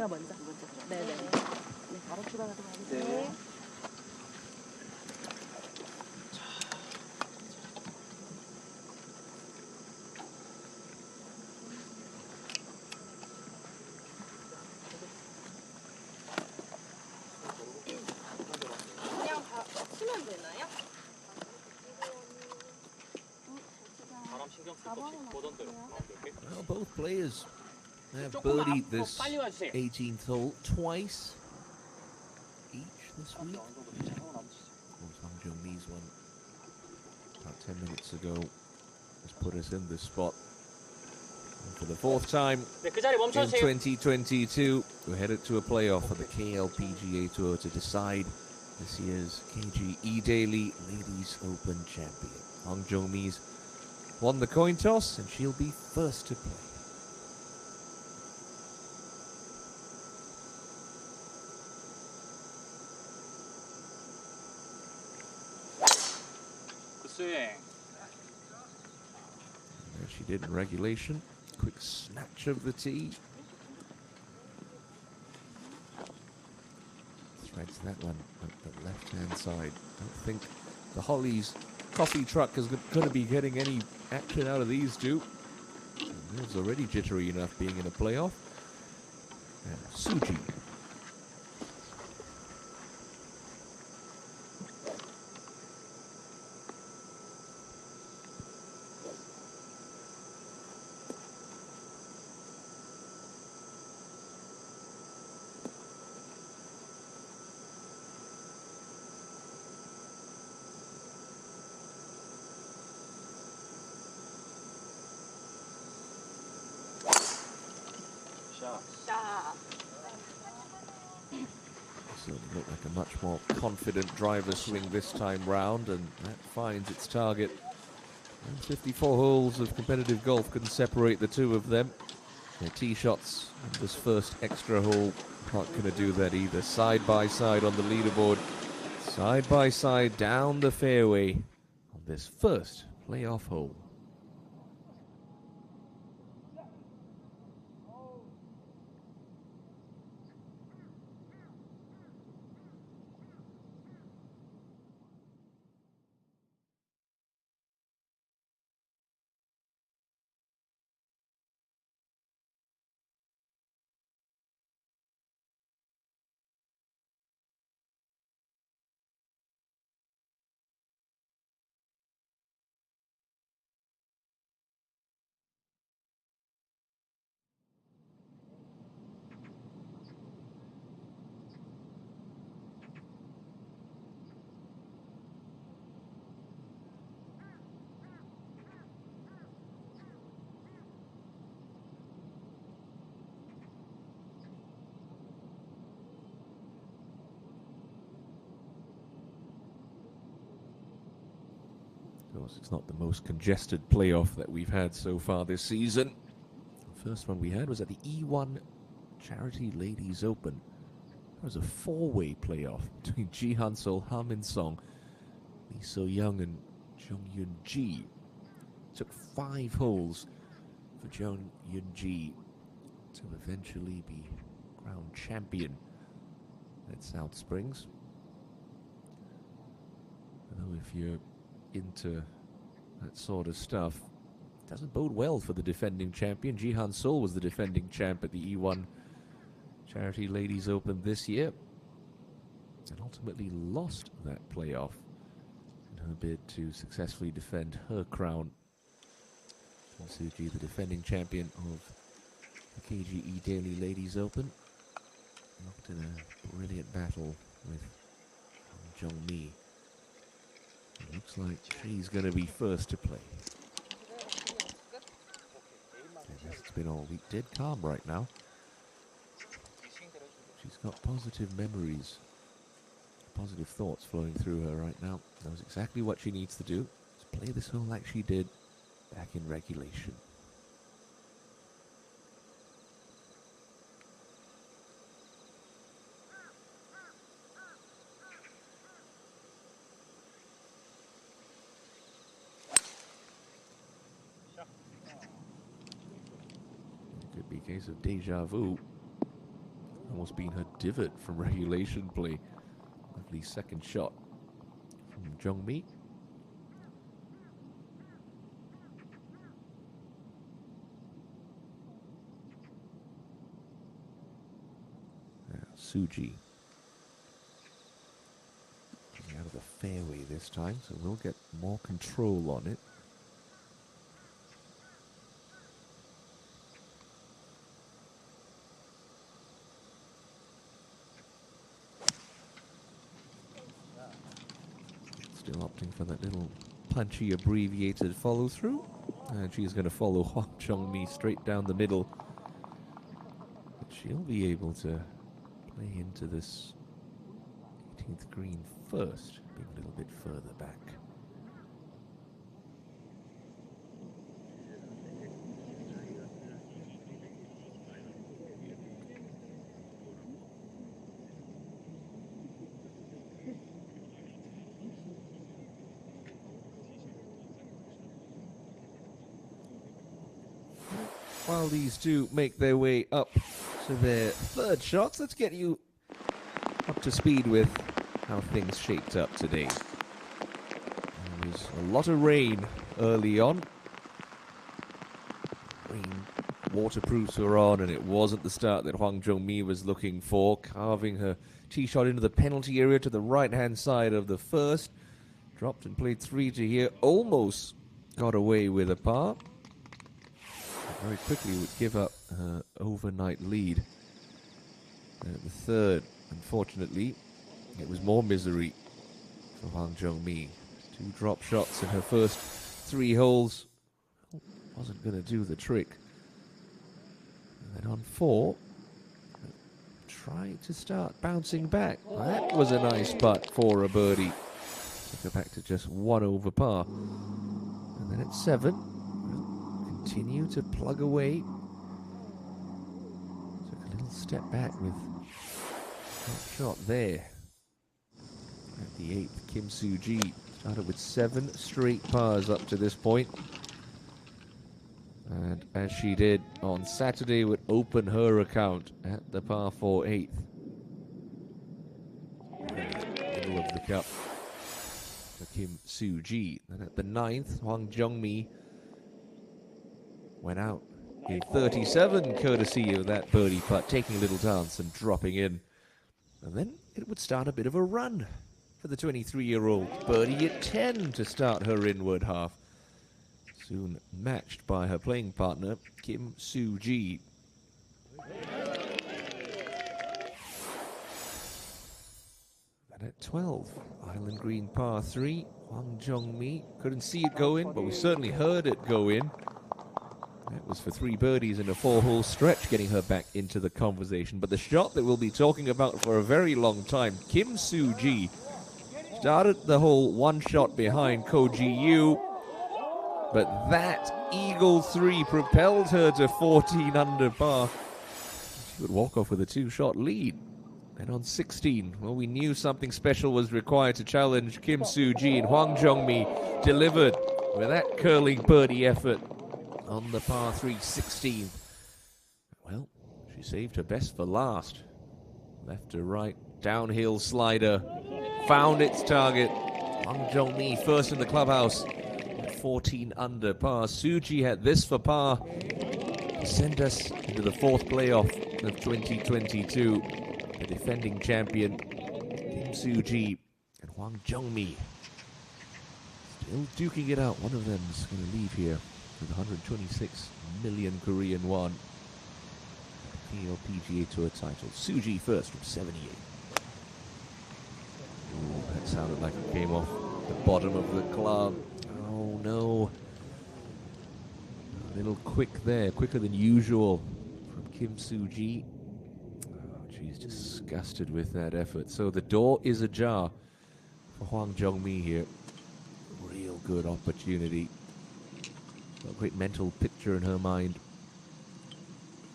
제가 먼저. 네네. 네, 바로 출발하도록 하겠습니다. 네. 그냥 치면 되나요? Well, both players have birdied this 18th hole twice each this week. Hang Jung-mi's one about 10 minutes ago has put us in this spot. And for the fourth time in 2022, we're headed to a playoff for the KLPGA Tour to decide this year's KG Edaily Ladies Open champion. Hang Jung-mi's won the coin toss, and she'll be first to play. As she did in regulation, quick snatch of the tee. Threads that one at the left-hand side. Don't think the Hollies coffee truck is going to be getting any action out of these two. It's already jittery enough being in a playoff. And Suji. Certainly looked like a much more confident driver swing this time round, and that finds its target. And 54 holes of competitive golf can separate the two of them. Their tee shots on this first extra hole aren't going to do that either. Side by side on the leaderboard, side by side down the fairway on this first playoff hole. Of course, it's not the most congested playoff that we've had so far this season. The first one we had was at the E1 Charity Ladies Open. It was a four-way playoff between Ji Han-sol, Ha Min-song, Lee So-young, and Jung Yun-ji. Took 5 holes for Jung Yun-ji to eventually be crowned champion at South Springs. Although if you're into that sort of stuff, it doesn't bode well for the defending champion. Ji Han-sol was the defending champ at the E1 Charity Ladies Open this year and ultimately lost that playoff in her bid to successfully defend her crown. Kim Soo-ji, the defending champion of the KGE Edaily Ladies Open, locked in a brilliant battle with Jung-mi. It looks like she's going to be first to play. I guess it's been all week. Dead calm right now. She's got positive memories, positive thoughts flowing through her right now. Knows exactly what she needs to do. Is play this hole like she did back in regulation. Could be a case of deja vu. Almost been her divot from regulation play. Lovely second shot from Jung-mi. Soo-ji getting out of the fairway this time, so we'll get more control on it. Still opting for that little punchy abbreviated follow through, and she's going to follow Hwang Jung-mi straight down the middle. But she'll be able to play into this 18th green first, being a little bit further back. While these two make their way up to their third shots, let's get you up to speed with how things shaped up today. There was a lot of rain early on. Rain waterproofs were on, and it wasn't the start that Hwang Jung-mi was looking for, carving her tee shot into the penalty area to the right-hand side of the first. Dropped and played 3 to here, almost got away with a par. Very quickly would give up her overnight lead. At the third, unfortunately, it was more misery for Hwang Jung-mi. 2 drop shots in her first 3 holes. Wasn't going to do the trick. And then on 4, tried to start bouncing back. That was a nice putt for a birdie. Took her back to just 1 over par. And then at 7, continue to plug away. Took a little step back with that shot there. At the 8th, Kim Soo-ji started with 7 straight pars up to this point. And as she did on Saturday, would open her account at the par 4 8th. Middle of the cup for Kim Soo-ji. And at the 9th, Hwang Jung-mi went out in 37, courtesy of that birdie putt, taking a little dance and dropping in. And then it would start a bit of a run for the 23-year-old. Birdie at 10 to start her inward half. Soon matched by her playing partner, Kim Soo-ji. And at 12, Island Green par 3, Hwang Jung-mi couldn't see it go in, but we certainly heard it go in. That was for 3 birdies in a 4-hole stretch, getting her back into the conversation. But the shot that we'll be talking about for a very long time, Kim Soo-ji started the hole one shot behind Koji Yu, but that Eagle 3 propelled her to 14 under par. She would walk off with a 2-shot lead. And on 16, well, we knew something special was required to challenge Kim Soo-ji, and Hwang Jung-mi delivered with that curling birdie effort on the par 3 16. Well, she saved her best for last. Left to right, downhill slider, found its target. Hwang Jung-mi first in the clubhouse at 14 under par. Soo-ji had this for par to send us into the fourth playoff of 2022. The defending champion, Kim Soo-ji and Hwang Jung-mi, still duking it out. One of them's going to leave here with 126 million Korean won. PGA Tour title. Soo-ji first from 78. Ooh, that sounded like it came off the bottom of the club. Oh no. A little quick there, quicker than usual from Kim Soo-ji. She's disgusted with that effort. So the door is ajar for Hwang Jung-mi here. Real good opportunity. A great mental picture in her mind.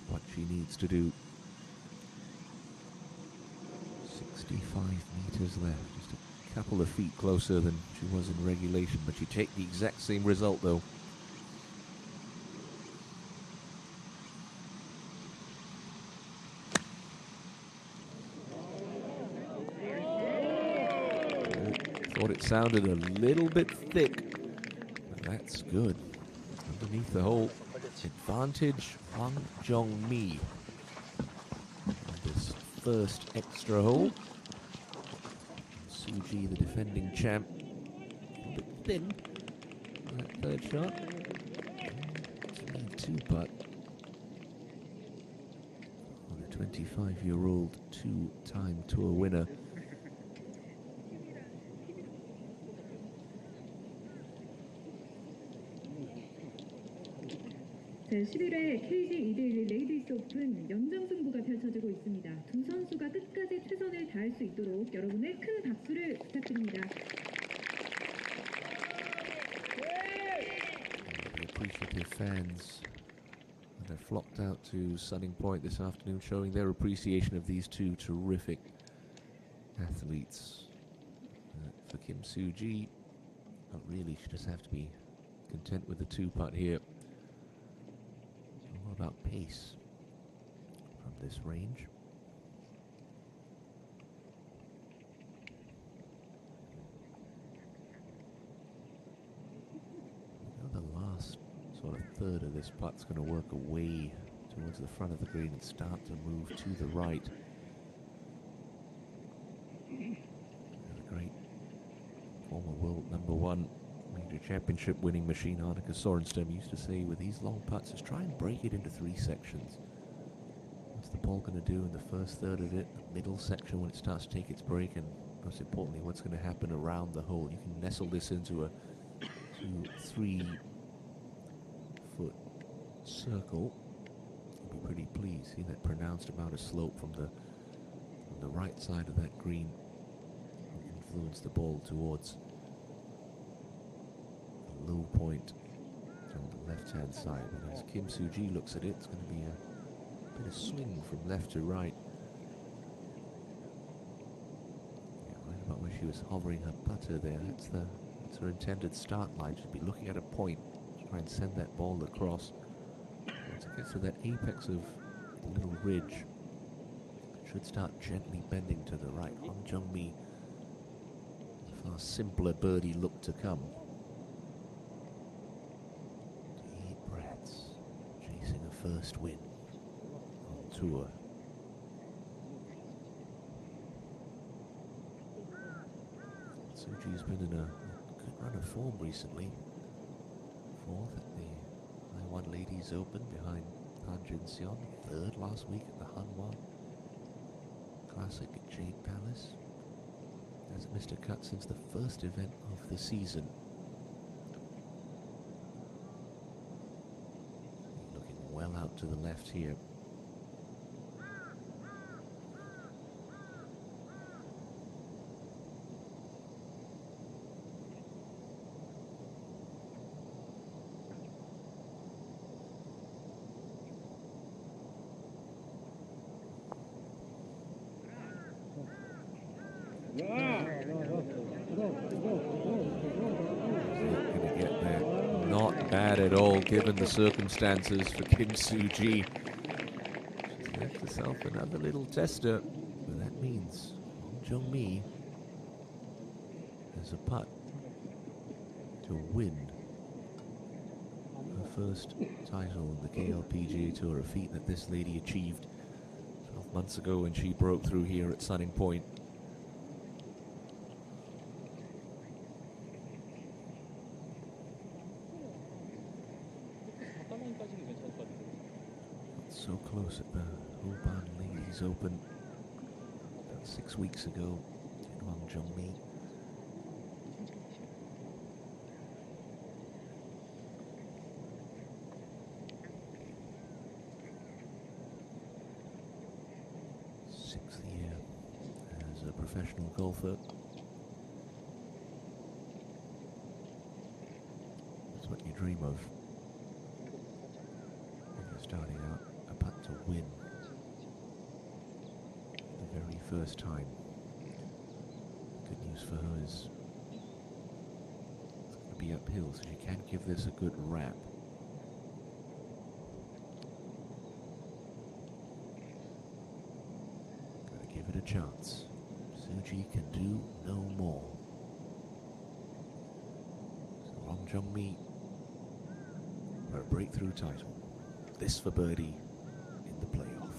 What she needs to do. 65 meters left. Just a couple of feet closer than she was in regulation. But you take the exact same result though. Thought it sounded a little bit thick, but that's good. Underneath the hole, advantage Hwang Jung-mi. This first extra hole. Soo-ji, the defending champ, a bit thin. That third shot. It's a 2-putt. The 25-year-old two-time tour winner. 제11회 KG 이데일리 레이디스 오픈 연장 승부가 펼쳐지고 있습니다. 두 선수가 끝까지 최선을 다할 수 있도록 여러분의 큰 박수를 부탁드립니다. The appreciative fans that have flocked out to Sunning Point this afternoon, showing their appreciation of these two terrific athletes. For Kim Soo-ji, not really, she just have to be content with the 2-putt here. What about pace from this range? Now the last sort of third of this putt's going to work away towards the front of the green and start to move to the right. A great former world #1 major championship winning machine Arnika Sorenstam used to say with these long putts is try and break it into 3 sections. What's the ball going to do in the first third of it, the middle section when it starts to take its break, and most importantly, what's going to happen around the hole. You can nestle this into a 2-3 foot circle. You'll be pretty pleased. See that pronounced amount of slope from the right side of that green will influence the ball towards low point on the left-hand side. But as Kim Soo-ji looks at it, it's going to be a bit of swing from left to right. Yeah, right about where she was hovering her putter there. That's her intended start line. She'd be looking at a point to try and send that ball across. Once it gets to that apex of the little ridge, it should start gently bending to the right. Hwang Jung-mi, a far simpler birdie look to come. Chasing a first win on tour. Soo-ji's been in a good run of form recently. 4th at the Taiwan Ladies Open behind Han Jin-seon. 3rd last week at the Hanwha Classic at Jade Palace. Hasn't missed a cut since the first event of the season. Well out to the left here. Not going to get there. Not bad at all, given the circumstances for Kim Soo-ji. She's left herself another little tester. But that means Hwang Jung-mi has a putt to win her first title in the KLPGA Tour, a feat that this lady achieved 12 months ago when she broke through here at Sunning Point. So close at the Hobart Ladies Open about 6 weeks ago in Hwang Jung-mi. Sixth year as a professional golfer. That's what you dream of when you're starting out. A putt to win the very first time. Good news for her is it's going to be uphill, so she can give this a good wrap. Gotta give it a chance. Soo-ji can do no more. So Hwang Jung-mi for a breakthrough title. This for birdie in the playoff.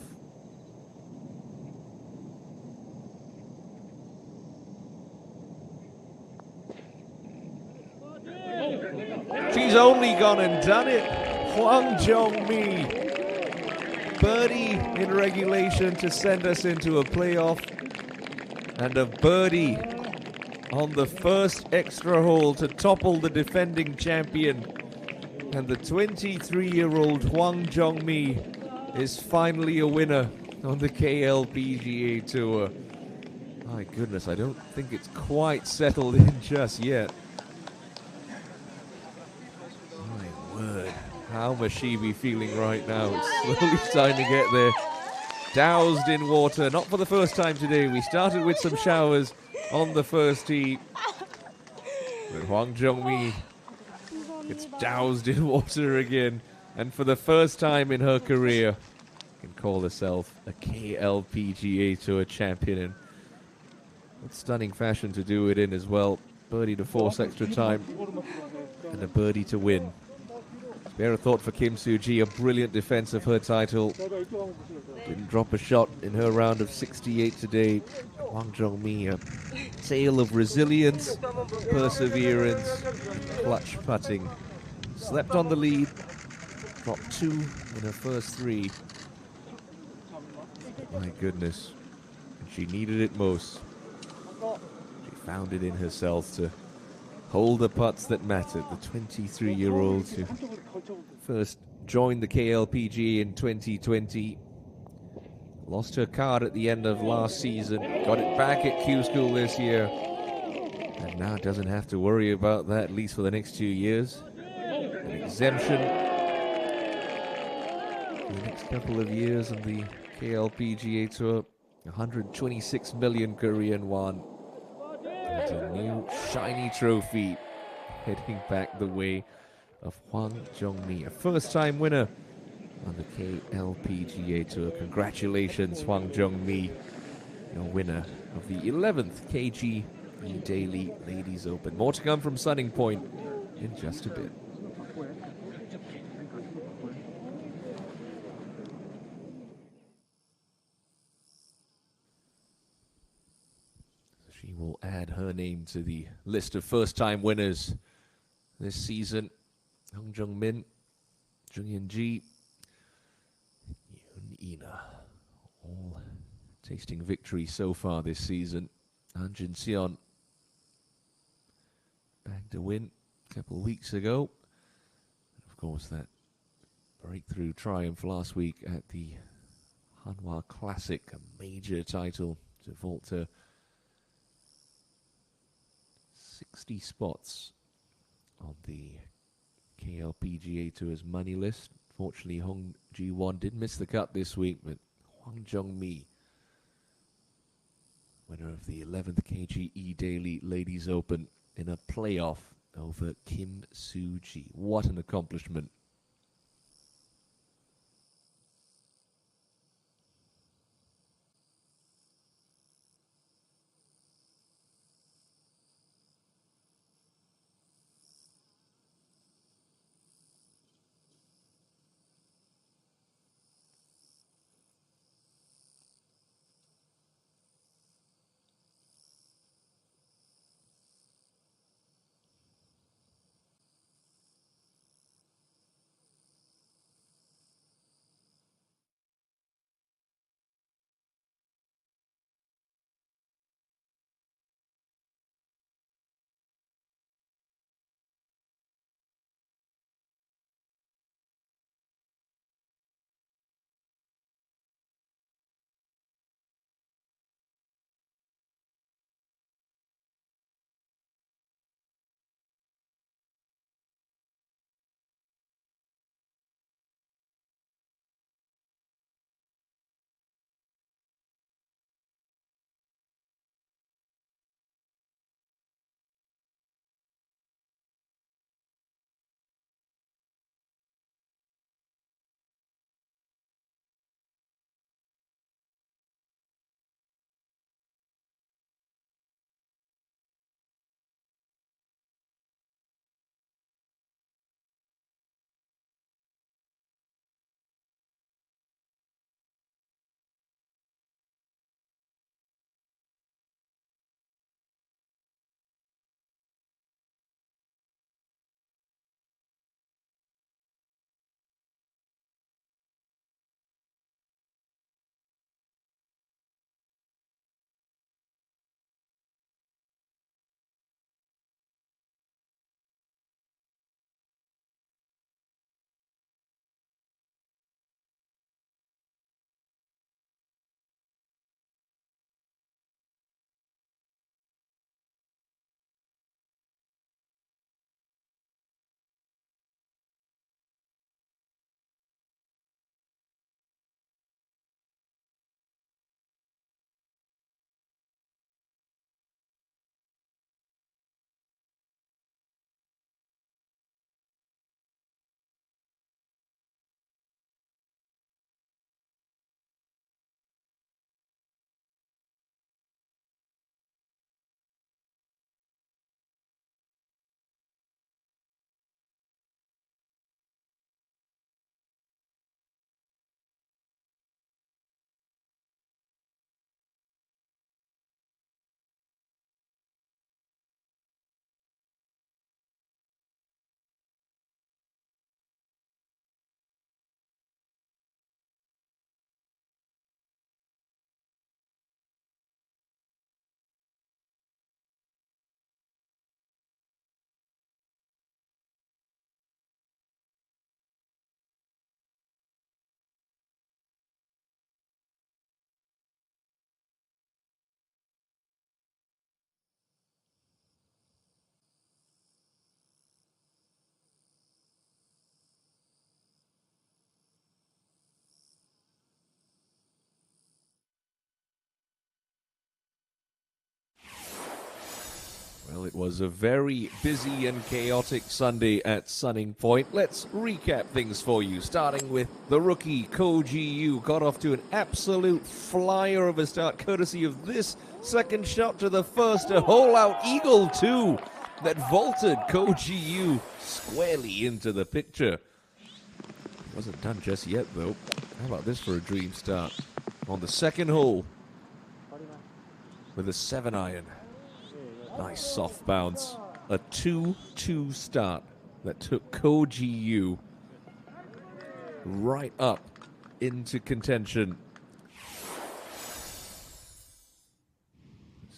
She's only gone and done it. Hwang Jung-mi. Birdie in regulation to send us into a playoff. And a birdie on the first extra hole to topple the defending champion. And the 23-year-old Hwang Jung-mi is finally a winner on the KLPGA Tour. My goodness, I don't think it's quite settled in just yet. My word, how must she be feeling right now? It's slowly starting to get there. Doused in water, not for the first time today. We started with some showers on the first tee. But Hwang Jung-mi gets doused in water again, and for the first time in her career, can call herself a KLPGA Tour champion. And what stunning fashion to do it in as well. Birdie to force extra time, and a birdie to win. Spare a thought for Kim Soo-ji, a brilliant defense of her title. Didn't drop a shot in her round of 68 today. Hwang Jung-mi, a tale of resilience, perseverance, clutch putting. Slept on the lead, dropped 2 in her first 3. My goodness, and she needed it most. She found it in herself to hold the putts that mattered. The 23-year-old who first joined the KLPGA in 2020. Lost her card at the end of last season. Got it back at Q School this year. And now doesn't have to worry about that, at least for the next 2 years. An exemption for the next couple of years on the KLPGA Tour. 126 million Korean won. And a new shiny trophy heading back the way of Hwang Jung-mi, a first-time winner on the KLPGA Tour. Congratulations, Hwang Jung-mi, your winner of the 11th KG Edaily Ladies Open. More to come from Sunning Point in just a bit. She will add her name to the list of first-time winners this season. Hwang Jung-min, Jung Yeon-ji, Ina, all tasting victory so far this season. Han Jin-seon bagged a win a couple of weeks ago. Of course, that breakthrough triumph last week at the Hanwha Classic, a major title to vault to 60 spots on the KLPGA Tour's money list. Fortunately, Hong Ji-won did miss the cut this week, but Hwang Jung-mi winner of the 11th kg Edaily Ladies Open in a playoff over Kim Soo-ji. What an accomplishment. Well, it was a very busy and chaotic Sunday at Sunning Point. Let's recap things for you, starting with the rookie, Ko Ji-yu, got off to an absolute flyer of a start, courtesy of this second shot to the first, a hole-out eagle, too, that vaulted Ko Ji-yu squarely into the picture. Wasn't done just yet, though. How about this for a dream start? On the second hole, with a 7-iron. Nice soft bounce. A 2-2 start that took Ko Ji-yu right up into contention.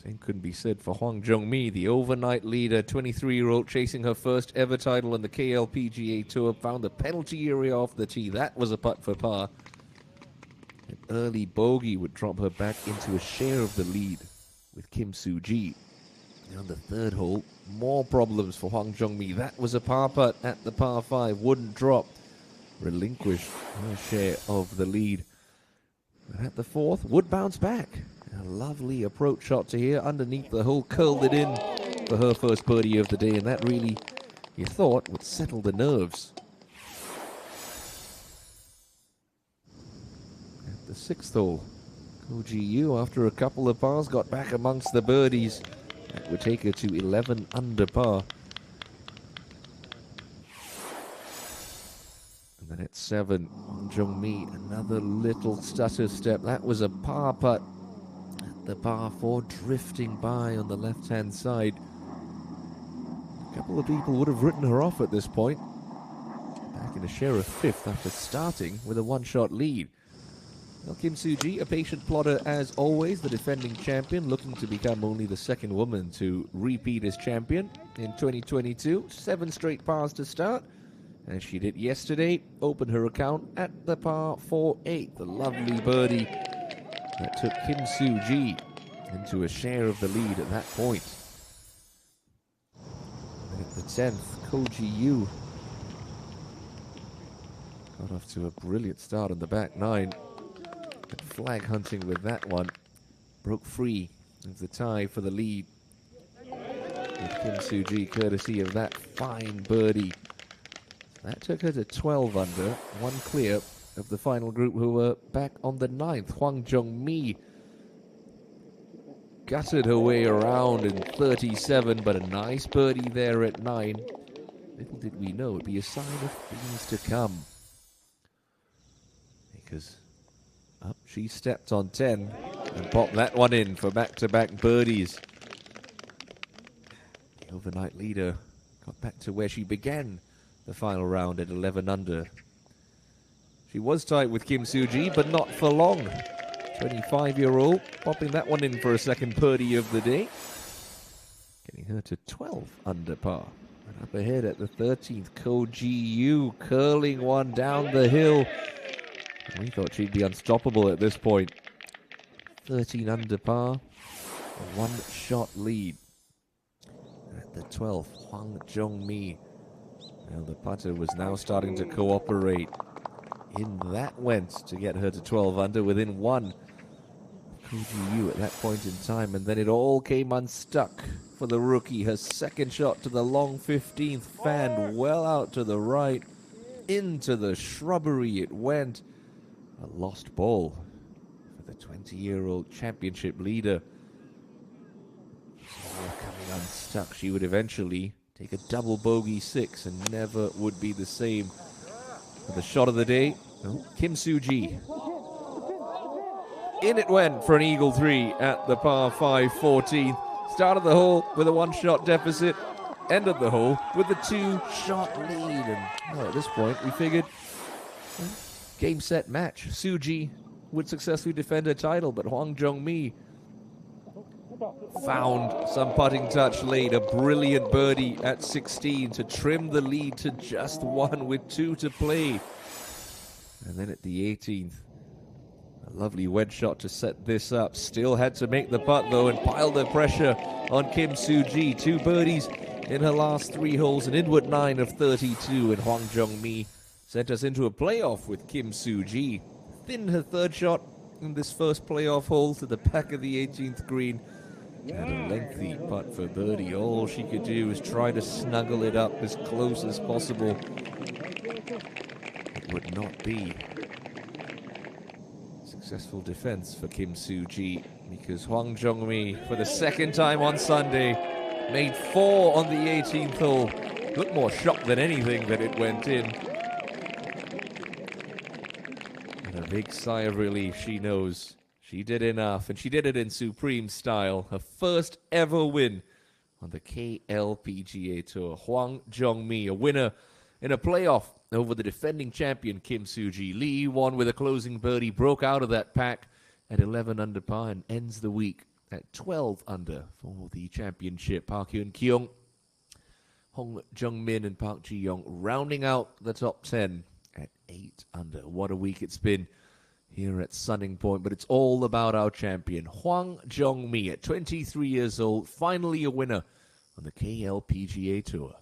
Same couldn't be said for Hwang Jung-mi, the overnight leader, 23-year-old chasing her first ever title on the KLPGA Tour. Found the penalty area off the tee. That was a putt for par. An early bogey would drop her back into a share of the lead with Kim Soo-ji. On the third hole, more problems for Hwang Jung-mi. That was a par putt at the par 5. Wouldn't drop. Relinquished her share of the lead. But at the fourth, would bounce back. A lovely approach shot to here underneath the hole, curled it in for her first birdie of the day, and that really, you thought, would settle the nerves. At the 6th hole, Ko Ji-yu, after a couple of pars, got back amongst the birdies. That would take her to 11 under par. And then at 7, Hwang Jung-mi, another little stutter step. That was a par putt at the par 4, drifting by on the left-hand side. A couple of people would have written her off at this point. Back in a share of 5th after starting with a one-shot lead. Well, Kim Soo-ji, a patient plotter as always, the defending champion, looking to become only the second woman to repeat as champion in 2022. 7 straight pars to start. As she did yesterday, opened her account at the par 4-8, the lovely birdie that took Kim Soo-ji into a share of the lead at that point. And at the 10th, Ko Ji-yu got off to a brilliant start on the back 9. But flag hunting with that one, broke free of the tie for the lead. With Kim Soo-ji courtesy of that fine birdie. That took her to 12 under, one clear of the final group who were back on the 9th. Hwang Jung-mi gutted her way around in 37, but a nice birdie there at 9. Little did we know it'd be a sign of things to come. Because up she stepped on 10 and popped that one in for back-to-back birdies. The overnight leader got back to where she began the final round at 11 under. She was tight with Kim Soo-ji, but not for long. 25-year-old popping that one in for a second birdie of the day, getting her to 12 under par. And up ahead at the 13th, Ko Ji-yu curling one down the hill. And we thought she'd be unstoppable at this point. 13 under par, a one-shot lead. At the 12th, Hwang Jung-mi. Well, the putter was now starting to cooperate. In that went to get her to 12 under within 1. Ko Ji-yu at that point in time, and then it all came unstuck for the rookie. Her second shot to the long 15th, fanned well out to the right. Into the shrubbery it went. A lost ball for the 20-year-old championship leader. All coming unstuck. She would eventually take a double bogey 6 and never would be the same. For the shot of the day, Kim Soo-ji. In it went for an eagle 3 at the par 5 14th. Started the hole with a one-shot deficit. Ended the hole with a 2-shot lead. And at this point, we figured game, set, match. Soo-ji would successfully defend her title, but Hwang Jung-mi found some putting touch late. A brilliant birdie at 16 to trim the lead to just 1 with 2 to play. And then at the 18th, a lovely wedge shot to set this up. Still had to make the putt though and piled the pressure on Kim Soo-ji. 2 birdies in her last 3 holes, an inward 9 of 32, and Hwang Jung-mi sent us into a playoff with Kim Soo-ji. Thinned her 3rd shot in this first playoff hole to the back of the 18th green. Had a lengthy putt for birdie. All she could do was try to snuggle it up as close as possible. It would not be successful defense for Kim Soo-ji, because Hwang Jung-mi, for the 2nd time on Sunday, made 4 on the 18th hole. Looked more shocked than anything that it went in. And a big sigh of relief. She knows she did enough, and she did it in supreme style. Her first ever win on the KLPGA Tour. Hwang Jung-mi, a winner in a playoff over the defending champion Kim Soo-ji. Lee won with a closing birdie, broke out of that pack at 11 under par and ends the week at 12 under for the championship. Park Hyun-kyung, Hong Jung-min and Park Ji-young rounding out the top 10 at 8 under. What a week it's been here at Sunning Point, but it's all about our champion, Hwang Jung-mi, at 23 years old, finally a winner on the KLPGA Tour.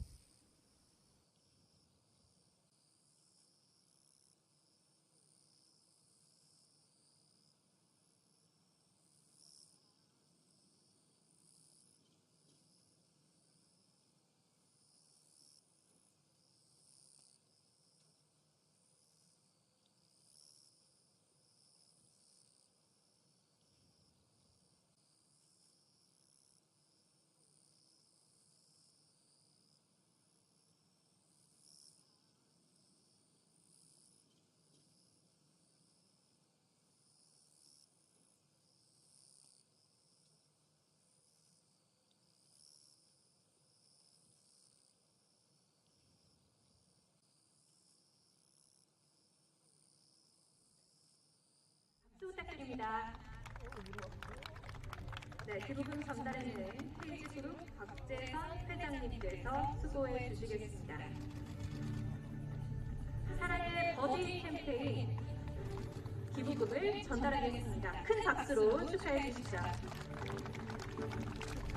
부탁드립니다. 네, 뒷부분 전달에는 KG그룹 박재선 회장님께서 수고해 주시겠습니다. 사랑의 버디 캠페인 기부금을 전달하겠습니다. 큰 박수로 축하해 주시죠.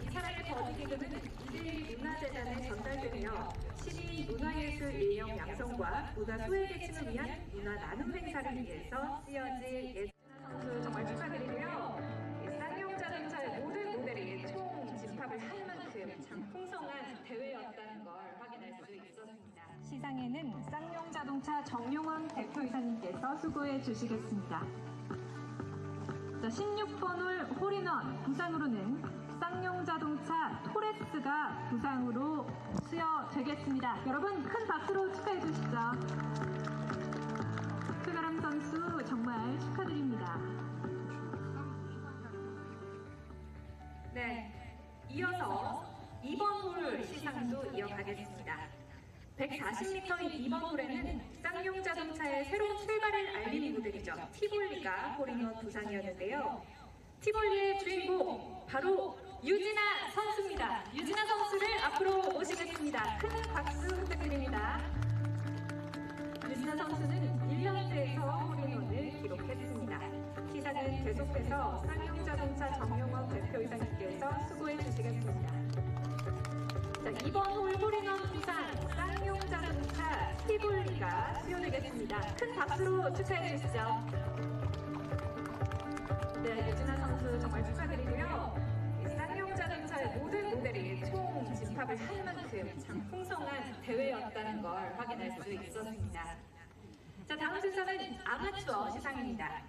이 사랑의 버디 기금은 이데일리 문화재단에 전달되며 시민 문화예술 인력 양성과 문화 소외계층을 위한 문화 나눔 행사를 위해서 쓰여질 예술 선수 정말 축하드리고요. 쌍용자동차의 모든 모델이 총 집합을 할 만큼 참 풍성한 대회였다는 걸 확인할 수 있었습니다. 시상에는 쌍용자동차 정용원 대표이사님께서 수고해 주시겠습니다. 자, 16번 홀 홀인원 부상으로는 쌍용자동차 토레스가 부상으로 수여되겠습니다. 여러분 큰 박수로 축하해 주시죠. 최가람 선수 정말 축하드립니다. 네, 이어서 2번 홀 시상도 이어가겠습니다. 140m인 2번 홀에는 쌍용자동차의 새로운 출발을 알리는 모델이죠. 티볼리가 홀인원 부상이었는데요. 티볼리의 주인공 바로 유진아 선수입니다. 유진아 선수를 앞으로 모시겠습니다. 큰 박수 부탁드립니다. 유진아 선수는 1년째에서 홀인원을 기록했습니다. 시상은 계속해서 쌍용자동차 정용원 대표이사님께서 수고해 주시겠습니다. 자, 2번 홀 홀인원 부상 쌍용자동차 티볼리가 수여되겠습니다. 큰 박수로 축하해 주시죠. 네, 유진아 선수 정말 축하드리고요. 쌍용자동차의 모든 모델이 총 집합을 할 만큼 참 풍성한 대회였다는 걸 확인할 수 있었습니다. 자, 다음 순서는 아마추어 시상입니다.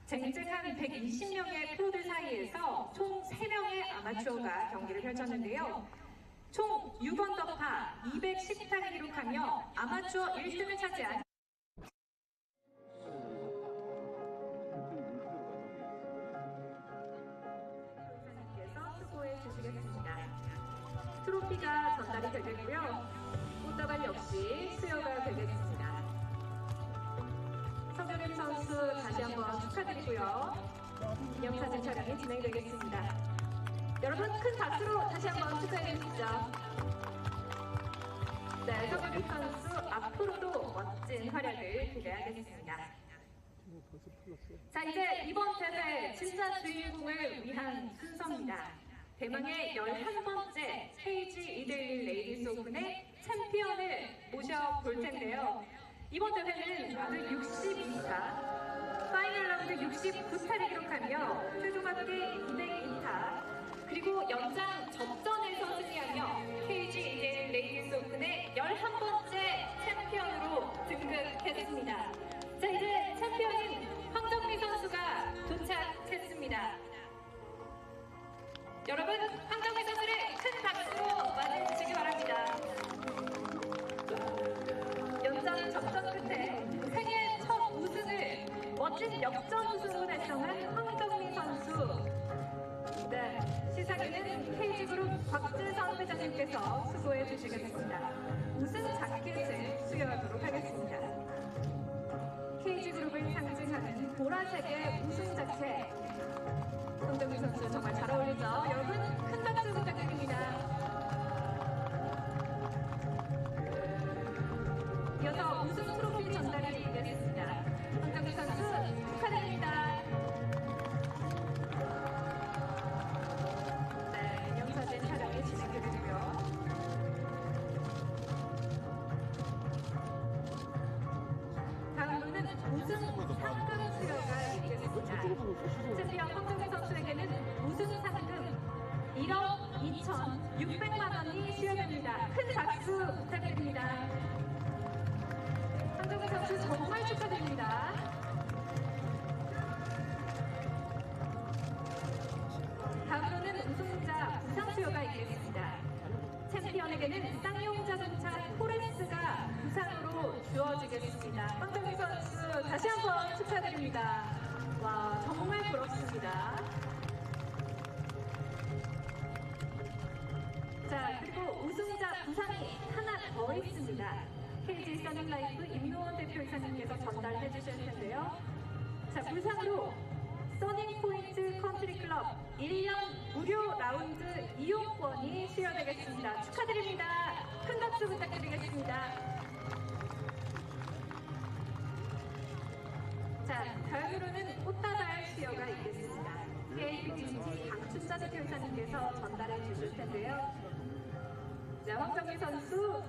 쟁쟁한 120명의 프로들 사이에서 총 3명의 아마추어가 경기를 펼쳤는데요. 총 6언더파 210타를 기록하며 아마추어 1등을 차지한 수고해 주시겠습니다. 트로피가 전달이 되겠고요. 꽃다발 역시 수여가 되겠습니다. 서경임 선수 다시 한번 축하드리고요. 기념사진 촬영이 진행되겠습니다. 여러분 큰 박수로 다시 한번 축하해 주시죠. 네, 서경임 선수 앞으로도 멋진 활약을 기대하겠습니다. 자, 이제 이번 대회 진짜 주인공을 위한 순서입니다. 대망의 11번째 KG 이데일리 레이디스 오픈의 챔피언을 모셔볼 텐데요. 이번 대회는 모두 62타, 파이널 라운드 69타를 기록하며 최종 합계 202타, 그리고 연장 접전에서 승리하며 KG 이데일리 레이디스 오픈의 11번째 챔피언으로 등극했습니다. 자, 이제 챔피언인 황정미 선수가 도착했습니다. 여러분, 황정미 선수를 큰 박수로 맞이해주시기 바랍니다. 연장 접전 끝에 생애 첫 우승을 멋진 역전 우승으로 달성한 황정미 선수. 네, 시상에는 KG그룹 박재선 회장님께서 수고해 주시겠습니다. 우승 자켓을 수여하도록 하겠습니다. KG그룹을 상징하는 보라색의 우승 자켓. 황정미 선수 정말 잘 어울리죠? 여러분 큰 박수 부탁드립니다. 이어서 우승 트로피 전달이 있겠습니다. 황정미 선수 축하드립니다. 네, 기념사진 촬영이 진행되고요. 다음으로는 우승 상금 수여가 있겠습니다. 챔피언 황정미 선수에게는 우승 상금 1억 2,600만 원이 수여됩니다. 큰 박수 부탁드립니다. 황정미 선수 정말 축하드립니다. 다음으로는 우승자 부상 수여가 있겠습니다. 챔피언에게는 쌍용자동차 토레스가 부상으로 주어지겠습니다. 황정미 선수 다시 한번 축하드립니다. 와, 정말 부럽습니다. 자, 그리고 우승자 부상이 하나 더 있습니다. KG 써닝라이프 임노원 대표이사님께서 전달해 주실 텐데요. 자, 부상으로 써닝포인트 컨트리클럽 1년 무료 라운드 이용권이 수여되겠습니다. 축하드립니다. 큰 박수 부탁드리겠습니다. 자, 다음으로는 꽃다발 수여가 있겠습니다. KBG 강춘자 대표이사님께서 전달해 주실 텐데요. 자, 황정민 선수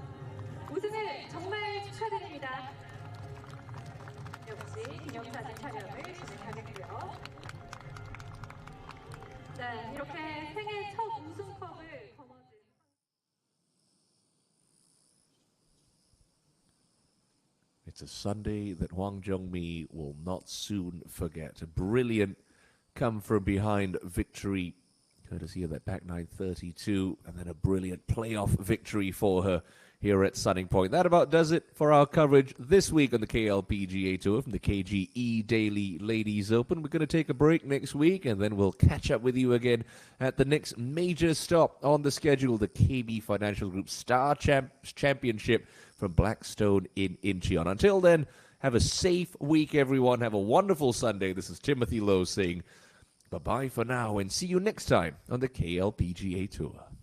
우승을 정말 축하드립니다. 역시 기념사진 촬영을 진행하겠고요. 자, 이렇게 생애 첫 우승컵을 거머쥔 It's a Sunday that Hwang Jung-mi will not soon forget. A brilliant come-from-behind victory, courtesy of that back 932, and then a brilliant playoff victory for her here at Sunning Point. That about does it for our coverage this week on the KLPGA Tour from the KG Edaily Ladies Open. We're going to take a break next week, and then we'll catch up with you again at the next major stop on the schedule, the KB Financial Group Star Championship from Blackstone in Incheon. Until then, have a safe week, everyone. Have a wonderful Sunday. This is Timothy Lowe saying bye-bye for now, and see you next time on the KLPGA Tour.